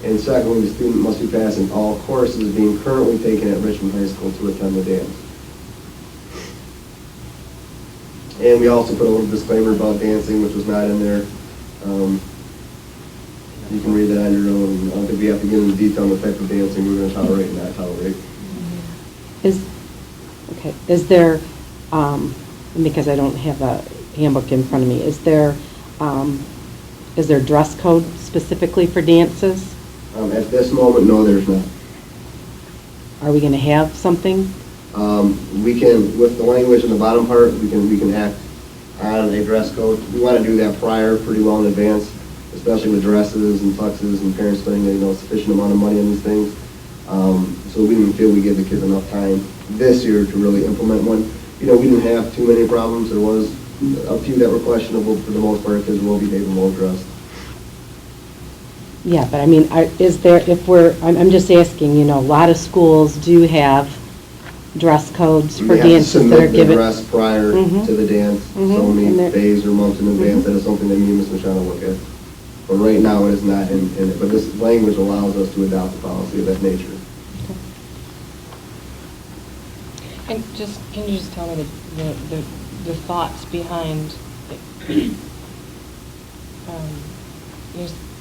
Speaker 8: And secondly, the student must be passing all courses being currently taken at Richmond High School to attend the dance. And we also put a little disclaimer about dancing, which was not in there. You can read that on your own. I don't think we have to get into detail on the type of dancing we're going to tolerate and not tolerate.
Speaker 1: Is there, because I don't have a handbook in front of me, is there dress code specifically for dances?
Speaker 8: At this moment, no, there's not.
Speaker 1: Are we going to have something?
Speaker 8: We can, with the language in the bottom part, we can act on a dress code. We want to do that prior, pretty well in advance, especially with dresses and tuxes and parents spending a sufficient amount of money on these things. So we didn't feel we gave the kids enough time this year to really implement one. We didn't have too many problems. There was a few that were questionable. For the most part, kids will behave well dressed.
Speaker 1: Yeah, but I mean, is there, I'm just asking, a lot of schools do have dress codes for dances that are given.
Speaker 8: You have to submit the dress prior to the dance, so many days or months in advance. That is something that me and Ms. Michelle look at. But right now, it is not in it. But this language allows us to adopt a policy of that nature.
Speaker 11: And can you just tell me the thoughts behind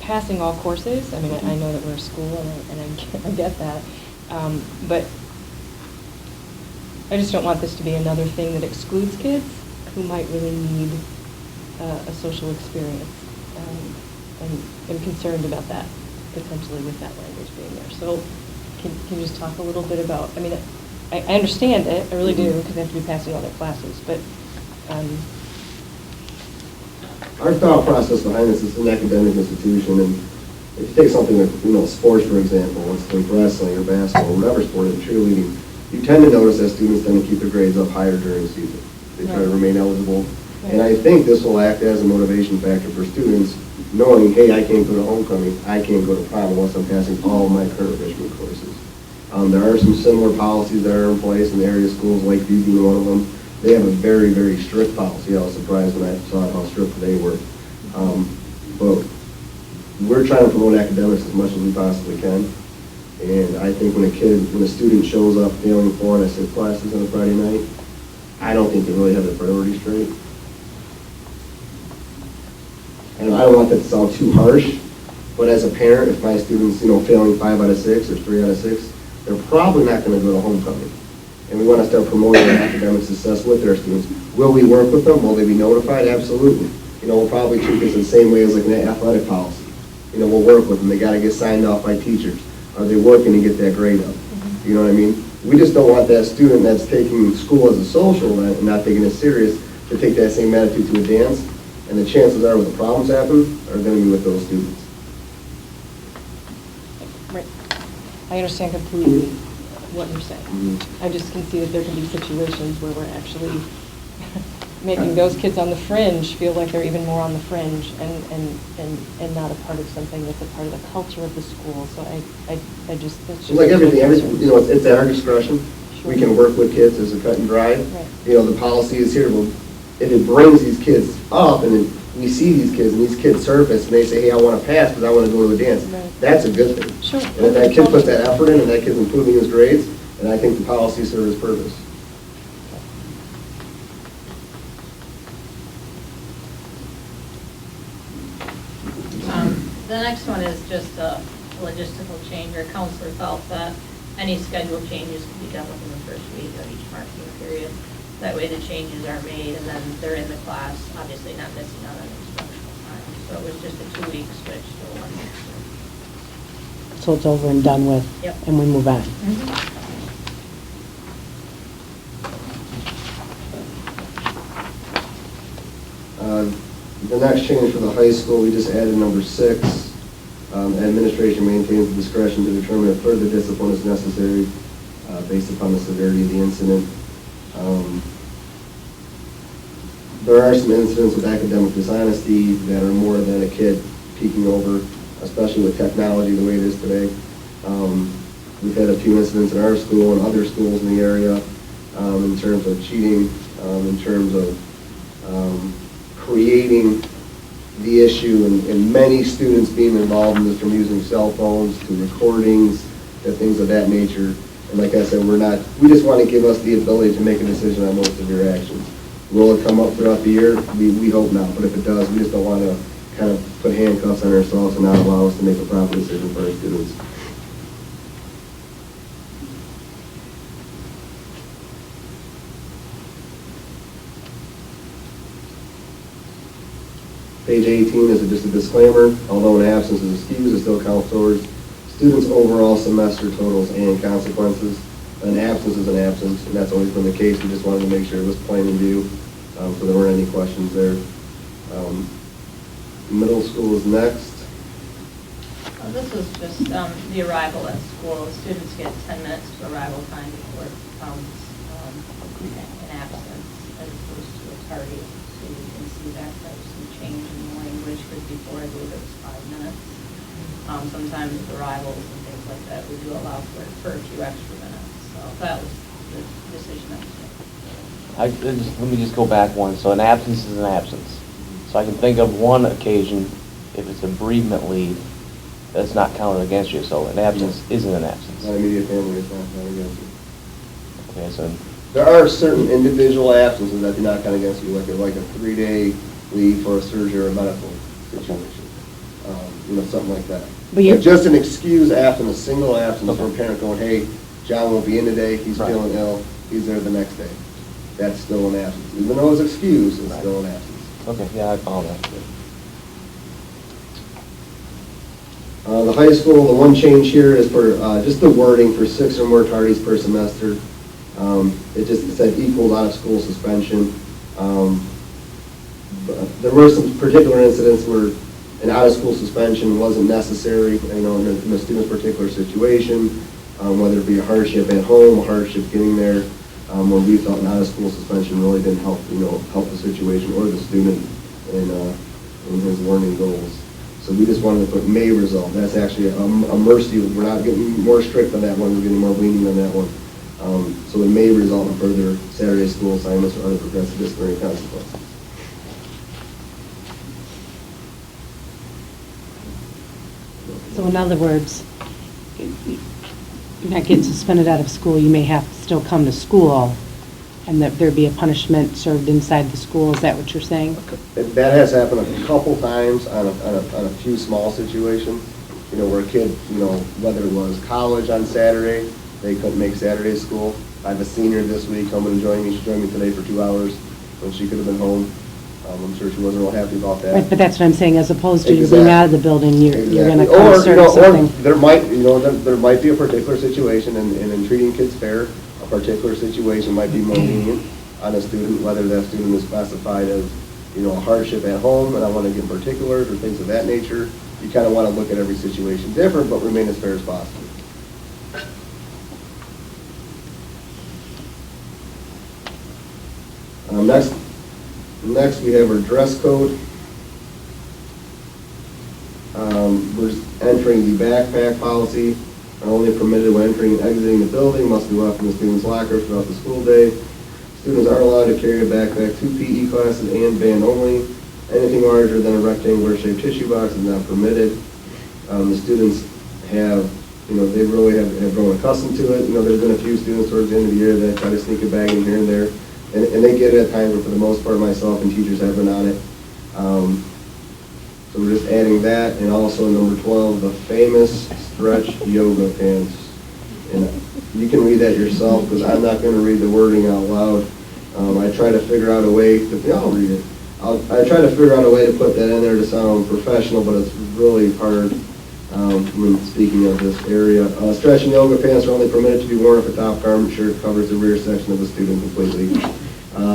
Speaker 11: passing all courses? I mean, I know that we're a school, and I get that, but I just don't want this to be another thing that excludes kids who might really need a social experience, and I'm concerned about that potentially with that language being there. So can you just talk a little bit about, I mean, I understand it, I really do, because they have to be passing all their classes, but
Speaker 8: our thought process behind this is an academic institution, and if you take something like, sports, for example, let's take wrestling or basketball, or whatever sport, and cheerleading, you tend to notice that students tend to keep their grades up higher during the season. They try to remain eligible. And I think this will act as a motivation factor for students, knowing, hey, I can't go to homecoming, I can't go to prom unless I'm passing all of my current Richmond courses. There are some similar policies that are in place in the area schools, Lakeview being one of them. They have a very, very strict policy. I was surprised when I saw how strict they were. But we're trying to promote academics as much as we possibly can. And I think when a student shows up failing 4 out of 6 classes on a Friday night, I don't think they really have their priorities straight. And I don't want that to sound too harsh, but as a parent, if my student's, failing 5 out of 6 or 3 out of 6, they're probably not going to go to homecoming. And we want to start promoting their academic success with their students. Will we work with them? Will they be notified? Absolutely. We'll probably treat this the same way as like an athletic policy. We'll work with them. They got to get signed off by teachers. Are they working to get that grade up? You know what I mean? We just don't want that student that's taking school as a social event and not taking it serious to take that same attitude to a dance. And the chances are when the problems happen are going to be with those students.
Speaker 11: Right. I understand completely what you're saying. I just can see that there can be situations where we're actually making those kids on the fringe feel like they're even more on the fringe and not a part of something that's a part of the culture of the school. So I just, that's just.
Speaker 8: Like everything, it's at our discretion. Sure. We can work with kids as a cut and dry.
Speaker 11: Right.
Speaker 8: The policy is here. Well, if it brings these kids up and we see these kids and these kids surface and they say, hey, I want to pass because I want to go to a dance, right, that's a good thing.
Speaker 11: Sure.
Speaker 8: And if that kid puts that effort in and that kid's improving his grades, then I think the policy serves its purpose.
Speaker 4: The next one is just a logistical change. Our counselor felt that any schedule changes could be done within the first week of each marking period. That way the changes are made and then they're in the class, obviously not missing out on instructional time. So it was just a 2-week switch to 1 week.
Speaker 13: So it's over and done with,
Speaker 4: Yep.
Speaker 13: and we move on.
Speaker 8: The next change for the high school, we just added number 6. Administration maintains the discretion to determine if further discipline is necessary based upon the severity of the incident. There are some incidents with academic dishonesty that are more than a kid peeking over, especially with technology the way it is today. We've had a few incidents in our school and other schools in the area in terms of cheating, in terms of creating the issue and many students being involved in this, from using cell phones to recordings to things of that nature. And like I said, we just want to give us the ability to make a decision on most of your actions. Will it come up throughout the year? We hope not, but if it does, we just don't want to kind of put handcuffs on ourselves and not allow us to make a proper decision for our students. Page 18 is just a disclaimer. Although an absence is excused, it still counts towards students' overall semester totals and consequences. An absence is an absence, and that's always been the case. We just wanted to make sure it was plain in view, so there weren't any questions there. Middle school is next.
Speaker 4: This was just the arrival at school. Students get 10 minutes to arrival time before it counts an absence as opposed to a tardy. So you can see that there's some change in the language, because before I believe it was 5 minutes. Sometimes with arrivals and things like that, we do allow for a few extra minutes. So that was the decision that was made.
Speaker 9: Let me just go back one. So an absence is an absence. So I can think of one occasion, if it's a bereavement leave, that's not counted against you. So an absence isn't an absence.
Speaker 8: Not immediate family is not counted against you.
Speaker 9: Okay, so
Speaker 8: there are certain individual absences that do not count against you, like a 3-day leave for a surgery or a medical situation, something like that. But just an excused absence, a single absence from a parent going, hey, John won't be in today, he's feeling ill, he's there the next day. That's still an absence. Even though it's excused, it's still an absence.
Speaker 9: Okay, yeah, I follow that.
Speaker 8: The high school, the one change here is for just the wording for 6 or more tardies per semester. It said equals out of school suspension. There were some particular incidents where an out-of-school suspension wasn't necessary, in a student's particular situation, whether it be a hardship at home, a hardship getting there, where we felt an out-of-school suspension really didn't help, help the situation or the student in his learning goals. So we just wanted to put may result. That's actually a mercy. We're not getting more strict on that one. We're getting more lenient on that one. So it may result in further Saturday school assignments or other progressive disciplinary consequences.
Speaker 13: So in other words, you're not getting suspended out of school, you may have to still come to school, and that there be a punishment served inside the school. Is that what you're saying?
Speaker 8: That has happened a couple times on a few small situations, where a kid, whether it was college on Saturday, they couldn't make Saturday school. I have a senior this week coming and joining me. She joined me today for 2 hours when she could have been home. I'm sure she wasn't real happy about that.
Speaker 13: Right, but that's what I'm saying, as opposed to you being out of the building, you're going to
Speaker 8: Or,
Speaker 13: serve something.
Speaker 8: or there might be a particular situation, and in treating kids fair, a particular situation might be more lenient on a student, whether that student is classified as, a hardship at home, and I want to give particulars or things of that nature. You kind of want to look at every situation different, but remain as fair as possible. Next we have our dress code. We're entering the backpack policy. Are only permitted when entering and exiting the building, must be left in the student's locker throughout the school day. Students aren't allowed to carry a backpack to PE classes and band only. Anything larger than a rectangular shaped tissue box is not permitted. The students have, they really have grown accustomed to it. There's been a few students towards the end of the year that try to sneak a bag in here and there. And they get it at times, but for the most part, myself and teachers have been on it. So we're just adding that, and also number 12, the famous stretch yoga pants. And you can read that yourself, because I'm not going to read the wording out loud. I try to figure out a way to, I'll read it. I try to figure out a way to put that in there to sound professional, but it's really hard when speaking of this area. Stretch and yoga pants are only permitted to be worn if a top garment shirt covers the rear section of the student completely.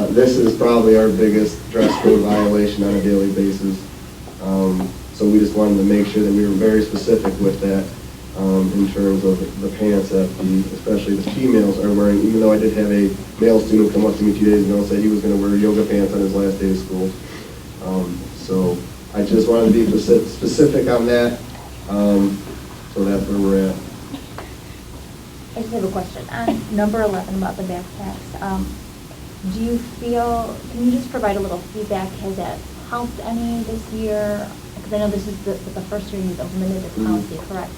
Speaker 8: This is probably our biggest dress code violation on a daily basis. So we just wanted to make sure that we were very specific with that in terms of the pants that especially the females are wearing, even though I did have a male student come up to me 2 days ago and say he was going to wear yoga pants on his last day of school. So I just wanted to be specific on that. So that's where we're at.
Speaker 2: I just have a question. On number 11 about the backpacks, do you feel, can you just provide a little feedback? Has that helped any this year? Because I know this is the first year you've implemented this policy, correct?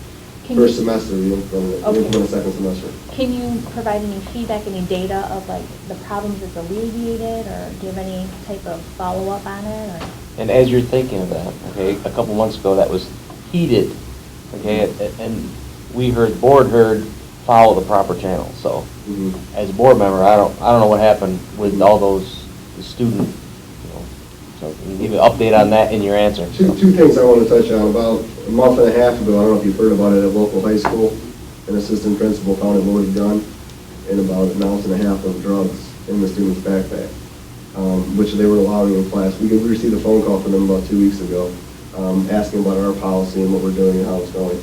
Speaker 8: First semester, we implemented the second semester.
Speaker 2: Can you provide any feedback, any data of like the problems it's alleviated, or give any type of follow-up on it? Or?
Speaker 9: And as you're thinking of that, okay, a couple months ago that was heated, okay, and the board heard follow the proper channels. So as a board member, I don't know what happened with all those student. So can you give an update on that in your answer?
Speaker 8: Two things I want to touch on. About a month and a half ago, I don't know if you've heard about it at a local high school, an assistant principal found a loaded gun and about an ounce and a half of drugs in the student's backpack, which they were allowing in class. We received a phone call from them about 2 weeks ago asking about our policy and what we're doing and how it's going.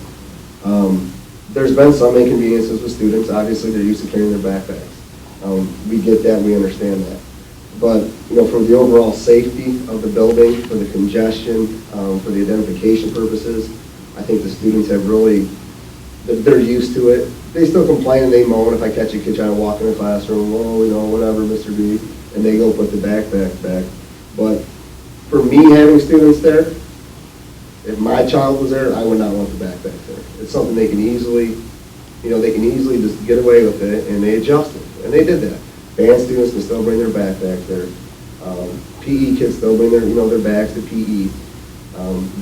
Speaker 8: There's been some inconveniences with students. Obviously, they're used to carrying their backpacks. We get that. We understand that. But, for the overall safety of the building, for the congestion, for the identification purposes, I think the students have really, they're used to it. They still complain and they moan if I catch a kid trying to walk in the classroom, whatever, Mr. B, and they go put the backpack back. But for me having students there, if my child was there, I would not want the backpack there. It's something they can easily, just get away with it, and they adjust it, and they did that. Band students can still bring their backpack there. PE kids still bring their bags to PE.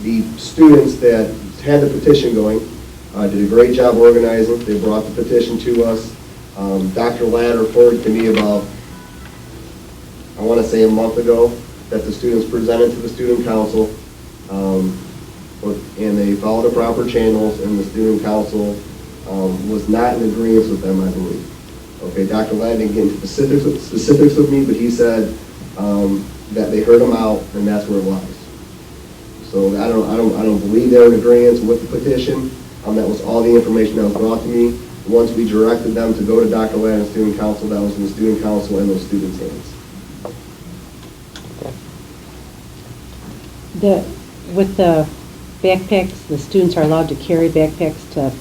Speaker 8: The students that had the petition going did a great job organizing. They brought the petition to us. Dr. Ladd reported to me about, I want to say a month ago, that the students presented to the student council, and they followed the proper channels, and the student council was not in agreement with them, I believe. Okay, Dr. Ladd didn't get into specifics with me, but he said that they heard them out, and that's where it lies. So I don't believe they're in agreement with the petition. That was all the information that was brought to me. Once we directed them to go to Dr. Ladd and student council, that was in the student council and those students' hands.
Speaker 13: With the backpacks, the students are allowed to carry backpacks to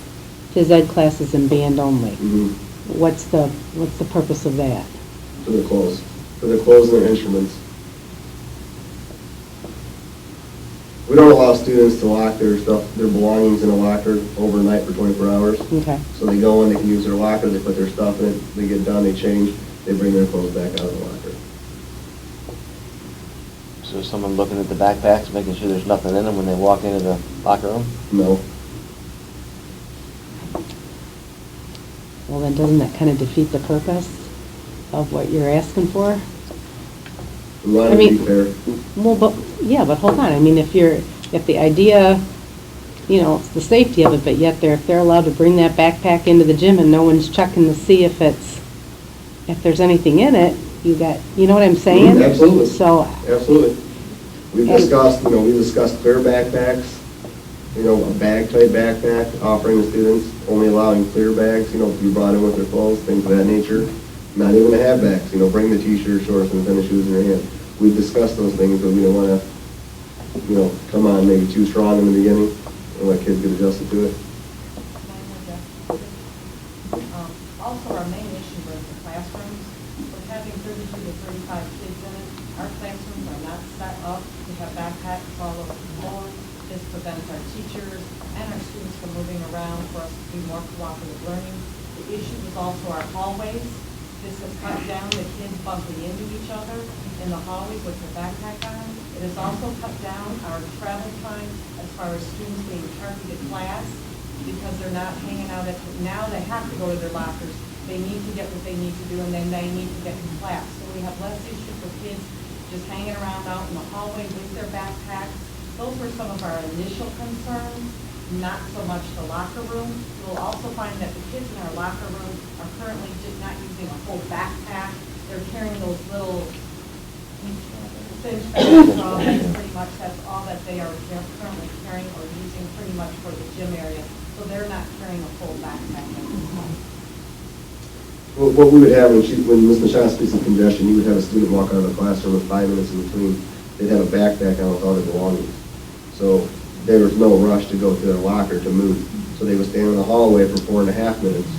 Speaker 13: phys ed classes and band only.
Speaker 8: Mm-hmm.
Speaker 13: What's the purpose of that?
Speaker 8: For their clothes. For their clothes and their instruments. We don't allow students to lock their stuff, their belongings in a locker overnight for 24 hours.
Speaker 13: Okay.
Speaker 8: So they go in, they can use their locker, they put their stuff in it, they get done, they change, they bring their clothes back out of the locker.
Speaker 9: So is someone looking at the backpacks, making sure there's nothing in them when they walk into the locker room?
Speaker 8: No.
Speaker 13: Well, then doesn't that kind of defeat the purpose of what you're asking for?
Speaker 8: We want to be fair.
Speaker 13: Well, but hold on. I mean, if the idea, it's the safety of it, but yet if they're allowed to bring that backpack into the gym and no one's checking to see if there's anything in it, you know what I'm saying?
Speaker 8: Absolutely.
Speaker 13: So.
Speaker 8: Absolutely. We've discussed clear backpacks, a bag type backpack, offering the students, only allowing clear bags, to be brought in with their clothes, things of that nature. Not even to have bags, bring the t-shirt, shorts, and tennis shoes in your hand. We've discussed those things, but we don't want to, come on maybe too strong in the beginning and let kids get adjusted to it.
Speaker 6: Also, our main issue was the classrooms. With having 32 to 35 kids in it, our classrooms are not set up to have backpacks all over the floor. This prevents our teachers and our students from moving around for us to do more cooperative learning. The issue was also our hallways. This has cut down the kids bumping into each other in the hallways with their backpack on. It has also cut down our travel time as far as students being targeted class because they're not hanging out now they have to go to their lockers. They need to get what they need to do and then they need to get to class. So we have less issues with kids just hanging around out in the hallway with their backpacks. Those were some of our initial concerns, not so much the locker room. You'll also find that the kids in our locker room are currently just not using a whole backpack. They're carrying those little cinch bags. Pretty much that's all that they are currently carrying or using pretty much for the gym area. So they're not carrying a full backpack at this point.
Speaker 8: Well, what we would have when Ms. Michelle speaks of congestion, you would have a student walk out of the classroom with 5 minutes in between. They'd have a backpack on with all their belongings. So there was no rush to go to their locker to move. So they would stand in the hallway for 4.5 minutes,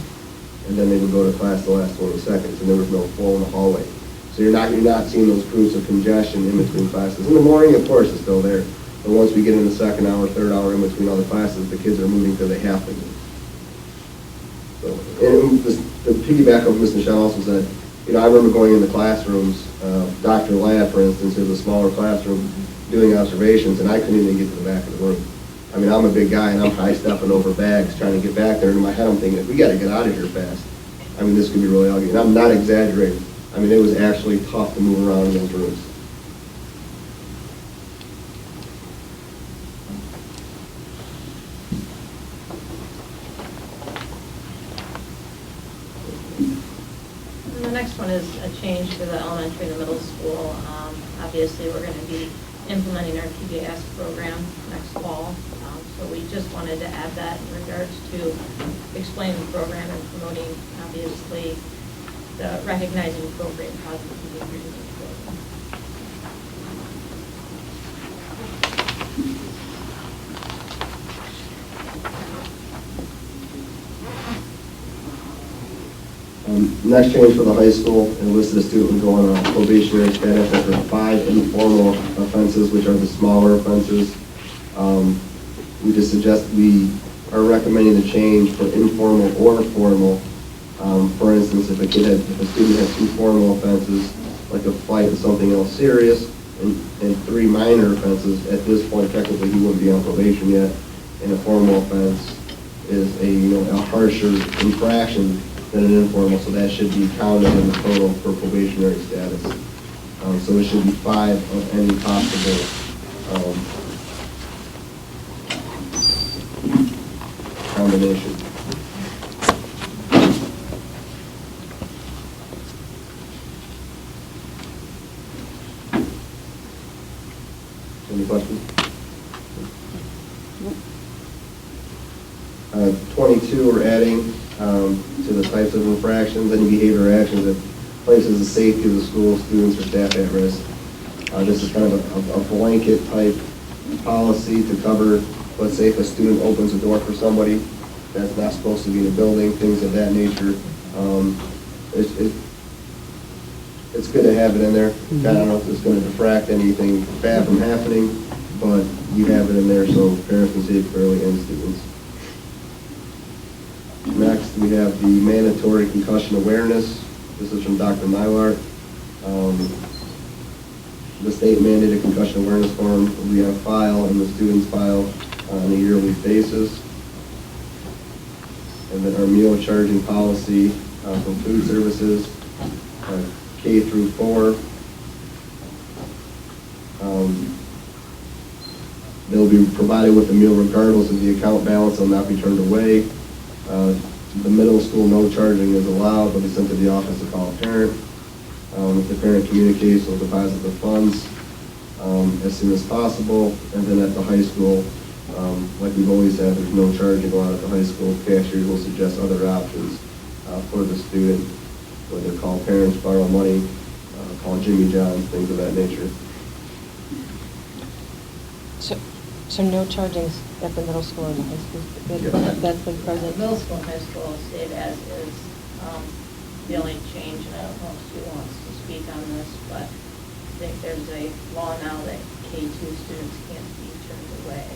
Speaker 8: and then they would go to class the last 20 seconds, and there was no flow in the hallway. So you're not seeing those proofs of congestion in between classes. In the morning, of course, it's still there. But once we get in the second hour, third hour in between all the classes, the kids are moving because they have to move. So, and the piggyback of Ms. Michelle also said, I remember going in the classrooms, Dr. Ladd, for instance, is a smaller classroom, doing observations, and I couldn't even get to the back of the room. I mean, I'm a big guy, and I'm high-stepping over bags, trying to get back there, and in my head I'm thinking, we got to get out of here fast. I mean, this could be really ugly, and I'm not exaggerating. I mean, it was actually tough to move around in those rooms.
Speaker 4: And the next one is a change to the elementary and the middle school. Obviously, we're going to be implementing our PBS program next fall. So we just wanted to add that in regards to explaining the program and promoting, obviously, the recognizing appropriate and positive behaviors in the program.
Speaker 8: Next change for the high school, it listed a student would go on a probationary status after 5 informal offenses, which are the smaller offenses. We just suggest we are recommending the change for informal or formal. For instance, if a student has 2 formal offenses, like a fight and something else serious, and 3 minor offenses, at this point technically he wouldn't be on probation yet. And a formal offense is a harsher infraction than an informal, so that should be counted in the total for probationary status. So it should be 5 of any possible combination. it. 22, we're adding to the types of infractions, any behavior or actions that places the safety of the school, students, or staff at risk. This is kind of a blanket type policy to cover, let's say if a student opens a door for somebody that's not supposed to be in a building, things of that nature. It's good to have it in there. I don't know if it's going to defract anything bad from happening, but you have it in there so parents can see it clearly and students. Next, we have the mandatory concussion awareness. This is from Dr. Mylart. The state mandated concussion awareness form we have file and the students file on a yearly basis. And then our meal charging policy from food services, K through 4. They'll be provided with a meal regardless of the account balance. They'll not be turned away. The middle school, no charging is allowed. They'll be sent to the office to call a parent. If the parent communicates, they'll deposit the funds as soon as possible. And then at the high school, like we've always had, there's no charging allowed at the high school. Cashiers will suggest other options for the student, whether call parents, borrow money, call Jimmy John's, things of that nature.
Speaker 11: So no chargings at the middle school and the high school? That's been present?
Speaker 4: Middle school and high school stayed as is. The only change, and I don't know if Sue wants to speak on this, but I think there's a law now that K-2 students can't be turned away.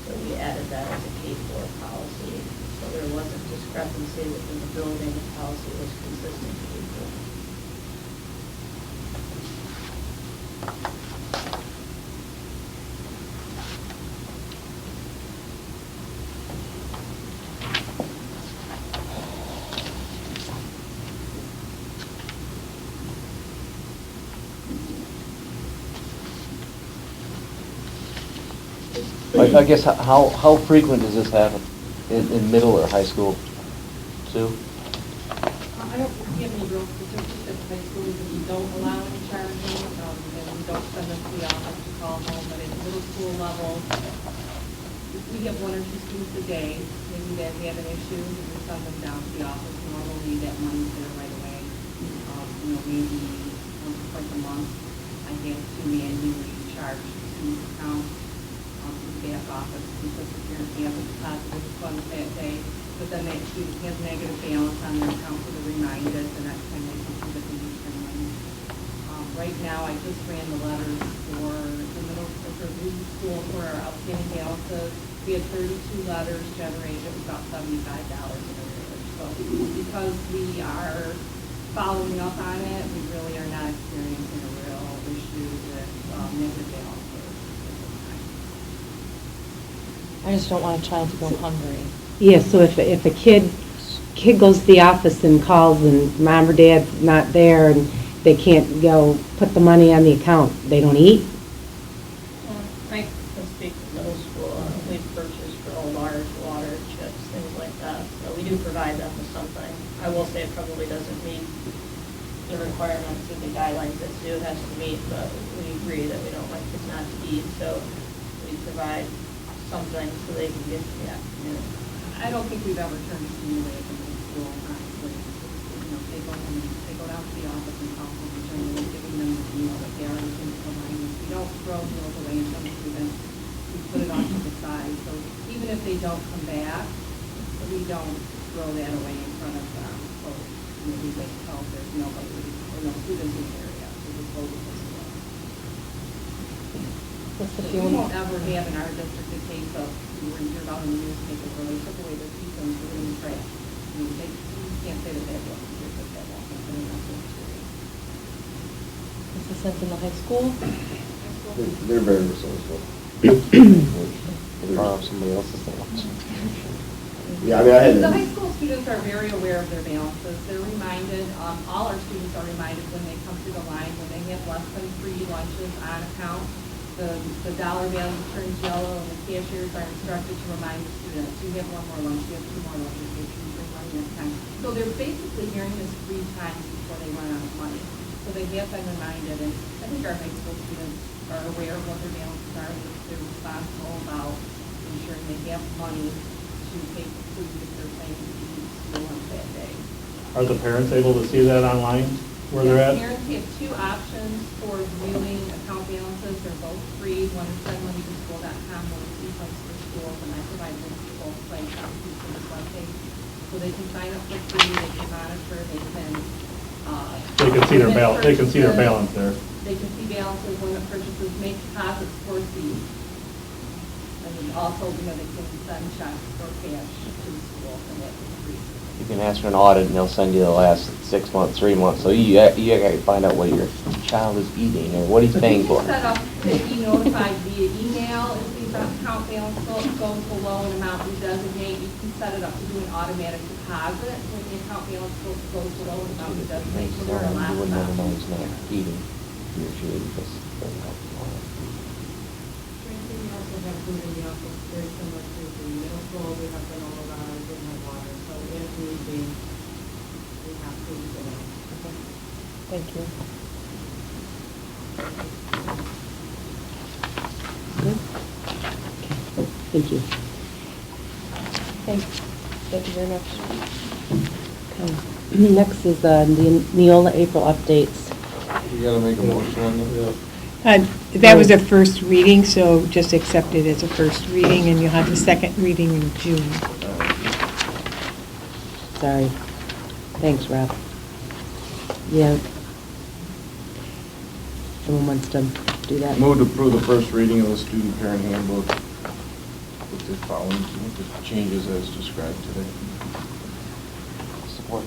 Speaker 4: So we added that as a K-4 policy. So there wasn't discrepancy within the building. The policy was consistent K-4.
Speaker 9: I guess, how frequent does this happen in middle or high school, Sue?
Speaker 6: I don't have any real statistics at the high school that we don't allow any charging, and we don't send them to the office to call home, but at the middle school level, we have 1 or 2 students a day, maybe that have an issue, and we send them down to the office. Normally, that money's there right away. Maybe once or twice a month, I have to manually charge the student account to the back office because the parent hasn't deposited the funds that day. But then that student has negative balance on their account, so they're reminded the next time they can see that they need their money. Right now, I just ran the letters for the middle, for the school for our outstanding balances. We had 32 letters generated. It was about $75 in arrears. So because we are following up on it, we really are not experiencing a real issue with negative balances.
Speaker 11: I just don't want a child to go hungry.
Speaker 13: Yeah, so if a kid goes to the office and calls and mom or dad's not there and they can't go put the money on the account, they don't eat?
Speaker 4: I can speak to middle school. We purchased real large water, chips, things like that. So we do provide them with something. I will say it probably doesn't meet the requirements of the guidelines that Sue has to meet, but we agree that we don't want kids not to eat. So we provide something so they can get to the afternoon.
Speaker 6: I don't think we've ever turned a student away from the school, honestly. They go down to the office and talk with each other, giving them the meal that they are looking for money. We don't throw meals away in some students. We put it off to the side. So even if they don't come back, we don't throw that away in front of them. So we wait until there's nobody or no students in the area. We just hold it this way.
Speaker 11: What's the
Speaker 6: We
Speaker 11: feeling?
Speaker 6: won't ever have in our district a case of, we were hearing about in the newspaper where they took away their pizza and threw it in the trash. I mean, you can't say that that wasn't good, but that wasn't good enough to experience.
Speaker 11: Is the sense in the high school?
Speaker 7: They're very resourceful.
Speaker 9: Somebody else's thing.
Speaker 8: Yeah, I mean, I had
Speaker 6: The high school students are very aware of their balances. They're reminded, all our students are reminded when they come through the line, when they have less than 3 lunches on account, the dollar balance turns yellow and the cashiers are instructed to remind the students, you have 1 more lunch, you have 2 more lunches, you have 2 more money next time. So they're basically hearing this 3 times before they run out of money. So they have been reminded, and I think our high school students are aware of what their balances are, and they're responsible about ensuring they have money to pay for food if they're planning to be in school on that day.
Speaker 3: Are the parents able to see that online, where they're at?
Speaker 6: Parents have two options for viewing account balances. They're both free. One is settlemoneytoschool.com, one is eFunds for Schools, and I provide links to both sites on this webpage. So they can sign up for free, they can monitor, they can.
Speaker 3: They can see their balance. They can see their balance there.
Speaker 6: They can see balances, limit purchases, make deposits for fees. And also, they can send checks or cash to the school, and that's free.
Speaker 9: You can ask for an audit, and they'll send you the last 6 months, 3 months. So you got to find out what your child is eating or what he's paying for.
Speaker 6: You can set up to be notified via email if the account balance goes below an amount you designate. You can set it up to do an automatic deposit when the account balance goes below an amount you designate. So there are
Speaker 9: You
Speaker 6: lots
Speaker 9: wouldn't
Speaker 6: of
Speaker 9: ever know
Speaker 6: options.
Speaker 9: he's not eating. He or she because it doesn't help you on it.
Speaker 6: We also have food in the office, very similar to the middle school. We have granola bars, we have water, so if need be, we have food there.
Speaker 11: Thank you.
Speaker 13: Good? Thank you.
Speaker 11: Thank you very much.
Speaker 13: Okay. Next is the Neola April updates.
Speaker 10: You gotta make a motion on that.
Speaker 20: That was a first reading, so just accept it as a first reading, and you'll have the second reading in June.
Speaker 13: Sorry. Thanks, Rob. Yeah. Someone wants to do that?
Speaker 10: Move to approve the first reading of the student parent handbook with the following, with the changes as described today.
Speaker 9: Support.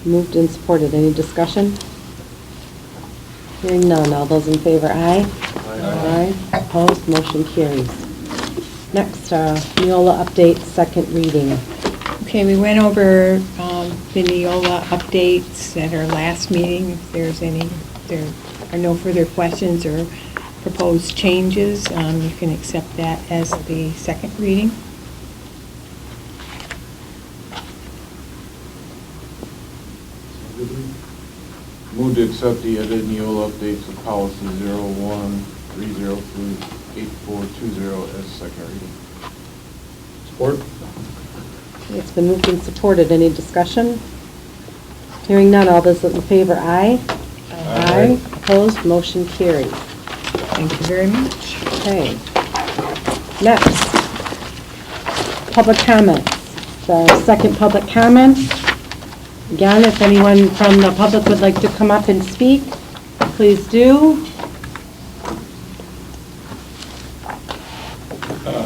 Speaker 13: Moved and supported. Any discussion? Hearing none. All those in favor, aye? Aye. Opposed? Motion carries. Next, Neola update, second reading.
Speaker 20: Okay, we went over the Neola updates at our last meeting. If there's any, there are no further questions or proposed changes, you can accept that as the second reading.
Speaker 10: Move to accept the edited Neola updates of policy 01-303-8420 as second reading.
Speaker 3: Support?
Speaker 13: It's been moved and supported. Any discussion? Hearing none. All those in favor, aye? Aye. Opposed? Motion carries.
Speaker 20: Thank you very much.
Speaker 13: Okay. Next, public comments. The second public comment. Again, if anyone from the public would like to come up and speak, please do.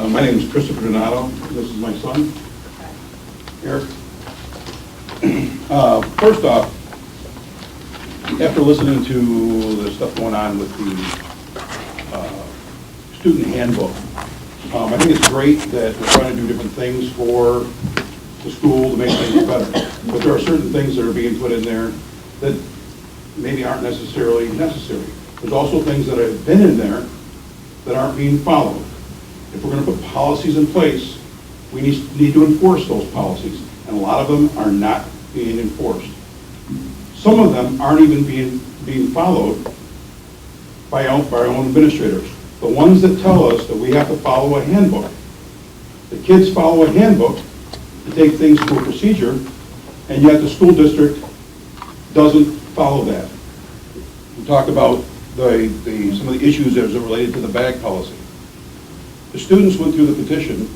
Speaker 12: My name is Christopher Donato. This is my son, Eric. First off, after listening to the stuff going on with the student handbook, I think it's great that we're trying to do different things for the school to make things better. But there are certain things that are being put in there that maybe aren't necessarily necessary. There's also things that have been in there that aren't being followed. If we're going to put policies in place, we need to enforce those policies. And a lot of them are not being enforced. Some of them aren't even being followed by our own administrators. The ones that tell us that we have to follow a handbook. The kids follow a handbook to take things through a procedure, and yet the school district doesn't follow that. We talked about some of the issues as it related to the bag policy. The students went through the petition.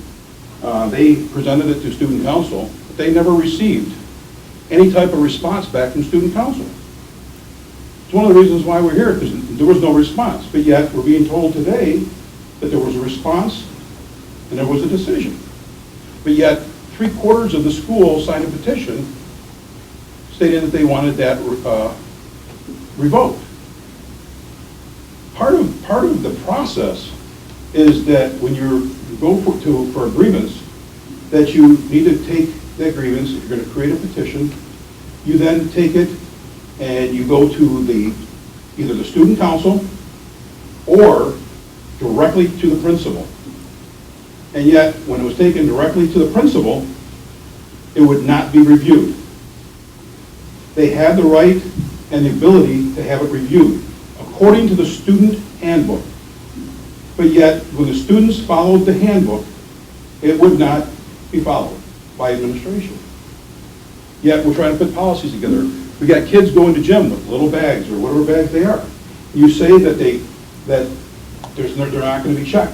Speaker 12: They presented it to student council, but they never received any type of response back from student council. It's one of the reasons why we're here, because there was no response. But yet, we're being told today that there was a response and there was a decision. But yet, 3/4 of the school signed a petition stating that they wanted that revoked. Part of the process is that when you go for a grievance, that you need to take that grievance, if you're going to create a petition, you then take it and you go to either the student council or directly to the principal. And yet, when it was taken directly to the principal, it would not be reviewed. They had the right and the ability to have it reviewed. According to the student handbook, But yet, when the students followed the handbook, it would not be followed by administration. Yet, we're trying to put policies together. We got kids going to gym with little bags or whatever bags they are. You say that they're not going to be checked.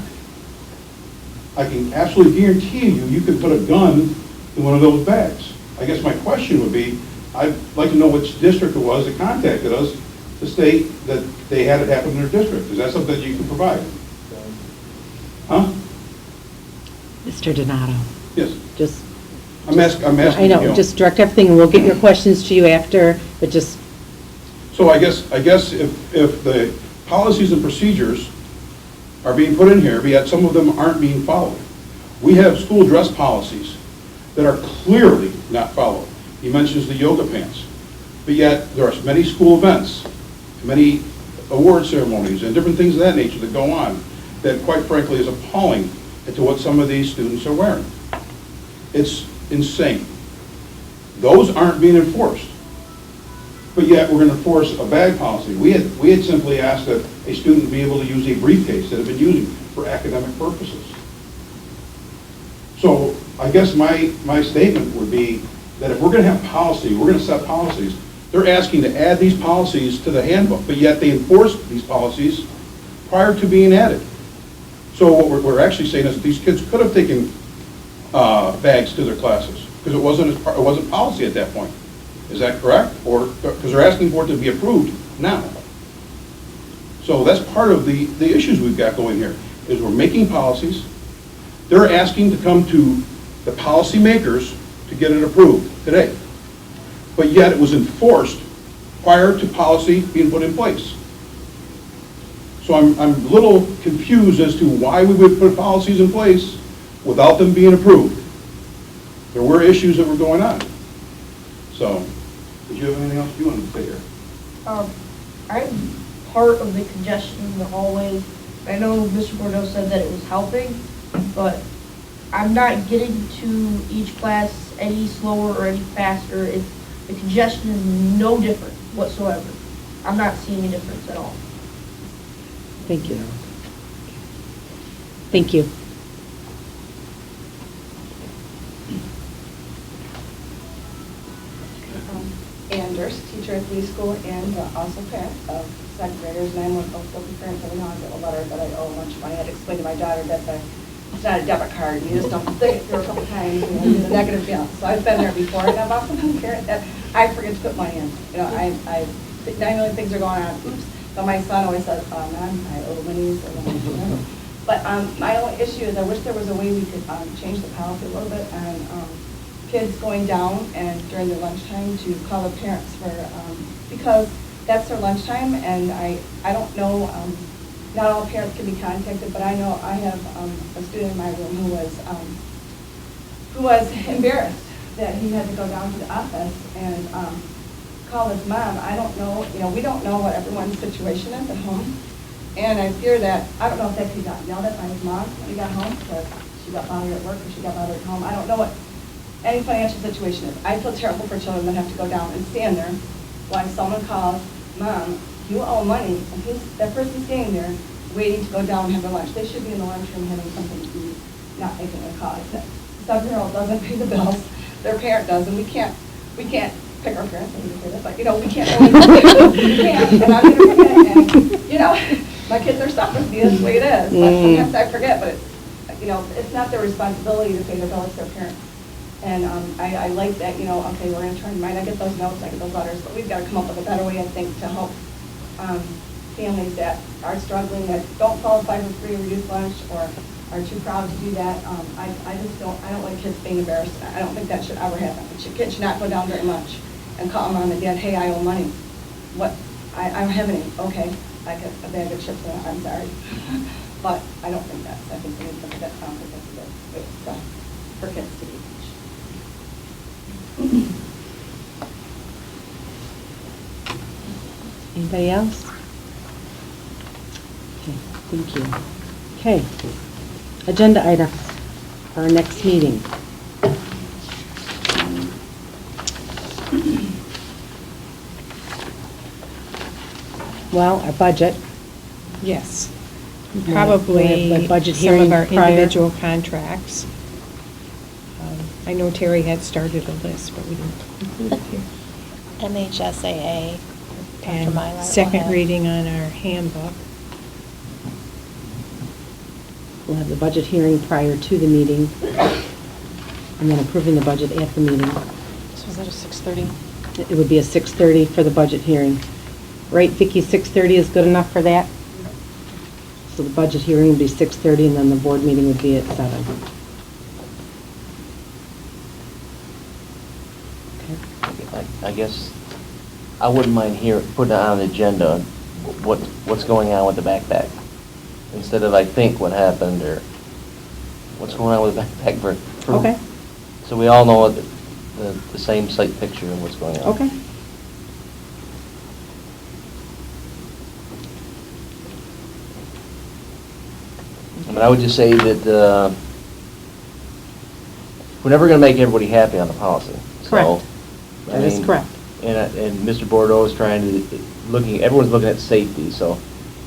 Speaker 12: I can absolutely guarantee you could put a gun in one of those bags. I guess my question would be, I'd like to know which district it was that contacted us to state that they had it happen in their district. Is that something that you can provide? Huh?
Speaker 1: Mr. Donato.
Speaker 12: Yes.
Speaker 1: Just.
Speaker 12: I'm asking.
Speaker 1: I know, just direct everything, and we'll get your questions to you after, but just.
Speaker 12: So I guess if the policies and procedures are being put in here, but yet some of them aren't being followed. We have school dress policies that are clearly not followed. He mentions the yoga pants, but yet there are many school events, many award ceremonies, and different things of that nature that go on that, quite frankly, is appalling to what some of these students are wearing. It's insane. Those aren't being enforced, but yet we're going to enforce a bag policy. We had simply asked that a student be able to use a briefcase that had been using for academic purposes. So I guess my statement would be that if we're going to have policy, we're going to set policies. They're asking to add these policies to the handbook, but yet they enforced these policies prior to being added. So what we're actually saying is that these kids could have taken bags to their classes because it wasn't policy at that point. Is that correct? Or because they're asking for it to be approved now. So that's part of the issues we've got going here, is we're making policies. They're asking to come to the policy makers to get it approved today. But yet it was enforced prior to policy being put in place. So I'm a little confused as to why we would put policies in place without them being approved. There were issues that were going on. So, did you have anything else you wanted to say here?
Speaker 14: I'm part of the congestion in the hallways. I know Mr. Bordeaux said that it was helping, but I'm not getting to each class any slower or any faster. The congestion is no different whatsoever. I'm not seeing a difference at all.
Speaker 1: Thank you. Thank you.
Speaker 22: Anders, teacher at Lee School, and also parent of second graders, and I'm one of those guilty parents. Every now and then I get a letter that I owe a bunch of money. I had to explain to my daughter that it's not a debit card. You just don't think it through a couple times and you get a negative bill. So I've been there before, and I've also been a parent that I forget to put money in. You know, I 9 million things are going on. Oops. But my son always says, Mom, I owe money. But my only issue is I wish there was a way we could change the policy a little bit on kids going down and during their lunchtime to call the parents for, because that's their lunchtime, and I don't know, not all parents can be contacted, but I know I have a student in my room who was embarrassed that he had to go down to the office and call his mom. I don't know, we don't know what everyone's situation is at home, and I fear that, I don't know if that kid got yelled at by his mom when he got home because she got bothered at work or she got bothered at home. I don't know what any financial situation is. I feel terrible for children that have to go down and stand there while someone calls, Mom, you owe money, and that person's standing there waiting to go down and have their lunch. They should be in the lunchroom having something to eat, not making a call. The 7-year-old doesn't pay the bills, their parent does, and we can't pick our parents, I hate to say that, but we can't we can't, and I'm going to forget, and my kids are stuck with me, that's the way it is. But sometimes I forget, but it's not their responsibility to pay their bill, it's their parents. And I like that, okay, we're going to try and I get those notes, I get those letters, but we've got to come up with a better way, I think, to help families that are struggling, that don't qualify for free or reduced lunch, or are too proud to do that. I don't like kids being embarrassed. I don't think that should ever happen. Kids should not go down during lunch and call mom and dad, hey, I owe money. What? I don't have any. Okay, I get a bag of chips, and I'm sorry. But I don't think that. I think we need to look at that conflict as a good way for kids to be.
Speaker 1: Anybody else? Okay, thank you. Okay, agenda items for our next meeting. Well, our budget.
Speaker 20: Yes. Probably
Speaker 13: the budget
Speaker 20: some
Speaker 13: hearing
Speaker 20: of our
Speaker 13: prior.
Speaker 20: individual contracts. I know Terry had started a list, but we didn't include it here.
Speaker 11: MHSAA, Dr.
Speaker 20: And
Speaker 11: Mylar will
Speaker 20: second
Speaker 11: have-
Speaker 20: reading on our handbook.
Speaker 13: We'll have the budget hearing prior to the meeting, and then approving the budget at the meeting.
Speaker 11: So is that a 6:30?
Speaker 13: It would be a 6:30 for the budget hearing. Right, Vicki, 6:30 is good enough for that? So the budget hearing would be 6:30, and then the board meeting would be at 7.
Speaker 9: I guess I wouldn't mind putting on the agenda what's going on with the backpack. Instead of I think what happened or what's going on with the backpack for
Speaker 13: Okay.
Speaker 9: So we all know the same site picture and what's going on.
Speaker 13: Okay.
Speaker 9: But I would just say that we're never going to make everybody happy on the policy.
Speaker 13: Correct.
Speaker 9: So,
Speaker 13: That is correct.
Speaker 9: And Mr. Bordeaux is trying to, everyone's looking at safety, so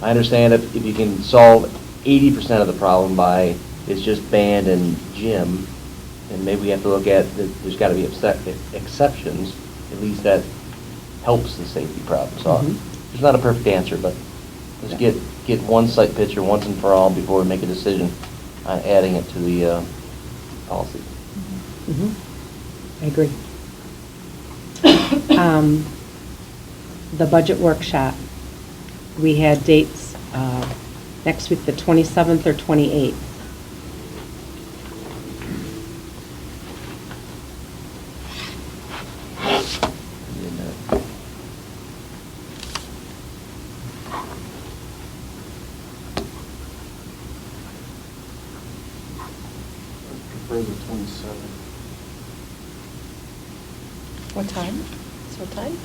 Speaker 9: I understand if you can solve 80% of the problem by it's just band and gym, and maybe we have to look at that there's got to be exceptions, at least that helps the safety problem. So there's not a perfect answer, but let's get one site picture once and for all before we make a decision on adding it to the policy.
Speaker 13: I agree. The budget workshop, we had dates next week, the 27th or 28th.
Speaker 10: prefer the 27th.
Speaker 11: What time? So what time?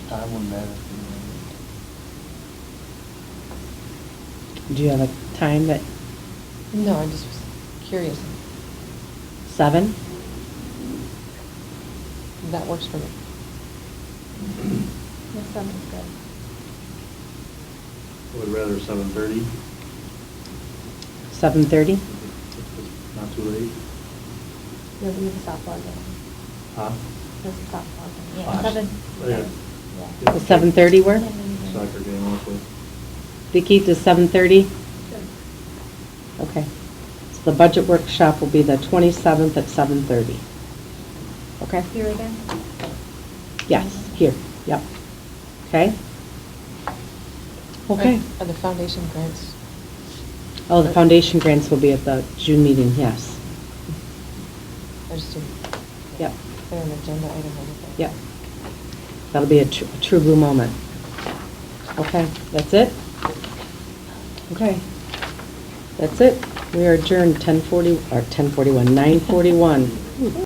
Speaker 10: Time wouldn't matter.
Speaker 13: Do you have a time that,
Speaker 11: No, I just was curious.
Speaker 13: 7?
Speaker 11: That works for me.
Speaker 17: Yes, sounds good.
Speaker 3: I would rather 7:30,
Speaker 13: 7:30?
Speaker 3: not too late.
Speaker 17: You'll be the softball game.
Speaker 3: Huh?
Speaker 17: There's a softball game.
Speaker 3: Ah,
Speaker 17: Yeah, 7.
Speaker 3: Yeah.
Speaker 13: The 7:30 work?
Speaker 3: Soccer game also.
Speaker 13: Vicki, does 7:30? Okay. So the budget workshop will be the 27th at 7:30. Okay?
Speaker 17: Here again?
Speaker 13: Yes, here, yep. Okay? Okay.
Speaker 11: Are the foundation grants?
Speaker 13: Oh, the foundation grants will be at the June meeting, yes.
Speaker 11: I just didn't.
Speaker 13: Yep.
Speaker 11: Put an agenda item over there.
Speaker 13: Yep. That'll be a true blue moment. Okay, that's it? Okay. That's it. We are adjourned 10:41, 9:41.